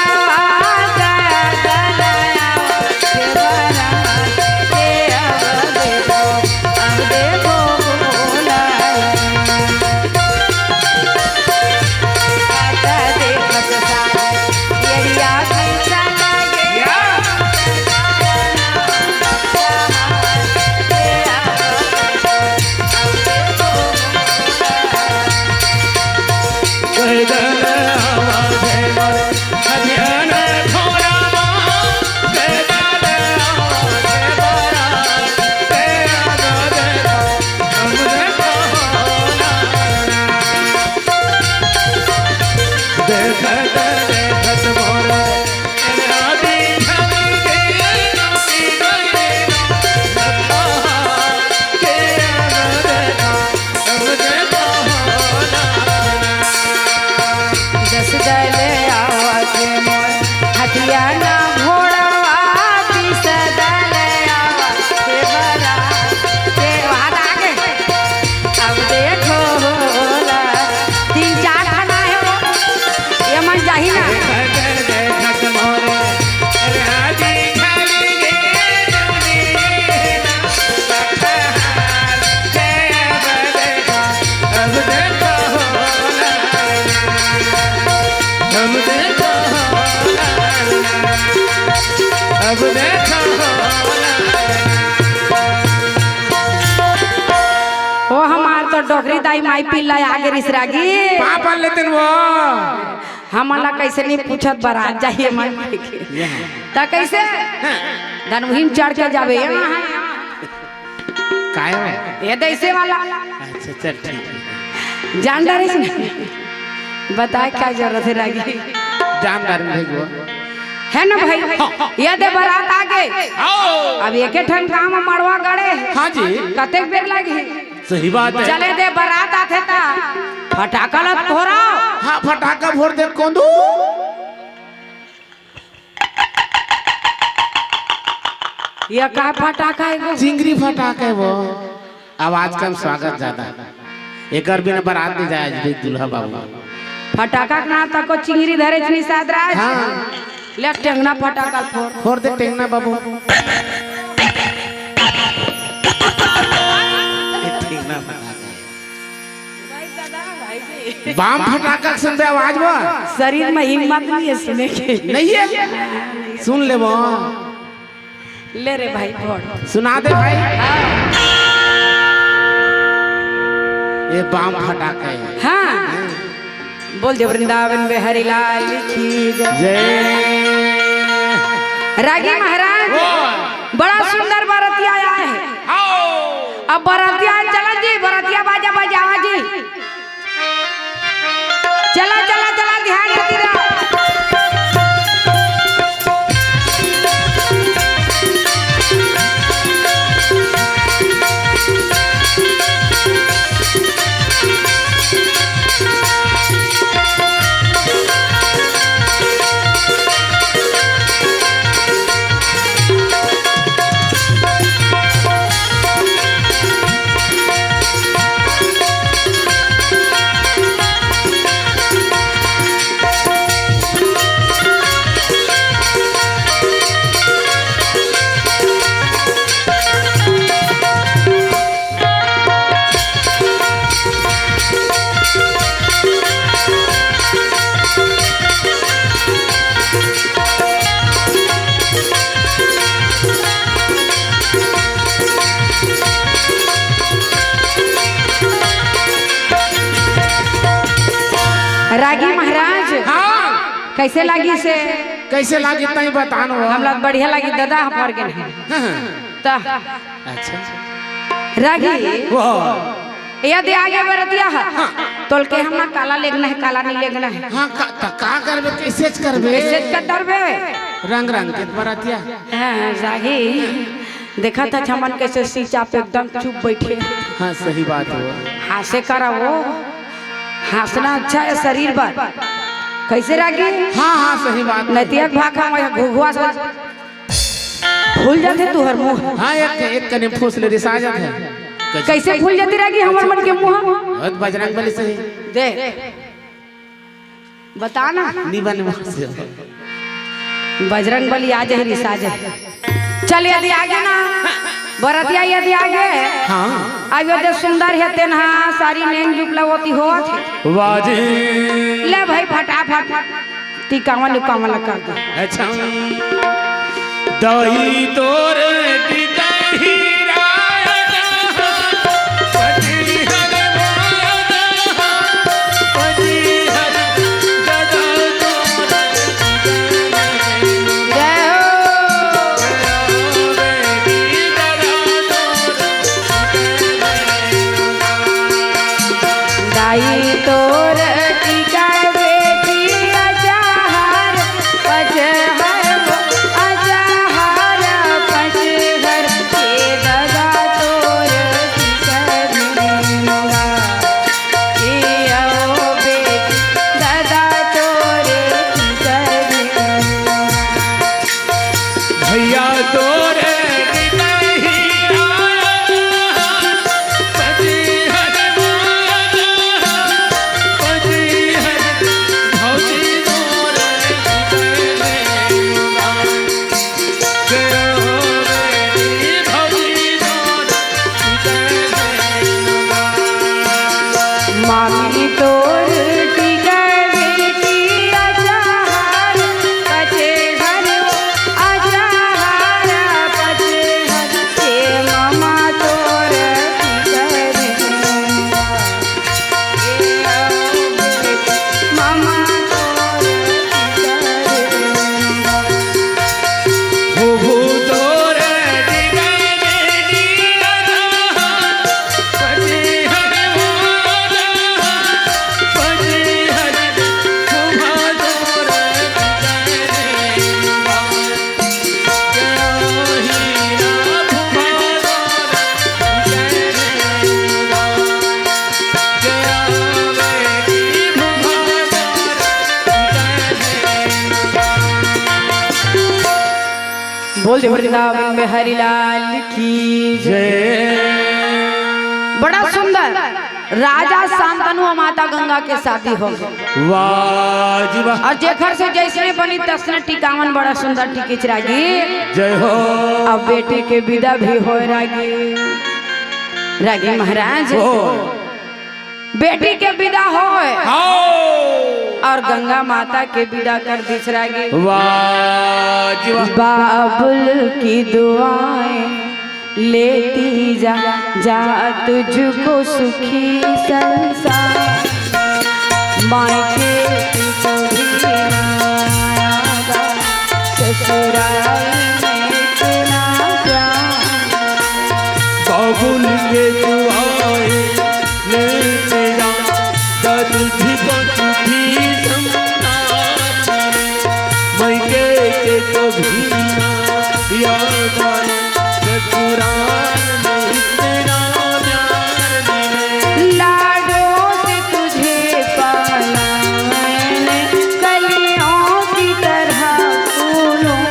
डोगरी दाई माई पिल्ला आगे रिसरागी पापा लेते वो हमला कैसे नहीं पूछत बारात जाइए मन ता कैसे धनुहीन चढ़ के जावे काय है ये दैसे वाला अच्छा चल ठीक जान डरे बताए क्या जरूरत है रागी जानदार भेजो है ना भाई ये दे बारात आगे अब एक ठन काम मड़वा गड़े हां जी कतेक बेर लगी सही बात है चले दे बारात आथे ता फटाका लत फोरा हां फटाका फोड़ दे कोंदू ये का फटाका है चिंगरी फटाका है वो आवाज कम स्वागत ज्यादा एकर बिना बारात नहीं जाए आज दुल्हा बाबू फटाका ना तको चिंगरी धरे छनी सादराज हां ले टेंगना फटाका फोड़ दे टेंगना बाबू बाम फटाका सुन दे आवाज वो शरीर में हिम्मत नहीं है सुने के नहीं है सुन ले वो ले रे भाई फोड़ सुना दे भाई ये बाम फटाका है हाँ बोल दे वृंदावन में हरिलाल की जय रागी महाराज बड़ा सुंदर बरतिया आया है अब बरतिया चला जी बरतिया बाजा बजावा जी चला चला चला ध्यान देती रहा कैसे लगी से कैसे लागी तई बतानो हम लोग बढ़िया लगी दादा हमार के ता अच्छा रागी वाह यदि आगे बरतिया है तोल के हम ना काला लेगना है काला नहीं लेगना है हां का करबे कैसे करबे कैसे कर डरबे रंग रंग के बरतिया हां रागी देखा था छमन कैसे सीचा पे एकदम चुप बैठे हां सही बात है हासे करा वो हंसना अच्छा है शरीर पर कैसे रागी हां हां सही बात नतिया भाखा में घुघुआ से फूल जाते तू हर मुंह हां एक कने फूस ले रिसा जात है कैसे फूल जाती रहेगी हमार मन के मुंह बहुत बजरंग बली सही दे बता ना निबन से बजरंग बली आज है रिसा जाए चल यदि आगे ना बरतिया यदि आगे हां आगे दे सुंदर है तेनहा सारी नेंग जुपला होती हो वाजी ले भाई फटाफट ती कावन कर दे अच्छा दही तोरे दिदही बोल दे वृंदावन में हरिलाल की जय। बड़ा सुंदर राजा शांतनु और माता गंगा के शादी हो गई। वाह जी वाह। और जेखर से जैसे बनी तसने टिकावन बड़ा सुंदर टिकिच रागी जय हो। अब बेटी के विदा भी हो रागी रागी महाराज बेटी के विदा हो और गंगा माता के विदा कर दिस रागी। वाह जी वाह। बाबुल की दुआएं लेती जा जा तुझको सुखी संसार मायके की कभी आएगा ससुराल में इतना प्यार। बाबुल के दुआएं लेते जा जा तुझको सुखी संसार मायके के कभी याद आए लाडों से तुझे पाला मैंने कलियों की तरह फूलों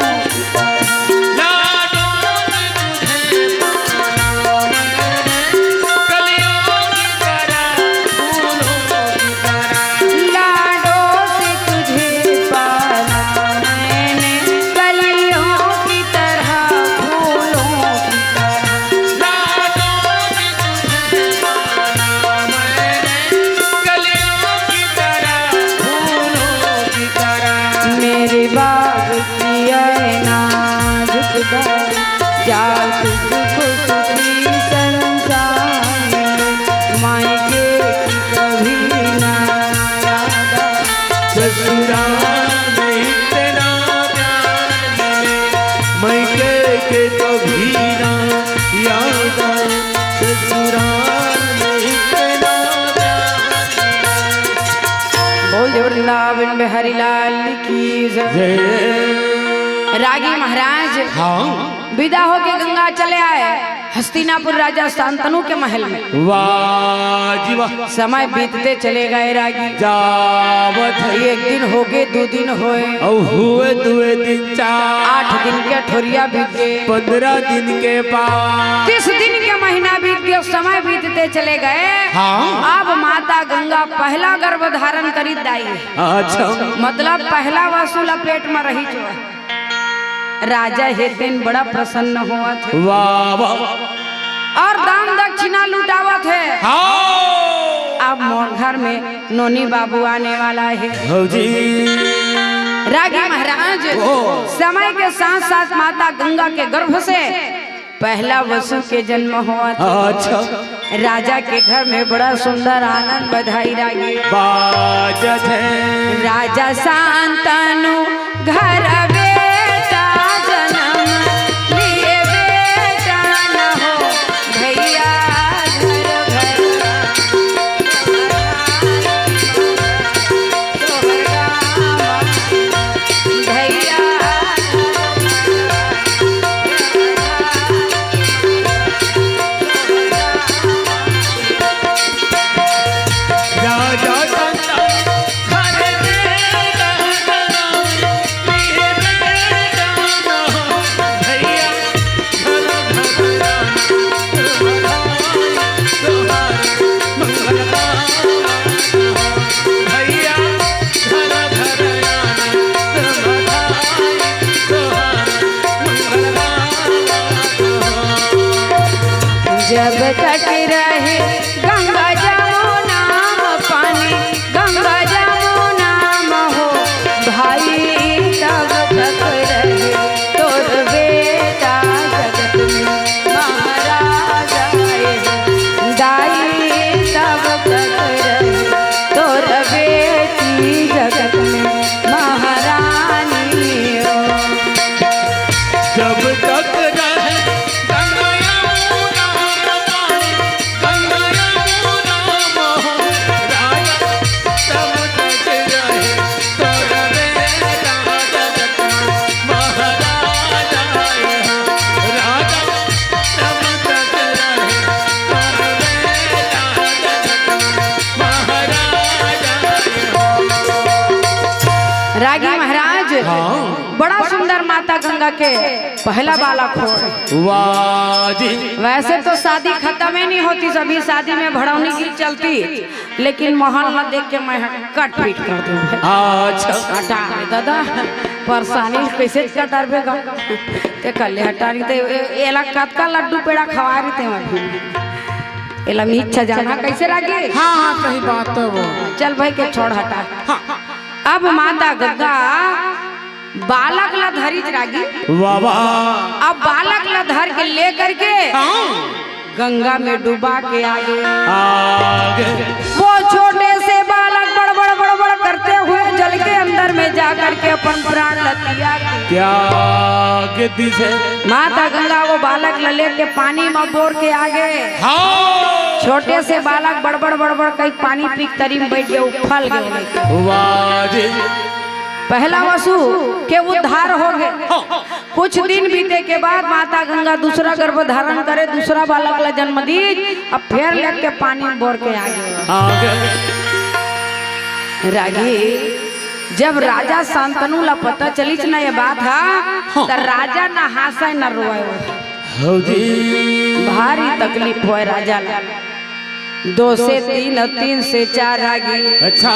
लाडों से तुझे पाला मैंने कलियों की तरह फूलों की तरह के कभी ना याद आए ससुराल में इतना बोल दे वृंदावन में हरिलाल की जय। जय। रागी महाराज हाँ विदा होके गंगा चले आए हस्तिनापुर राजा शांतनु के महल में। वाह जी वाह। समय बीतते चले गए रागी। जावत है एक दिन हो गए, 2 दिन होए, और हुए 2 दिन 8 दिन के ठोरिया बीत गए, 15 दिन के बाद 30 दिन के महीना बीत गए, समय बीतते चले गए। हाँ। अब माता गंगा पहला गर्भ धारण करी दाई। अच्छा मतलब पहला वसूल पेट में रही जो है। राजा हेतन बड़ा प्रसन्न हुआ थे वाह वाह और दान दक्षिणा लुटावा थे। हाँ अब मोर घर में नोनी बाबू आने वाला है। हो जी रागी महाराज समय के साथ साथ माता गंगा के गर्भ से पहला वसु के जन्म हुआ था। अच्छा राजा के घर में बड़ा सुंदर आनंद बधाई रागी बाजत है। राजा शांतनु घर बेटा जन्म लिए बेटा न हो भैया घर घर भैया राजा जब तक रहे गंगा जमुना पानी गंगा जमुना हो भाई तब तक रहे तोर बेटा जगत में महाराजा दाई तब तक रहे तोर बेटी जगत में महारानी हो। जब तक रहे गंगा यमुना पानी, गंगा यमुना मोह, राजा तब तक रहे तोर बेटा जगत में महाराजा है। राजा तब तक रहे तोर बेटा जगत में महाराजा है। रागी महाराज बड़ा सुंदर माता गंगा के पहला बालक हो। वाह जी वैसे तो शादी खत्म ही नहीं होती, सभी शादी में भड़ौनी की चलती, लेकिन माहौल न देख के मैं कट पीट कर दूं। अच्छा हटा रे दादा परेशानी कैसे कटार बेगा ते कल्ले हटा रही ते एला कतका लड्डू पेड़ा खवा रही ते मैं एला मीठा जाना कैसे रागी। हाँ हाँ सही बात है वो। चल भाई के छोड़ हटा। अब माता गंगा बालक ला धरी रागी। वाह वाह अब बालक ला धर के ले करके गंगा में डुबा के आगे आगे वो छोटे से बालक बड़बड़ बड़बड़ करते हुए जल के अंदर में जा करके अपन प्राण लतिया त्याग दिसे माता गंगा वो बालक ला लेके पानी में बोर के आगे छोटे से बालक बड़बड़ बड़बड़ कई पानी पी तरी में बैठ गए उफल गए। वाह जी पहला वसु के उद्धार हो गए। कुछ दिन बीते के बाद माता गंगा दूसरा गर्भ धारण करे, दूसरा बालक ला जन्म दी। अब फिर लेके पानी में बोर के आगे रागी जब राजा शांतनु ला पता चली ना ये बात है तो राजा ना हंसे न रोए हो जी भारी तकलीफ हुआ राजा ला। 2 से 3 और 3 से 4 रागी अच्छा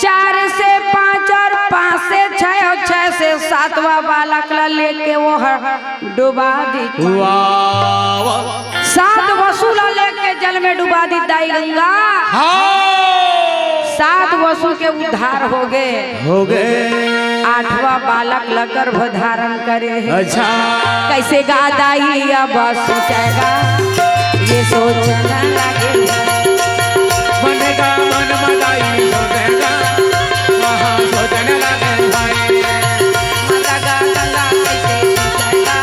4 से 5 और 5 से 6 और 6 से 7वां बालक ला लेके वो डुबा दी। वाह वाह 7 वसूला लेके जल में डुबा दी दाई गंगा। 7 वसु के उद्धार हो गए। 8वां बालक ला गर्भ धारण करे। अच्छा कैसे गा दाई अब सोचेगा ये सोचना लगे बनेगा मन मदाई सोचेगा वहाँ सोचने लगे भाई माता गंगा कैसे सोचेगा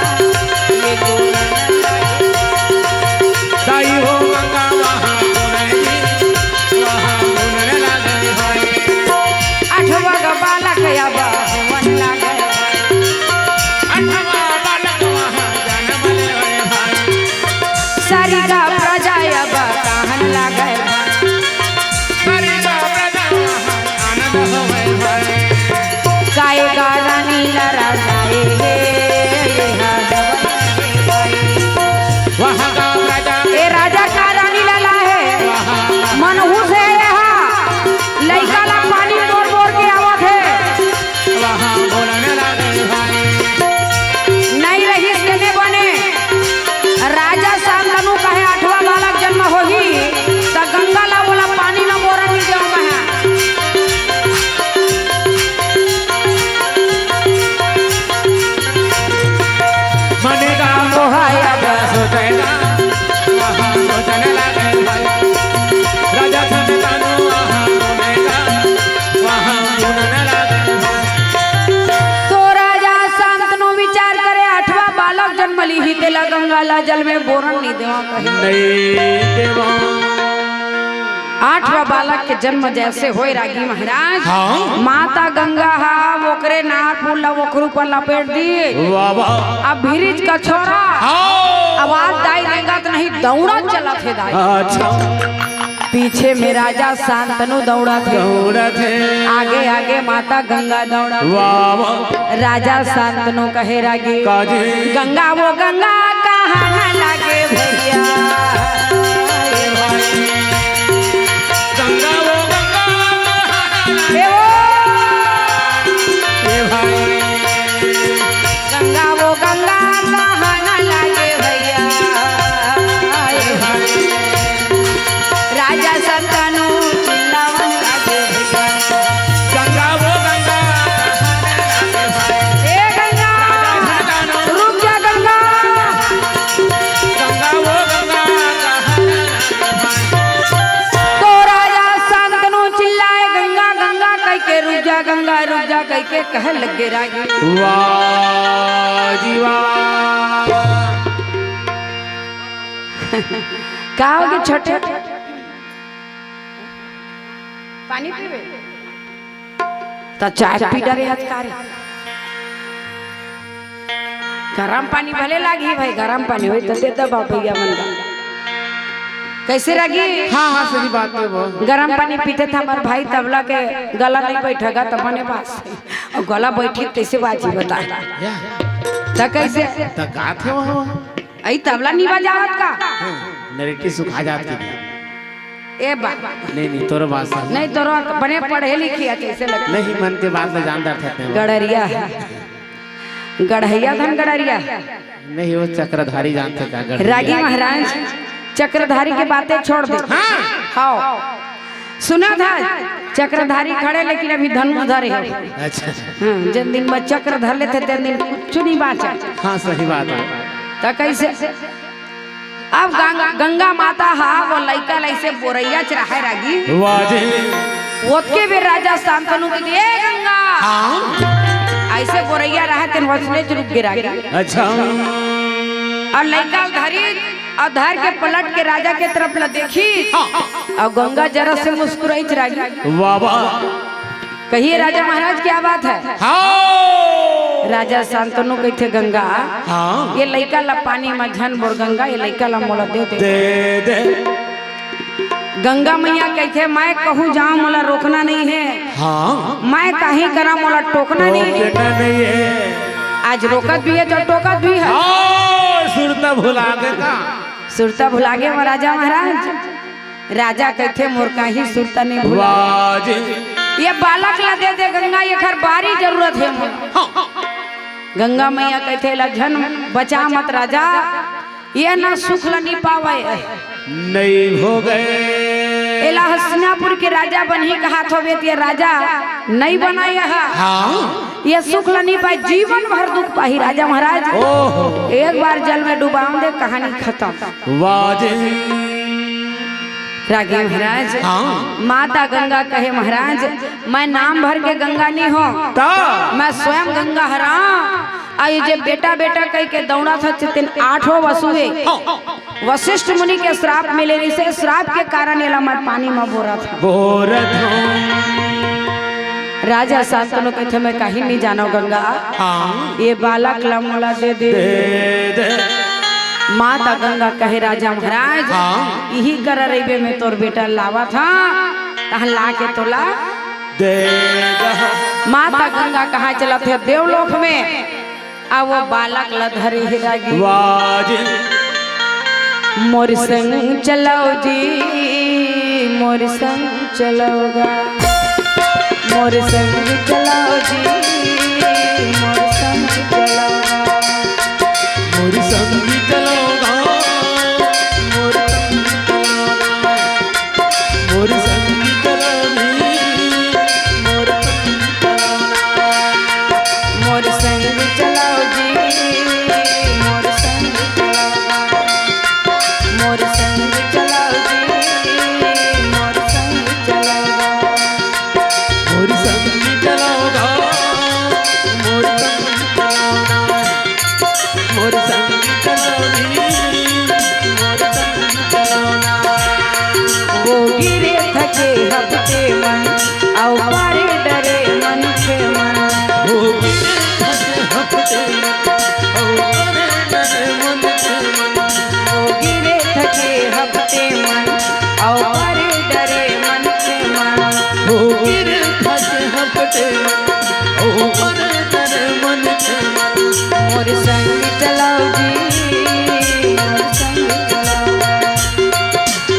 सरिगा प्रजा अब कहन लागे गाएगा रानी लड़ा जाए ए राजा का रानी लला है मनहू से यहाँ लइका ला पानी बोर बोर के आवत है नहीं रही देने बने राजा शांतनु कहे 8वां बालक जन्म होही त गंगा ला बोला पानी न बोरा नहीं देऊ कहे मनेगा मोहाया सोचेगा वहाँ सोचने लगे राजा शांतनु वहाँ घूमेगा वहाँ घूमने लगे तो राजा शांतनु विचार करे 8वां बालक जन्म ली ही तेला गंगा ला जल में बोरन नहीं देवा कहे नहीं देवा 8वां बालक के जन्म जैसे होए रागी महाराज माता गंगा हा ओकरे नार फूला ओकरू पर लपेट दिए वाह वाह अब भिरिज का छोरा आवाज दाई देगा तो नहीं दौड़ा चला थे दाई अच्छा पीछे में राजा शांतनु दौड़ा थे आगे आगे माता गंगा दौड़ा वाह वाह राजा शांतनु कहे रागी काजी गंगा वो गंगा कहाँ न लागे भैया गंगा वो गंगा हे वो ये भाई गंगा वो गंगा कहाँ न लागे भैया राजा शांतनु चिल्लावन लागे भैया गंगा वो गंगा ए गंगा रुक जा गंगा गंगा वो गंगा तो राजा शांतनु चिल्लाए गंगा गंगा कह के रुक जा कह के कह लगे रागी वाह जी वाह का होगे छोटे पानी पीवे तो चाय पी डरे हाथ कारे गरम पानी भले लागी भाई गरम पानी होई तो दे दबा भैया मन का कैसे रागी हाँ सही बात है वो गरम पानी पीते था हमारे भाई तबला के गला नहीं बैठेगा तब अपने पास और गला बैठी कैसे बाजी बता तो कैसे गात है वो आई तबला नहीं बजावत का नरेटी सुखा जाती है ए बा नहीं तोर बात सही नहीं तोरो बने पढ़े लिखी है कैसे लगता नहीं मन के बात में जानदार थे गड़रिया गढ़ैया धन गड़रिया नहीं वो चक्रधारी जानते क्या रागी महाराज चक्रधारी के बातें छोड़ दे हाँ सुना था चक्रधारी खड़े लेकिन अभी धनुर्धर है अच्छा जिन दिन में चक्र धर लेते तेन दिन कुछ नहीं बाचा हाँ सही बात है तो कैसे अब गंगा माता हा वो लइका लइसे बोरैया चढ़ाए रागी वाजे ओतके भी राजा शांतनु के दिए गंगा ऐसे बोरैया रहा तेन वसने रुक गिरा अच्छा और लइका धरी और धर के पलट के राजा के तरफ ल देखी और गंगा जरा से मुस्कुराई रागी वाह वाह कहिए राजा महाराज क्या बात है राजा शांतनु कहते गंगा ये लइका ला पानी में झन बोर गंगा ये लइका ला मोला दे दे गंगा मैया कहते मैं कहूँ जाऊँ मोला रोकना नहीं है मैं कहीं करा मोला टोकना नहीं है आज रोकत भी है जो टोकत भी है सुरता भुला देता सुरता भुला गए राजा महाराज राजा कहते मोर का ही सुरता नहीं भुला ये बालक ला दे दे गंगा ये घर बारी जरूरत है गंगा मैया कहते लक्षण बचा मत राजा ये ना सुख ला नहीं पावे नहीं हो गए एला हसनापुर के राजा बनी कहा थो ये राजा नहीं बनाया है ये सुख ला नहीं पाए जीवन भर दुख पाही राजा महाराज एक बार जल में डुबाऊं दे कहानी खत्म रागी महाराज माता गंगा कहे महाराज मैं नाम भर के गंगा नहीं हूँ मैं स्वयं गंगा हरा आई जे बेटा बेटा कह के दौड़ा था चितिन 8 वसुए वशिष्ठ मुनि के श्राप मिले से श्राप के कारण ये मैं पानी में बोरा था राजा शांतनु कहते मैं कहीं नहीं जानो गंगा, हाँ ये बालक ला मोला दे दे। दे माता गंगा कहे राजा महाराज हाँ। यही कर रही में तोर बेटा लावा था तहाँ ला के तोला दे माता गंगा कहाँ चला थे देवलोक में अब वो बालक ला धरे हिरागी वाज मोर संग चलाओ जी मोर संग चलोगा मोर संग चलाओ जी मोर संग चलोगा मोर संग चलोगा मोर संग चलोगा मोर संग चलोगी मोर संग चलाओ जी मोर संग चलोगा मोर संग चलाओ जी मोर संग चलोगा मोर संग चलोगा मोर संग चलोगा मोर संग चलोगी मोर संग चलोगा वो गिरे थके हफ्ते मन औ पारे डरे मन के मन हो हफ्ते मन वो गिरे थके हफ्ते मन औ पारे डरे मन के मन हो गिर फसे हफ्ते ओ मन तेरे मन के मन मोर संग चलाओ जी मोर संग चलाओ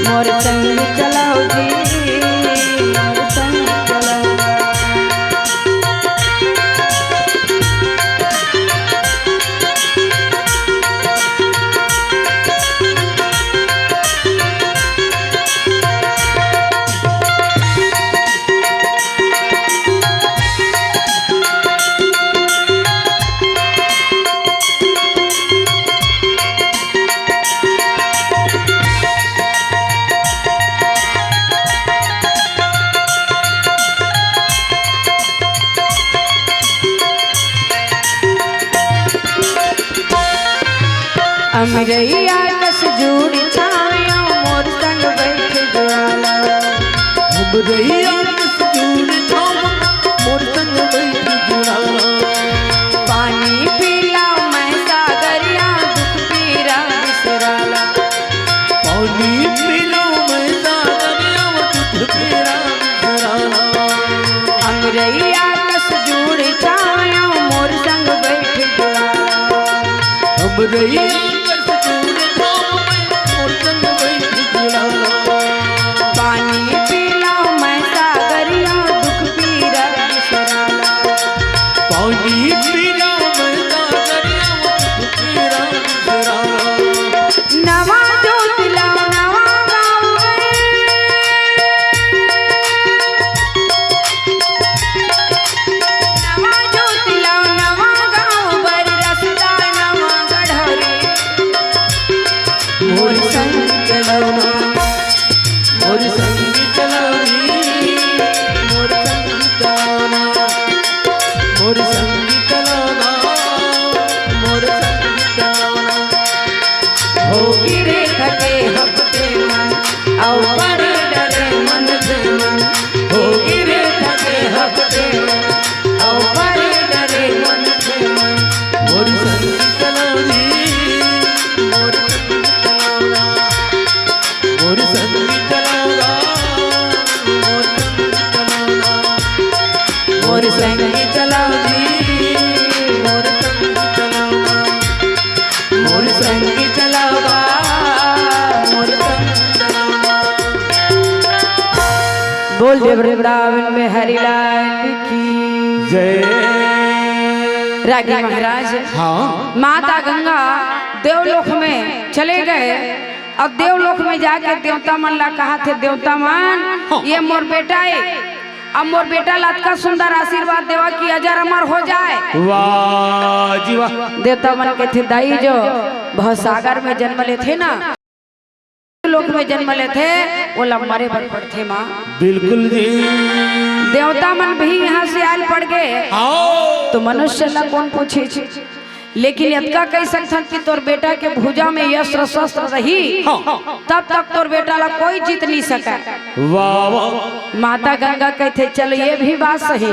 मोर संग चलाओ जी मोर संग चलाओ अमरैया कस जूड़ी छाया मोर संग बैठ ज्वाला हम रहिया किस जूड़ छाव मोर संग बैठ जुड़ाला पानी पीला मैं सागरिया दुख पीरा बिसराला पानी पीलो मैं सागरिया दुख तेरा बिसराला अमरैया कस जूड़ी छाया मोर संग बैठ ज्वाला हम रहिया किस जूड़ छाव मोर संग बैठ जुड़ाला पानी पीला मैं सागरिया दुख पीरा बिसराला पानी पीलो मैं सागरिया दुख तेरा बिसराला नवा जोत लाओ नवा गाँव नवा जोत लाओ नवा गाँव बर रसदा नवा गढ़ोरी मोर संग चलाना मोर संग चलानी मोर संग चलाना मोर संग चलाना मोर संग चलाना हो गिरे थके हफ्ते मन औ पर डरे मन से मन हो गिरे थके हफ्ते औ पर डरे मन से मन मोर संग चलानी मोर संग चलाना मोर संग चलाना मोर संग चलाना मोर संग चलाओ जी मोर संग चलाना मोर संग चलाओगा मोर संग चलाना बोल देव वृंदावन में हरिलाल की जय रागी महाराज हाँ माता गंगा देवलोक में चले गए और देवलोक में जाके देवता मन ला कहा थे देवता मन ये मोर बेटा है अब मोर बेटा लात का सुंदर आशीर्वाद देवा कि अजर अमर हो जाए वाह जी वाह देवता मन के थे दाई जो भवसागर में जन्म ले थे ना लोक में जन्म ले थे वो लम्बरे बन पड़ते माँ बिल्कुल जी देवता मन भी यहाँ से आयल पड़ गए आओ तो मनुष्य ला कौन पूछे लेकिन इतना कह सकथन कि तोर बेटा के भुजा में यस्त्र शस्त्र रही तब तक तोर बेटा ला कोई जीत नहीं सका। वाह वाह माता गंगा कहते चलो ये भी बात सही,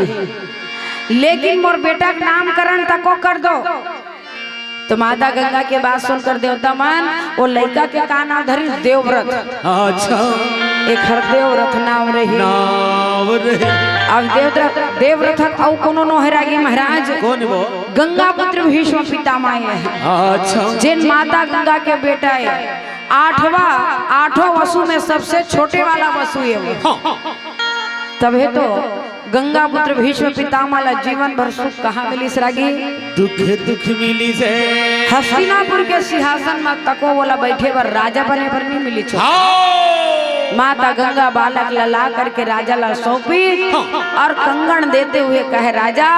लेकिन मोर बेटा का नामकरण तको कर दो। तो माता गंगा के बात सुनकर देवता मान वो लड़का के का नाम धरी देवव्रत। अच्छा एक हर देवव्रत नाम रही। नाव रहे अब देवव्रत औ कोनो नोहरागी महाराज कौन वो गंगा पुत्र भीष्म पितामह है। अच्छा जिन माता गंगा के बेटा है आठों वसु में सबसे छोटे वाला वसु है वो। तबे तो गंगा पुत्र भीष्म पितामह ला जीवन भर सुख कहाँ मिली सरागी? दुख मिली से हस्तिनापुर के सिंहासन में तको वाला बैठे पर राजा बने पर नहीं मिली छो। माता गंगा बालक ला करके राजा ला सौंपी और कंगन देते हुए कहे राजा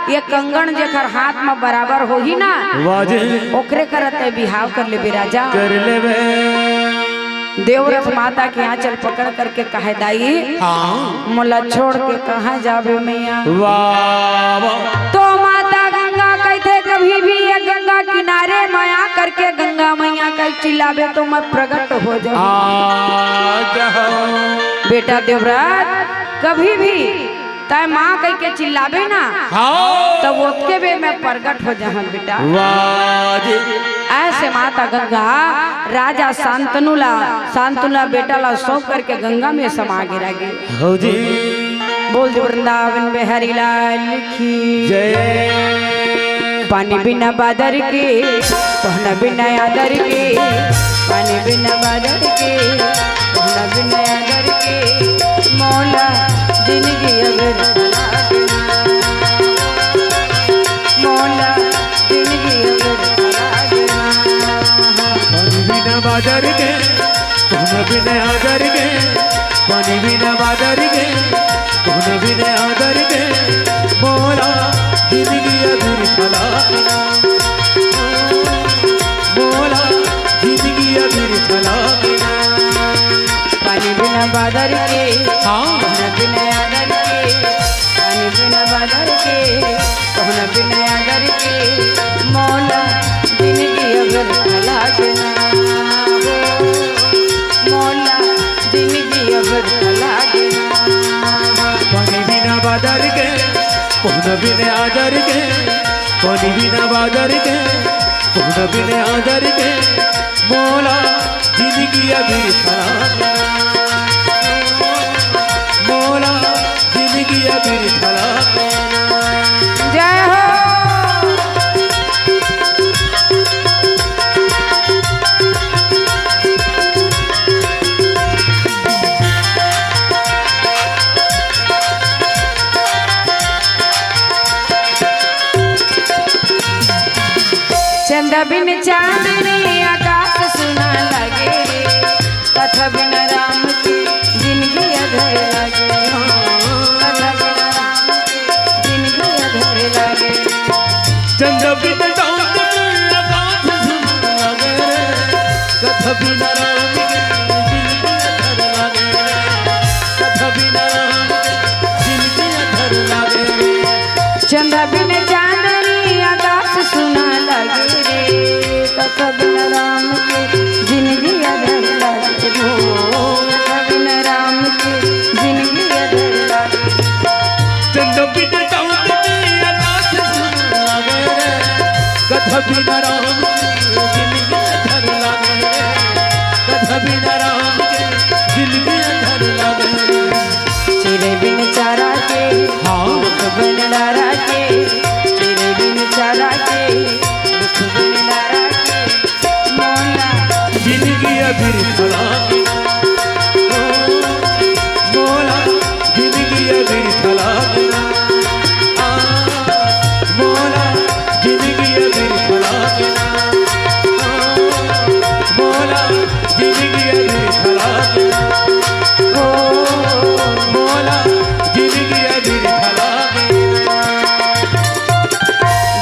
ये कंगन जेकर हाथ में बराबर हो ही ना ओकरे करते बिहाव कर ले राजा कर ले। देवव्रत माता के आंचल पकड़ करके कहे दाई मोला छोड़ के कहाँ जाबे मैया। तो माता गंगा कहते कभी भी ये गंगा किनारे माया करके गंगा मैया का चिल्लाबे तो मैं प्रकट हो जाऊं। बेटा देवव्रत कभी भी तय माँ कह के चिल्लाबे ना तब तो उसके बे मैं प्रकट हो जाऊं बेटा। ऐसे माता गंगा राजा शांतनुला बेटा ला सौंप करके गंगा में समा गिरागी। बोल वृंदावन बिहारी लाल की जय। पानी बिना बादर के पहना बिना आदर के, पानी बिना बादर के पहना बिना आदर के मौला जिंदगी अगर मौला जिंदगी बिना बादर के कौन बिना आदर के, पानी बिना बादर के कौन बिना आदर के मोला जिंदगी अधूरी चला, मोला जिंदगी अधूरी चला। पानी बिना बादर के कौन बिना आदर के, पानी बिना बादर के कौन बिना आदर के मौला जिंदगी अगर चला देना मौला जिंदगी अगर चला देना। पानी बिना बादर के कौन बिना आदर के, पानी बिना बादर के कौन बिना आदर के मोला जिंदगी अधूरी चला, मोला जिंदगी अधूरी चला। जय हो। चंदा बिन चांदनी आकाश सुना लगे रे, कथा बिन राम की जिंदगी अधर लगे, कथा बिन राम की जिंदगी अधर लगे। चंद्र बिन चांदनी आकाश सुना लगे रे, कथा बिन राम की जिंदगी अधर लगे, कथा बिन राम की जिंदगी अधर लगे। चंदा बिन चांदनी आकाश सुना लगे रे, कथा बिन राम की जिंदगी अधर लगे, कथा बिन राम की जिंदगी अधर लगे। चंद्र बिन चांदनी आकाश सुना लगे रे, कथा बिन राम की जिंदगी अधर लगे, कथा बिन राम की जिंदगी अधर लगे। चिरे बिन चारा के दुख बिन डारा के, चिरे बिन चारा के दुख बिन डारा के मौला जिंदगी अधूरी चला, मोला जिंदगी अधूरी चला, मोला जिंदगी अधूरी चला, मोला जिंदगी अधूरी चला, मोला जिंदगी अधूरी चला।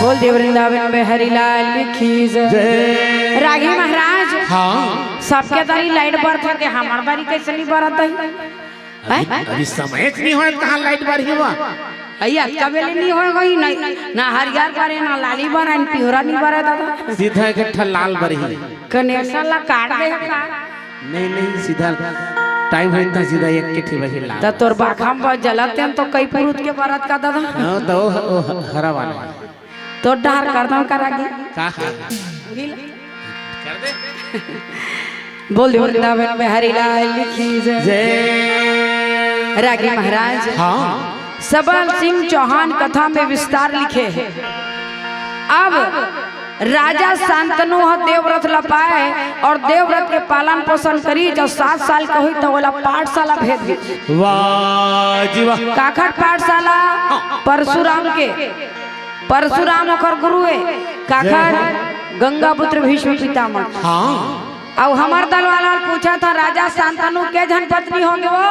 बोल दे वृंदावन में हरिलाल की जय। रागी महाराज सबके तारी लाइट बरत के हमार बारी कैसे नहीं बरत है? अभी समय नहीं हो कहाँ लाइट बार हुआ भैया कबेले नहीं हो गई ना हरियर बारे ना लाली बारे ना पिहरा नहीं बारे दादा सीधा एक लाल बरही कनेक्शन ला काट दे नहीं सीधा टाइम है तो सीधा एक के ठेबे लाल तो तोर बाखम पर जलाते हैं तो कई पुरुत के बारात का दादा हां तो हरा वाला तो डर कर दम करागी का कर दे बोल दे वृंदावन में हरि लाल लिखी जय रागी महाराज हाँ सबल सिंह चौहान कथा में विस्तार लिखे हैं। अब राजा शांतनु देवव्रत लपाए और देवव्रत के पालन पोषण करी जब 7 साल का हुई तो बोला पाठशाला भेज दी। वाह जी वाह काखट पाठशाला परशुराम के परशुराम ओकर गुरु है काखट गंगापुत्र भीष्म पितामह। हाँ अब हमार दल वाला पूछा था राजा शांतनु के जन पत्नी होंगे वो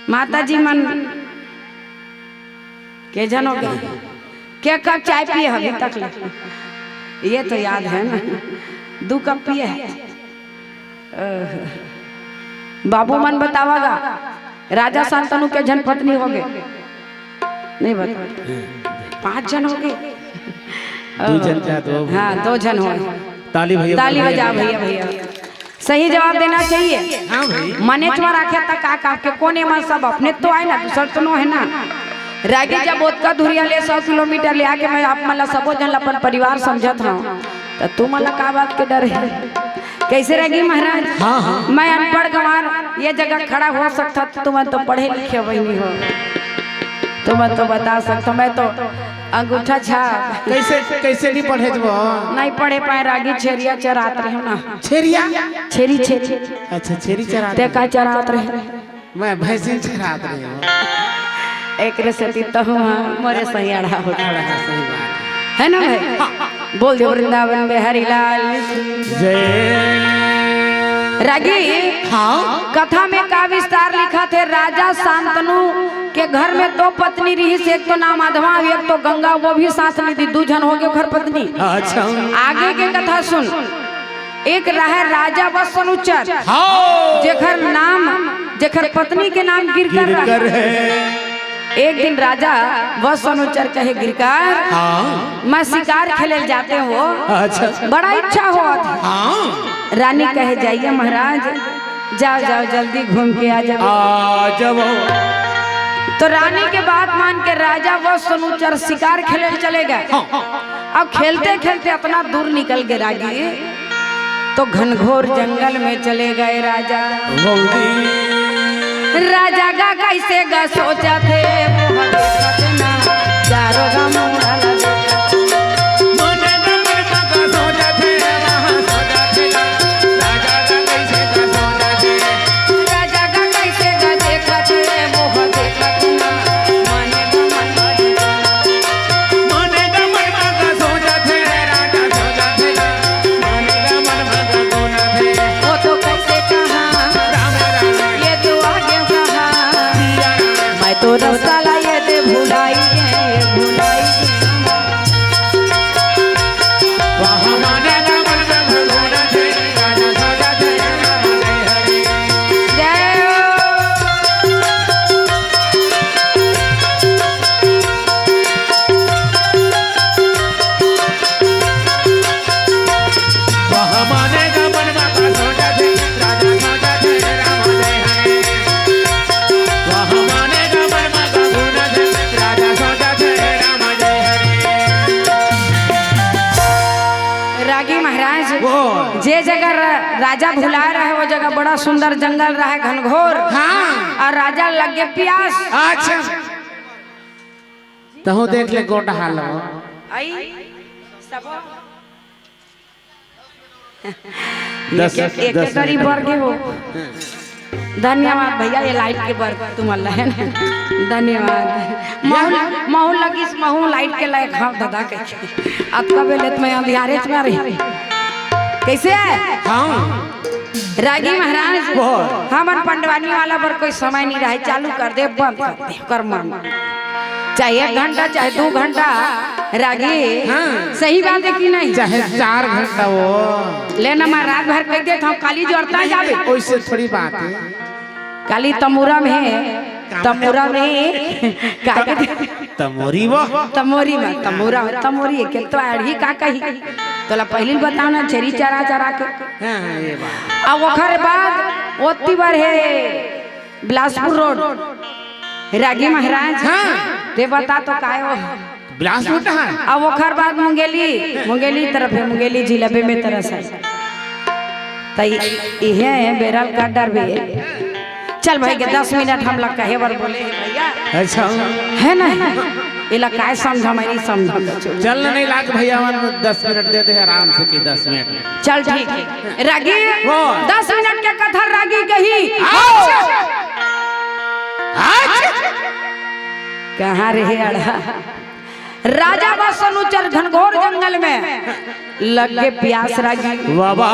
माता जी मन के जन हो गए क्या कब चाय पिए अभी तक ले ये तो याद है ना 2 कप पिए बाबू मन बतावागा राजा शांतनु के जन पत्नी हो गए नहीं बता 5 जन हो गए 2 जन क्या दो हाँ 2 जन हो ताली भैया ताली बजा भैया भैया सही जवाब देना चाहिए। हाँ भाई मने तुम्हारा आखे तक का के कोने में सब अपने तो आए ना दूसर तो नो है ना रागी जब बोधका धुरिया ले 100 किलोमीटर ले आके मैं आप मला सबो जन अपन परिवार समझत हूं तो तू मला का बात के डर है कैसे रागी महाराज। हाँ हाँ मैं अनपढ़ गंवार ये जगह खड़ा हो सकता तुम तो पढ़े लिखे वही हो तुम तो बता सकता मैं तो अंगूठा छाप कैसे नहीं पढ़े जो नहीं पढ़े पाए रागी छेरिया चरात रहे ना छेरिया छेरी छेरी अच्छा छेरी चरा ते का चरात रहे मैं भैंसे चरात रही हूँ एक रेसिपी तो मोरे सही अड़ा हो सही बात है ना भाई बोल दो वृंदावन में हरि लाल जय रागी हाँ कथा में का विस्तार लिखा थे राजा शांतनु के घर में 2 पत्नी रही से एक तो नाम अधवा एक तो गंगा वो भी साथ ली थी 2 जन हो गए घर पत्नी। अच्छा आगे के कथा सुन एक रहे राजा व सनुचर हाँ जेखर नाम जेखर पत्नी के नाम गिरकर है एक दिन राजा व सनुचर कहे गिरकर हाँ मैं शिकार खेले जाते हो अच्छा बड़ा इच्छा हुआ था। हाँ रानी कहे जाइए महाराज जाओ जाओ जल्दी घूम के आ जाओ आ जाओ तो रानी के बात मान के राजा वो सनुचर शिकार खेले चले गए। अब खेलते खेलते अपना दूर निकल गए रागी तो घनघोर जंगल में चले गए राजा। राजा गा कैसे गा सोचा थे वो देखत ना चारों गा मोड़ा लगा तो रास्ता लाए थे भुलाई जे जगह राजा भुला रहे वो जगह बड़ा सुंदर जंगल रहे घनघोर। हाँ। और राजा लगे प्यास। अच्छा तो देख ले गोट हाल एक गरीब वर्ग हो। धन्यवाद भैया ये लाइट के वर्ग तुम अल्लाह है ना धन्यवाद। महू लगी महू लाइट के लायक हाँ दादा के आपका बेले मैं अंधियारे में रही कैसे है। हाँ रागी महाराज हमारे पंडवानी वाला पर कोई समय नहीं रहा चालू कर दे बंद कर दे कर मन चाहे 1 घंटा चाहे 2 घंटा रागी। हाँ। सही बात है कि नहीं चाहे 4 घंटा वो लेना मैं रात भर कह देता हूँ काली जोड़ता जावे वैसे थोड़ी बात है काली तमुरा में तमुरा में का तमोरी वो तमोरी में तमुरा तमोरी के तो अड़ी का कही तोला पहले बताओ ना चरी चरा चरा के हाँ ये बात अब ओखर बाद ओती बार है बिलासपुर रोड रागी महाराज हाँ। ते बता तो काय हो बिलासपुर कहाँ अब ओखर बाद मुंगेली तरफ है मुंगेली जिले में तरस है तई इहे बेरल का डर भी चल भाई के 10 मिनट हम लोग कहे बार बोले भैया अच्छा है ना इला काय समझा मैं नहीं समझा चल नहीं लाग भैया 10 मिनट दे दे आराम से कि 10 मिनट चल ठीक है रागी वो। 10 मिनट के कथा रागी कही कहाँ रहे अड़ा राजा बा सनुचर घनघोर जंगल में लग के प्यास रागी बाबा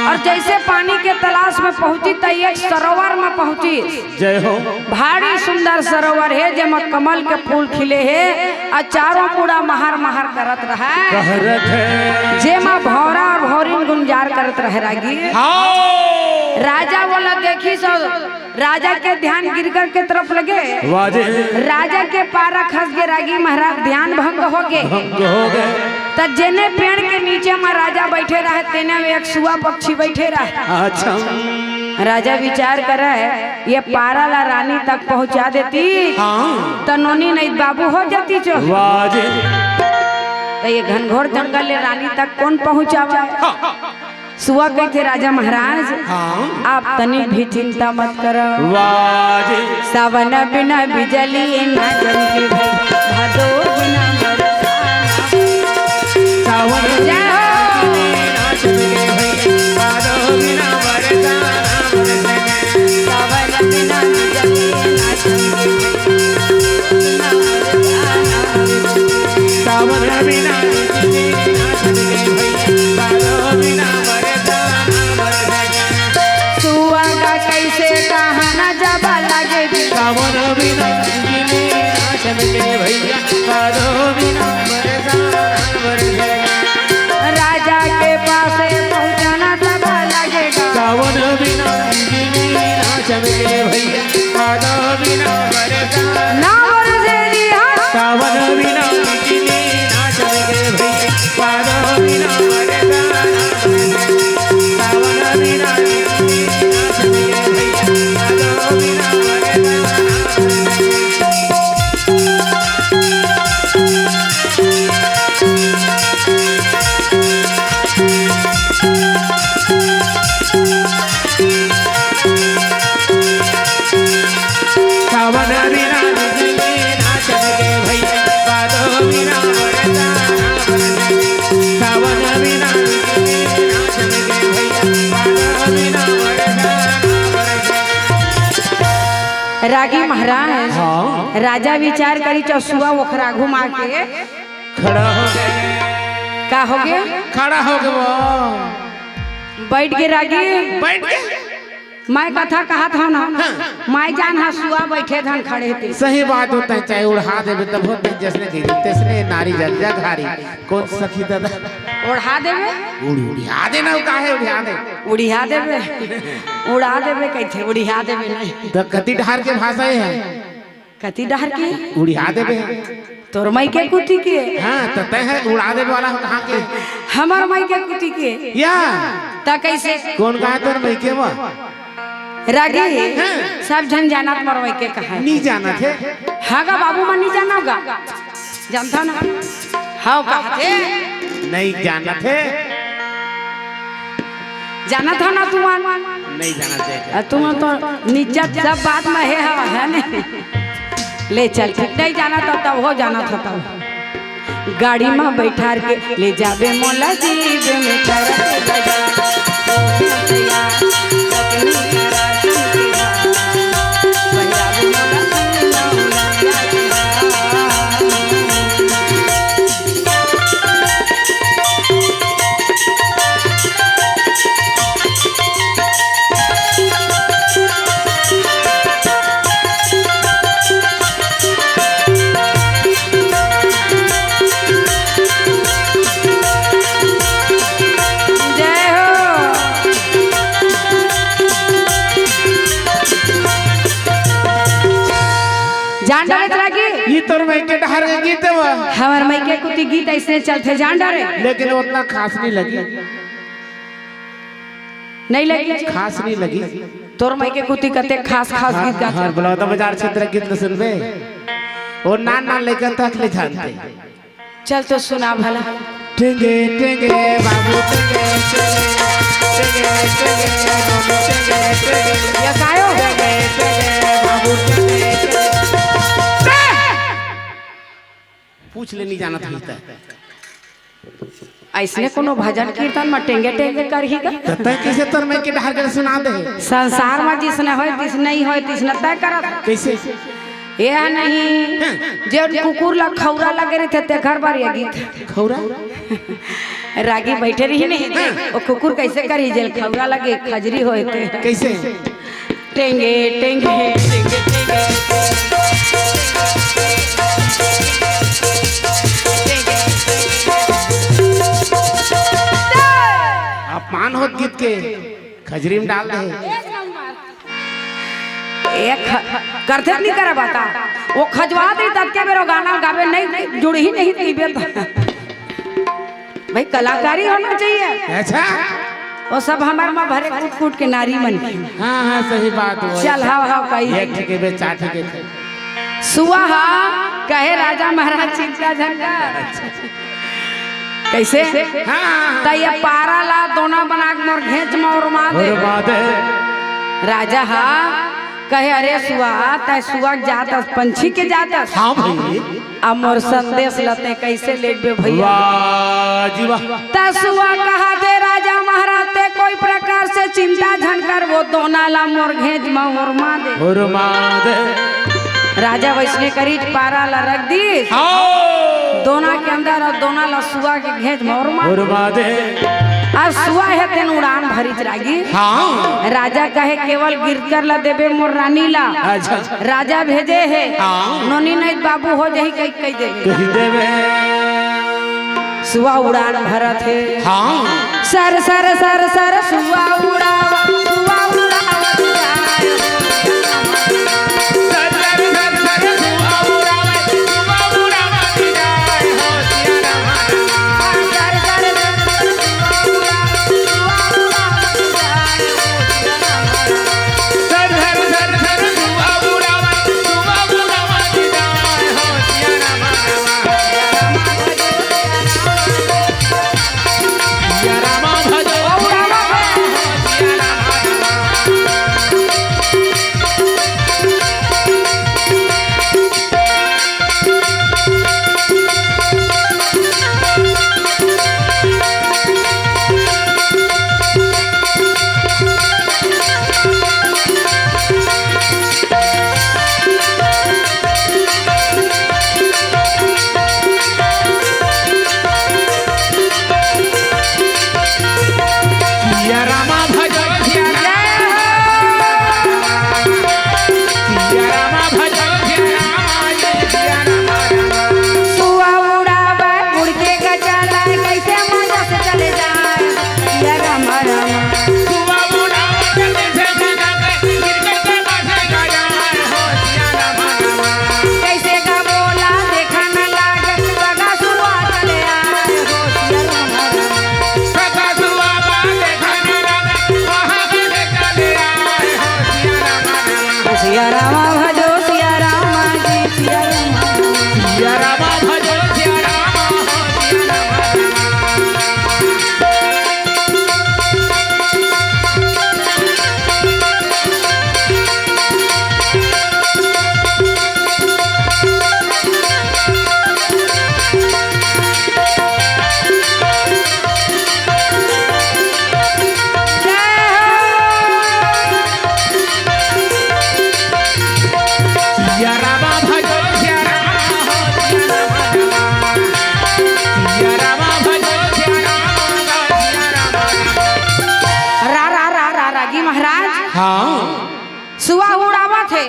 और जैसे पानी के तलाश में पहुंची तो एक सरोवर में पहुंची जय हो भारी सुंदर सरोवर है जेमा कमल के फूल खिले है और चारों मुड़ा महार महार करत रहा कहरत है जेमा भौरा और भौरीन गुंजार करत रहे रागी राजा बोला देखी सो राजा के ध्यान गिरकर के तरफ लगे वाजे राजा के पारा खस के रागी महाराज ध्यान भंग हो गए हो गए तब जेने पेड़ के नीचे में राजा बैठे रहे तेने में एक सुआ पक्षी बैठे रहे अच्छा राजा विचार करे ये पारा ला रानी तक पहुंचा देती हाँ तो नोनी नहीं बाबू हो जाती जो वाजे तो ये घनघोर जंगल ले रानी तक कौन पहुंचावा सुआ कहे थे राजा महाराज हाँ आप तनिक भी चिंता मत करो वाजे सावन बिना बिजली ना चमके भादो बिना सावन जय हो नाच के भई बादो बिना बरसाना सावन बिना बिजली ना चमके सावन बिना नाच के भई बादो बिना सुआ का कैसे कहाना जबा लगे सावन बिना नाच के भैया बादो बिना बरसाना राजा के पास पहुंचाना जबा लगेगा सावन बिना नाच के भैया बादो बिना बरसाना ना बरसे दिया सावन बिना नाच के भैया बादो बिना बरसाना सावन बिना नाच के भैया बादो बिना बरसाना सावन बिना नाच के भैया बादो बिना बरसाना सावन बिना नाच के भैया बादो बिना बरसाना रागी महाराज हाँ राजा विचार करी चौसुआ ओखरा घुमा के खड़ा हो गए का हो गया खड़ा हो गए वो बैठ के रागी बैठ गए मैं कथा कहा था ना मैं जान हसुआ बैठे धन खड़े थे सही बात होता है चाहे उड़ा देवे तब होते जैसने गिरी तैसने नारी जल घारी कौन सखी दादा ओढ़ा देवे उड़िया देना काहे उड़िया दे उड़िया देवे उड़ा देवे कैथे उड़िया देवे नहीं तो कति ढार के भाषा है कति डहर के उड़िया देवे तोर मई के कुटी के हाँ तो तय है उड़ा देवे वाला हो कहाँ के हमर मई के कुटी के या ता कैसे कौन कहा तोर मई के वो रागी सब जन जानत मरवई के कहा नहीं जाना थे हाँ गा बाबू मन नहीं जाना होगा जानता ना हाँ कहा थे नहीं जाना थे जाना था ना तुम नहीं जाना थे तुम तो नीचा सब बात में है नहीं ले चल ठीक नहीं जाना था तब हो जाना था तब गाड़ी में बैठा के ले जाबे मोला जीव में जय हो मैके ढहर के गीत है वो। हमार मैके कुती गीत ऐसे चलते जान डरे लेकिन उतना खास नहीं लगी। नहीं लगी खास नहीं लगी। तोर मैके कुती कते खास खास गीत गाते हर बलौदा बाजार क्षेत्र गीत सुनबे वो नान नान लेकर तक ले जानते। चल तो सुना भला टेंगे टेंगे बाबू टेंगे टेंगे टेंगे टेंगे टेंगे ये गायो बाबू टेंगे पूछ ले नहीं जाना था। ऐसने कोनो भजन कीर्तन में टेंगे टेंगे करही का तय कैसे तोर में के ढहर के सुना दे। संसार में जिसने होय तिस नहीं होय तिसने तय करत कैसे ये नहीं जे कुकुर ला खौरा लगे रहे थे घर बार ये गीत खौरा रागी बैठे रही नहीं वो कुकुर कैसे करी जेल खौरा लगे खजरी होए थे कैसे टेंगे टेंगे टेंगे टेंगे अपमान हो गीत के खजरी में डाल दे। एक करते नहीं करा बता वो खजवा दे तब के बेरो गाना गावे नहीं जुड़ ही नहीं तीबे भाई कलाकारी होना चाहिए। अच्छा वो सब हमारे माँ भरे कूट कूट के नारी मन की। हाँ हाँ सही बात है। चल हाव हाव कही एक ठेके बे चार ठेके थे सुहा कहे राजा महाराज चिंता झंडा कैसे हाँ त ये पारा ला दोना बना के मोर घेच मोर मार दे और बात है राजा हा कहे अरे सुआ तय सुआ जाता पंछी के जाता हाँ भाई अब मोर संदेश लते कैसे लेट बे भैया वाह जी वाह ता सुआ कहा दे राजा महाराज ते कोई प्रकार से चिंता झनकर वो दोना ला मोर घेच मोर मार दे और माद राजा वैसने करी पारा ला रख दी दोना के अंदर और दोना ला सुआ के घेच मोर मार और माद आज सुआ है तेन उड़ान भरी रागी हाँ राजा कहे केवल गिरकर ला देवे मोर रानी ला अच्छा राजा भेजे है हाँ। नोनी नहीं बाबू हो जाही कई कई देवे कही देवे सुआ उड़ान भरत है हाँ सर सर सर सर सुआ उड़ावा सुआ उड़ावत जाए सुआ उड़ावत है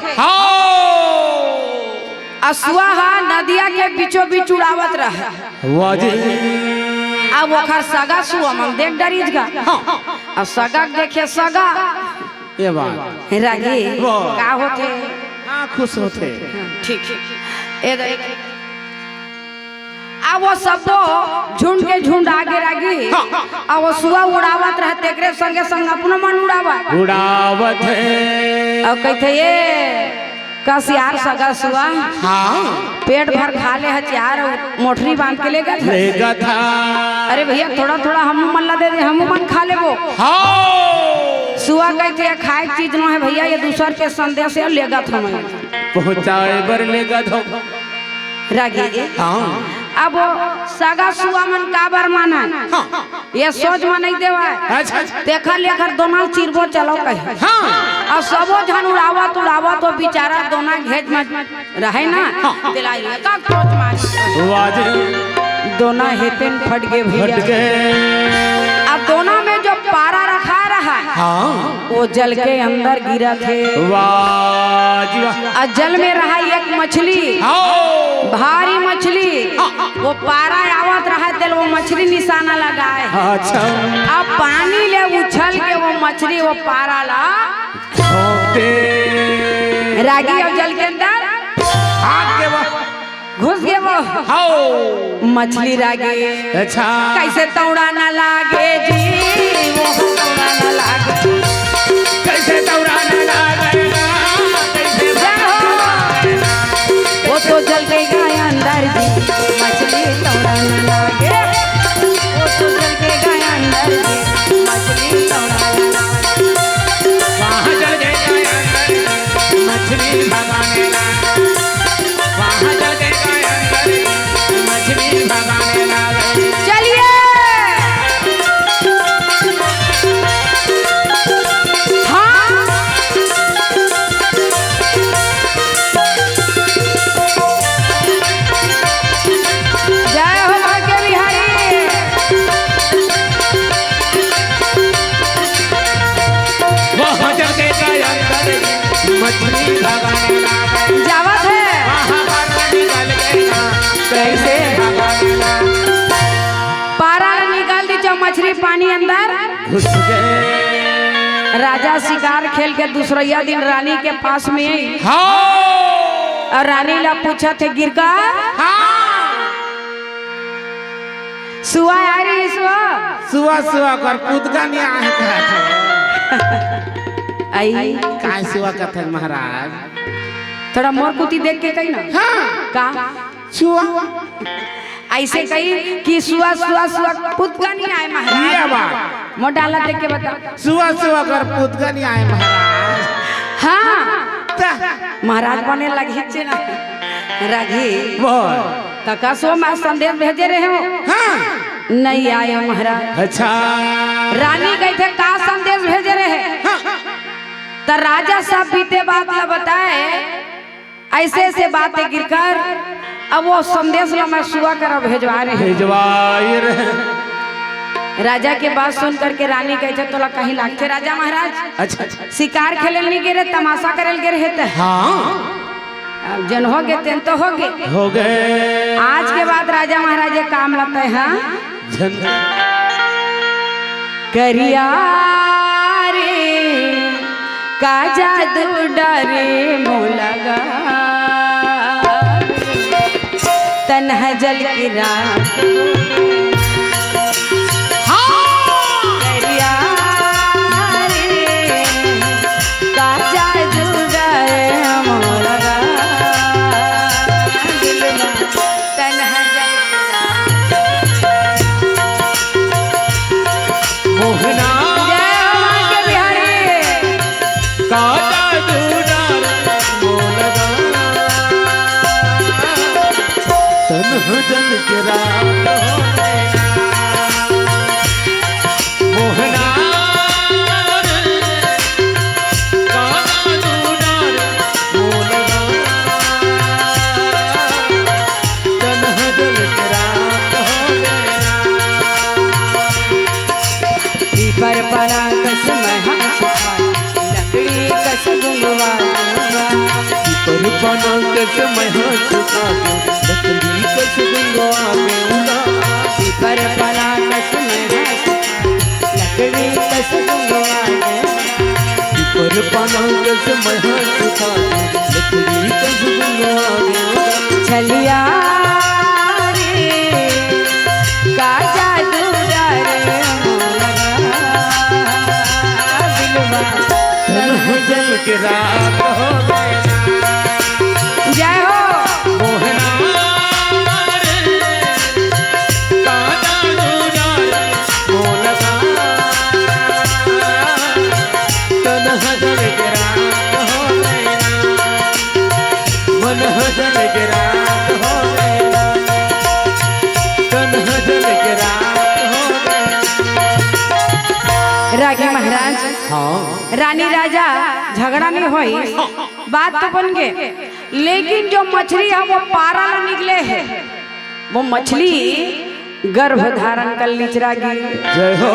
सुआ नदिया के बीचों बीच उड़ावत रहे अब ओखर सगा सुआ मन देख डरीज गा अब सगा देखे सगा ये बात रागी का होते हाँ खुश होते ठीक ए अब वो सबो झुंड के झुंड आगे रागी अब वो सुआ उड़ावत रहे तेकरे संगे संग अपनो मन उड़ावत है। अब कहते ये कसियार सगा सुआ हाँ पेट भर खा ले हथियार मोटरी बांध के लेगा था। अरे भैया थोड़ा थोड़ा हम मन ला दे दे हम मन खा ले वो सुआ कहते हैं खाए चीज न है भैया ये दूसर के संदेश से लेगा था मैं पहुँचाए बर लेगा था रागी। हाँ अब सगा सुआ मन काबर माना ये सोच में नहीं देवा अच्छा देखा लेकर दोनों चिरबो चलो कहे और सबो जन उड़ावा तो बेचारा दोनों घेज में रहे ना दिलाई का कोच मार दोनों हेपेन फट गए भैया। अब दोनों में जो पारा रखा रहा वो जल के अंदर गिरा थे। और जल में रहा एक मछली भारी मछली वो पारा आवत रहा तेल वो मछली निशाना लगाए। अच्छा अब पानी ले उछल के वो मछली वो पारा ला रागी और जल के अंदर घुस गए वो मछली रागी। अच्छा कैसे तौड़ा न लागे जी वो तौड़ा न लागे कैसे तौड़ा न लागे वो तो जल के गया अंदर जी मछली तौड़ा न लागे वो तो जल के गया अंदर जी मछली तौड़ा न लागे वहाँ जल के गया अंदर मछली भगाने लगा वहाँ जल के गया अंदर मछली भगाने लगा। चलिए जावत है कैसे पारा निकाल दी जो मछली पानी अंदर घुस गए। राजा शिकार खेल के दूसरा दिन रानी के पास में आई और रानी ला पूछा थे गिरका सुआ आ रही सुआ सुआ कर कूदका नहीं आए आई काय सुआ का थे महाराज थोड़ा मोर कुती देख के कही ना का सुआ ऐसे कही कि सुआ सुआ सुआ कूदका नहीं आए महाराज मोटाला देख के बता सुआ सुआ कर कूदका नहीं आए महाराज। हाँ महाराज बने लगी ना रागी तका सो मैं संदेश भेजे रहे हो नहीं आए महाराज। अच्छा रानी गए थे का संदेश भेजे रहे तो राजा साहब बीते बात ला बताए ऐसे ऐसे बातें गिरकर अब वो संदेश ला मैं सुआ कर भेजवा रहे राजा के बात सुन करके रानी कहते तो ला कहीं लागते राजा महाराज। अच्छा शिकार खेले नहीं गिरे तमाशा करे गिरे थे अब जन हो गए तेन तो हो गए आज के बाद राजा महाराज ये काम लगता है। हाँ करिया रे का जादू डरे मोलगा तन्हा जल की रात करिया रे का जादू डरे मोलगा तन्हा जल मोहना जल के मोहना पर परा कस लकड़ी कस गुंगवा पर पना कस लकड़ी कस गुंगवा पर परा कस लकड़ी कस गुंगवा पर पना कस लकड़ी कस गुंगवा छलिया रे के रात हो गए जय हो मोहना रागी महाराज हाँ रानी राजा झगड़ा नहीं हुई बात तो बन गए, लेकिन जो मछली है वो पारा न निकले है, वो मछली गर्भ धारण कर ली रागी। जय हो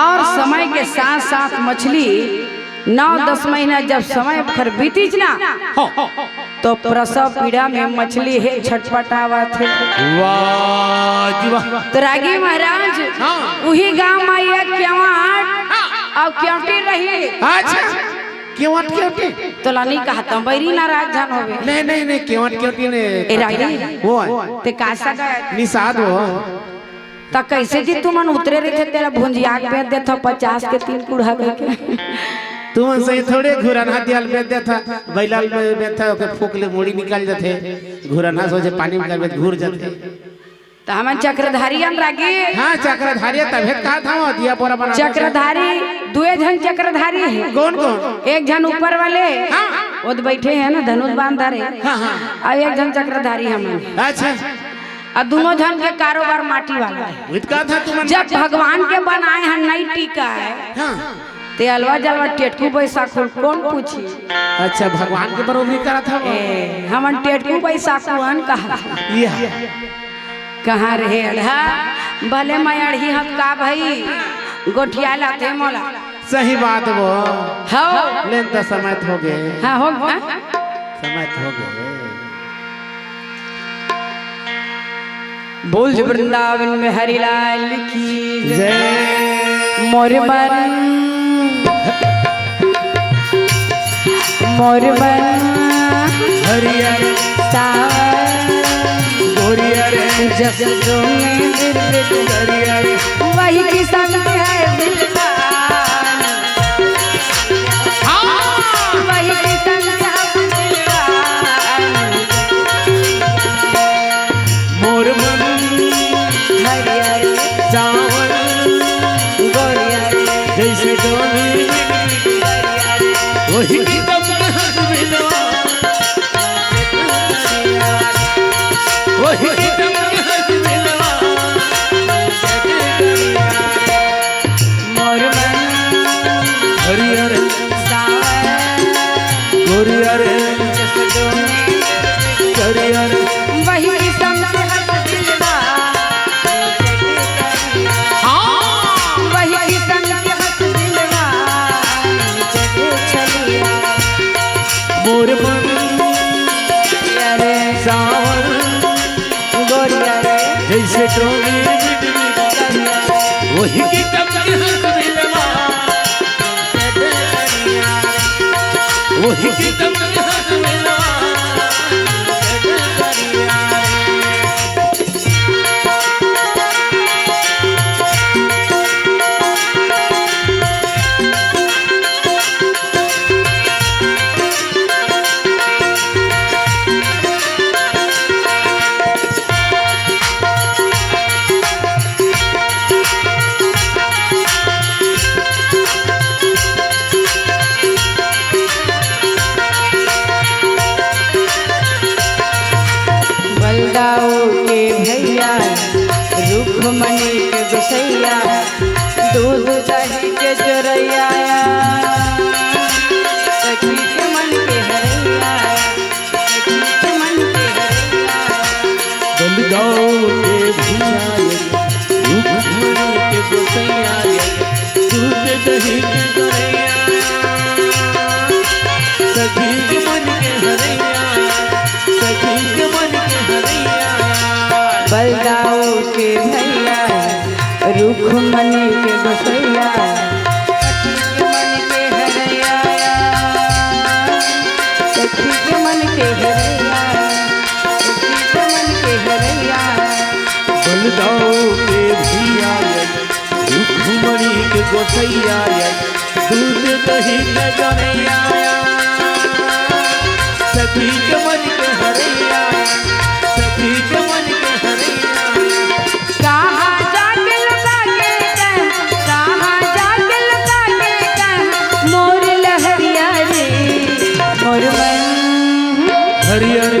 और समय के साथ साथ मछली 9-10 महीना जब समय खर बीती ना तो प्रसव पीड़ा में मछली है छटपटावा थे। वाह जी वाह। तो रागी महाराज वही गांव में आइए और क्योंटी रही। अच्छा क्यों तो लानी कहा तो बैरी नाराज जान होवे। नहीं क्यों ने ए रागी वो है ते कासा का निषाद हो त कैसे जी तुमन उतरे रहे थे तेरा भुंजिया पे दे था 50 के 3 कुड़ा के तुम सही थोड़े घुरना दियाल बेच देता बैलाल बेच था ओके फूक ले मुड़ी निकाल जाते घुरना सोचे पानी में कर घूर जाते। तो हम चक्रधारी हम रागी। हाँ चक्रधारी तबे कहा था वो दिया पूरा बना चक्रधारी 2 जन चक्रधारी है। कौन कौन? एक जन ऊपर वाले वो तो बैठे हैं ना धनुष बांध धारे और एक जन चक्रधारी हम। अच्छा और दोनों जन के कारोबार माटी वाला है। कहा था तुम जब भगवान के बनाए हैं नई टीका है ते अलवा जलवा टेटकू बैसाखू कौन पूछी। अच्छा भगवान के बरोबरी करा था हमन टेटकू बैसाखुअन कहा कहाँ रहे अढ़ा भले मैं अढ़ी हम का भाई गोठिया लाते मोला। सही बात वो हो लेन तो समय हो गए। हाँ हो समय हो गए। बोल वृंदावन में हरिलाल की जय। मोर बन हरियर गोरियर जसों में हरियर वही किसान है दिलदार वही किसान है दिलदार मोर मन हरियर सावन गोरियर जैसे डोली वही मोर मन हरियर सावन गोरियर जसों में हरियर वही किसान है दिलदार वही किसान है दिलदार चलिया मोर मन रे सावन गोरिया रे जैसे डोली वही की वही की बलदाऊ के भैया रुक्मणी के गोसैया दूध दही के जोरैया सखी के मन के हरैया सखी के मन के हरैया बलदाऊ के भैया रुक्मणी के गोसैया दूध दही के गोरैया सखी के मन के हरैया सखी के मन के हरैया बलदाऊ के भैया रुक्मणी के गोसैया सखी के मन के हरैया सखी के मन के हरैया बलदाऊ के भैया रुक्मणी के गोसैया दूध दही न गनैया सखी के मन के हरैया सखी के मन के हरैया कहाँ जाके लगा के कहाँ जाके लगा के मोर लहरिया रे मोर मन हरियर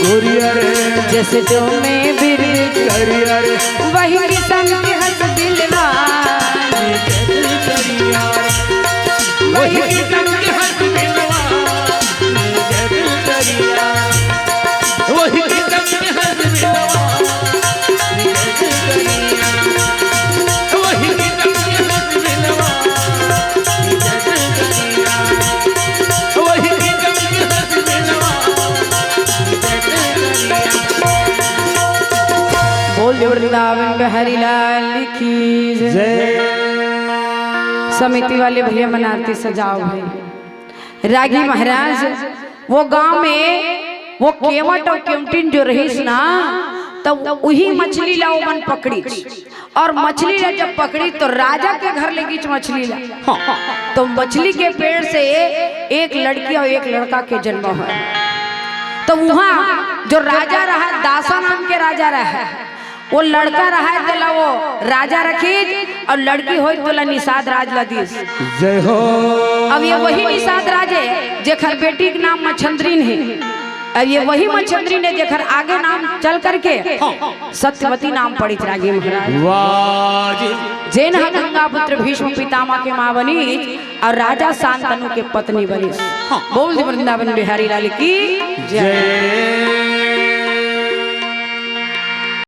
गोरियर जैसे तुम्हें बिर हरियर वही किस्म के हंस दिलवा वही किस्म के हंस दिलवा वही किस्म के हंस दिलवा वही किस्म के हंस दिलवा वही किस्म के हंस दिलवा बोल दे वृंदावन बिहारी लाल की जय। समिति वाले भैया मनाते सजाओ भाई। रागी महाराज वो गांव में वो केवट और केवटिन जो रहीस ना तब वही मछली ला मन पकड़ी और मछली ला जब पकड़ी तो राजा के घर ले गई मछली ला तो मछली के पेड़ से एक लड़की और एक लड़का के जन्म हुआ। तो वहाँ जो राजा रहा दासा नाम के राजा रहा वो लड़का रहा तो वो राजा रखी और लड़की हो तो निषाद राज लदीस। जय हो। अब ये वही निषाद राज है जेखर बेटी के नाम मच्छंद्रीन है। अब ये वही मच्छंद्रीन है जेखर आगे नाम चल करके सत्यवती नाम पड़ी रागी महाराज। वाह जैन गंगा पुत्र भीष्म पितामह के माँ बनी और राजा शांतनु के पत्नी बनी। बोल वृंदावन बिहारी लाल की जय।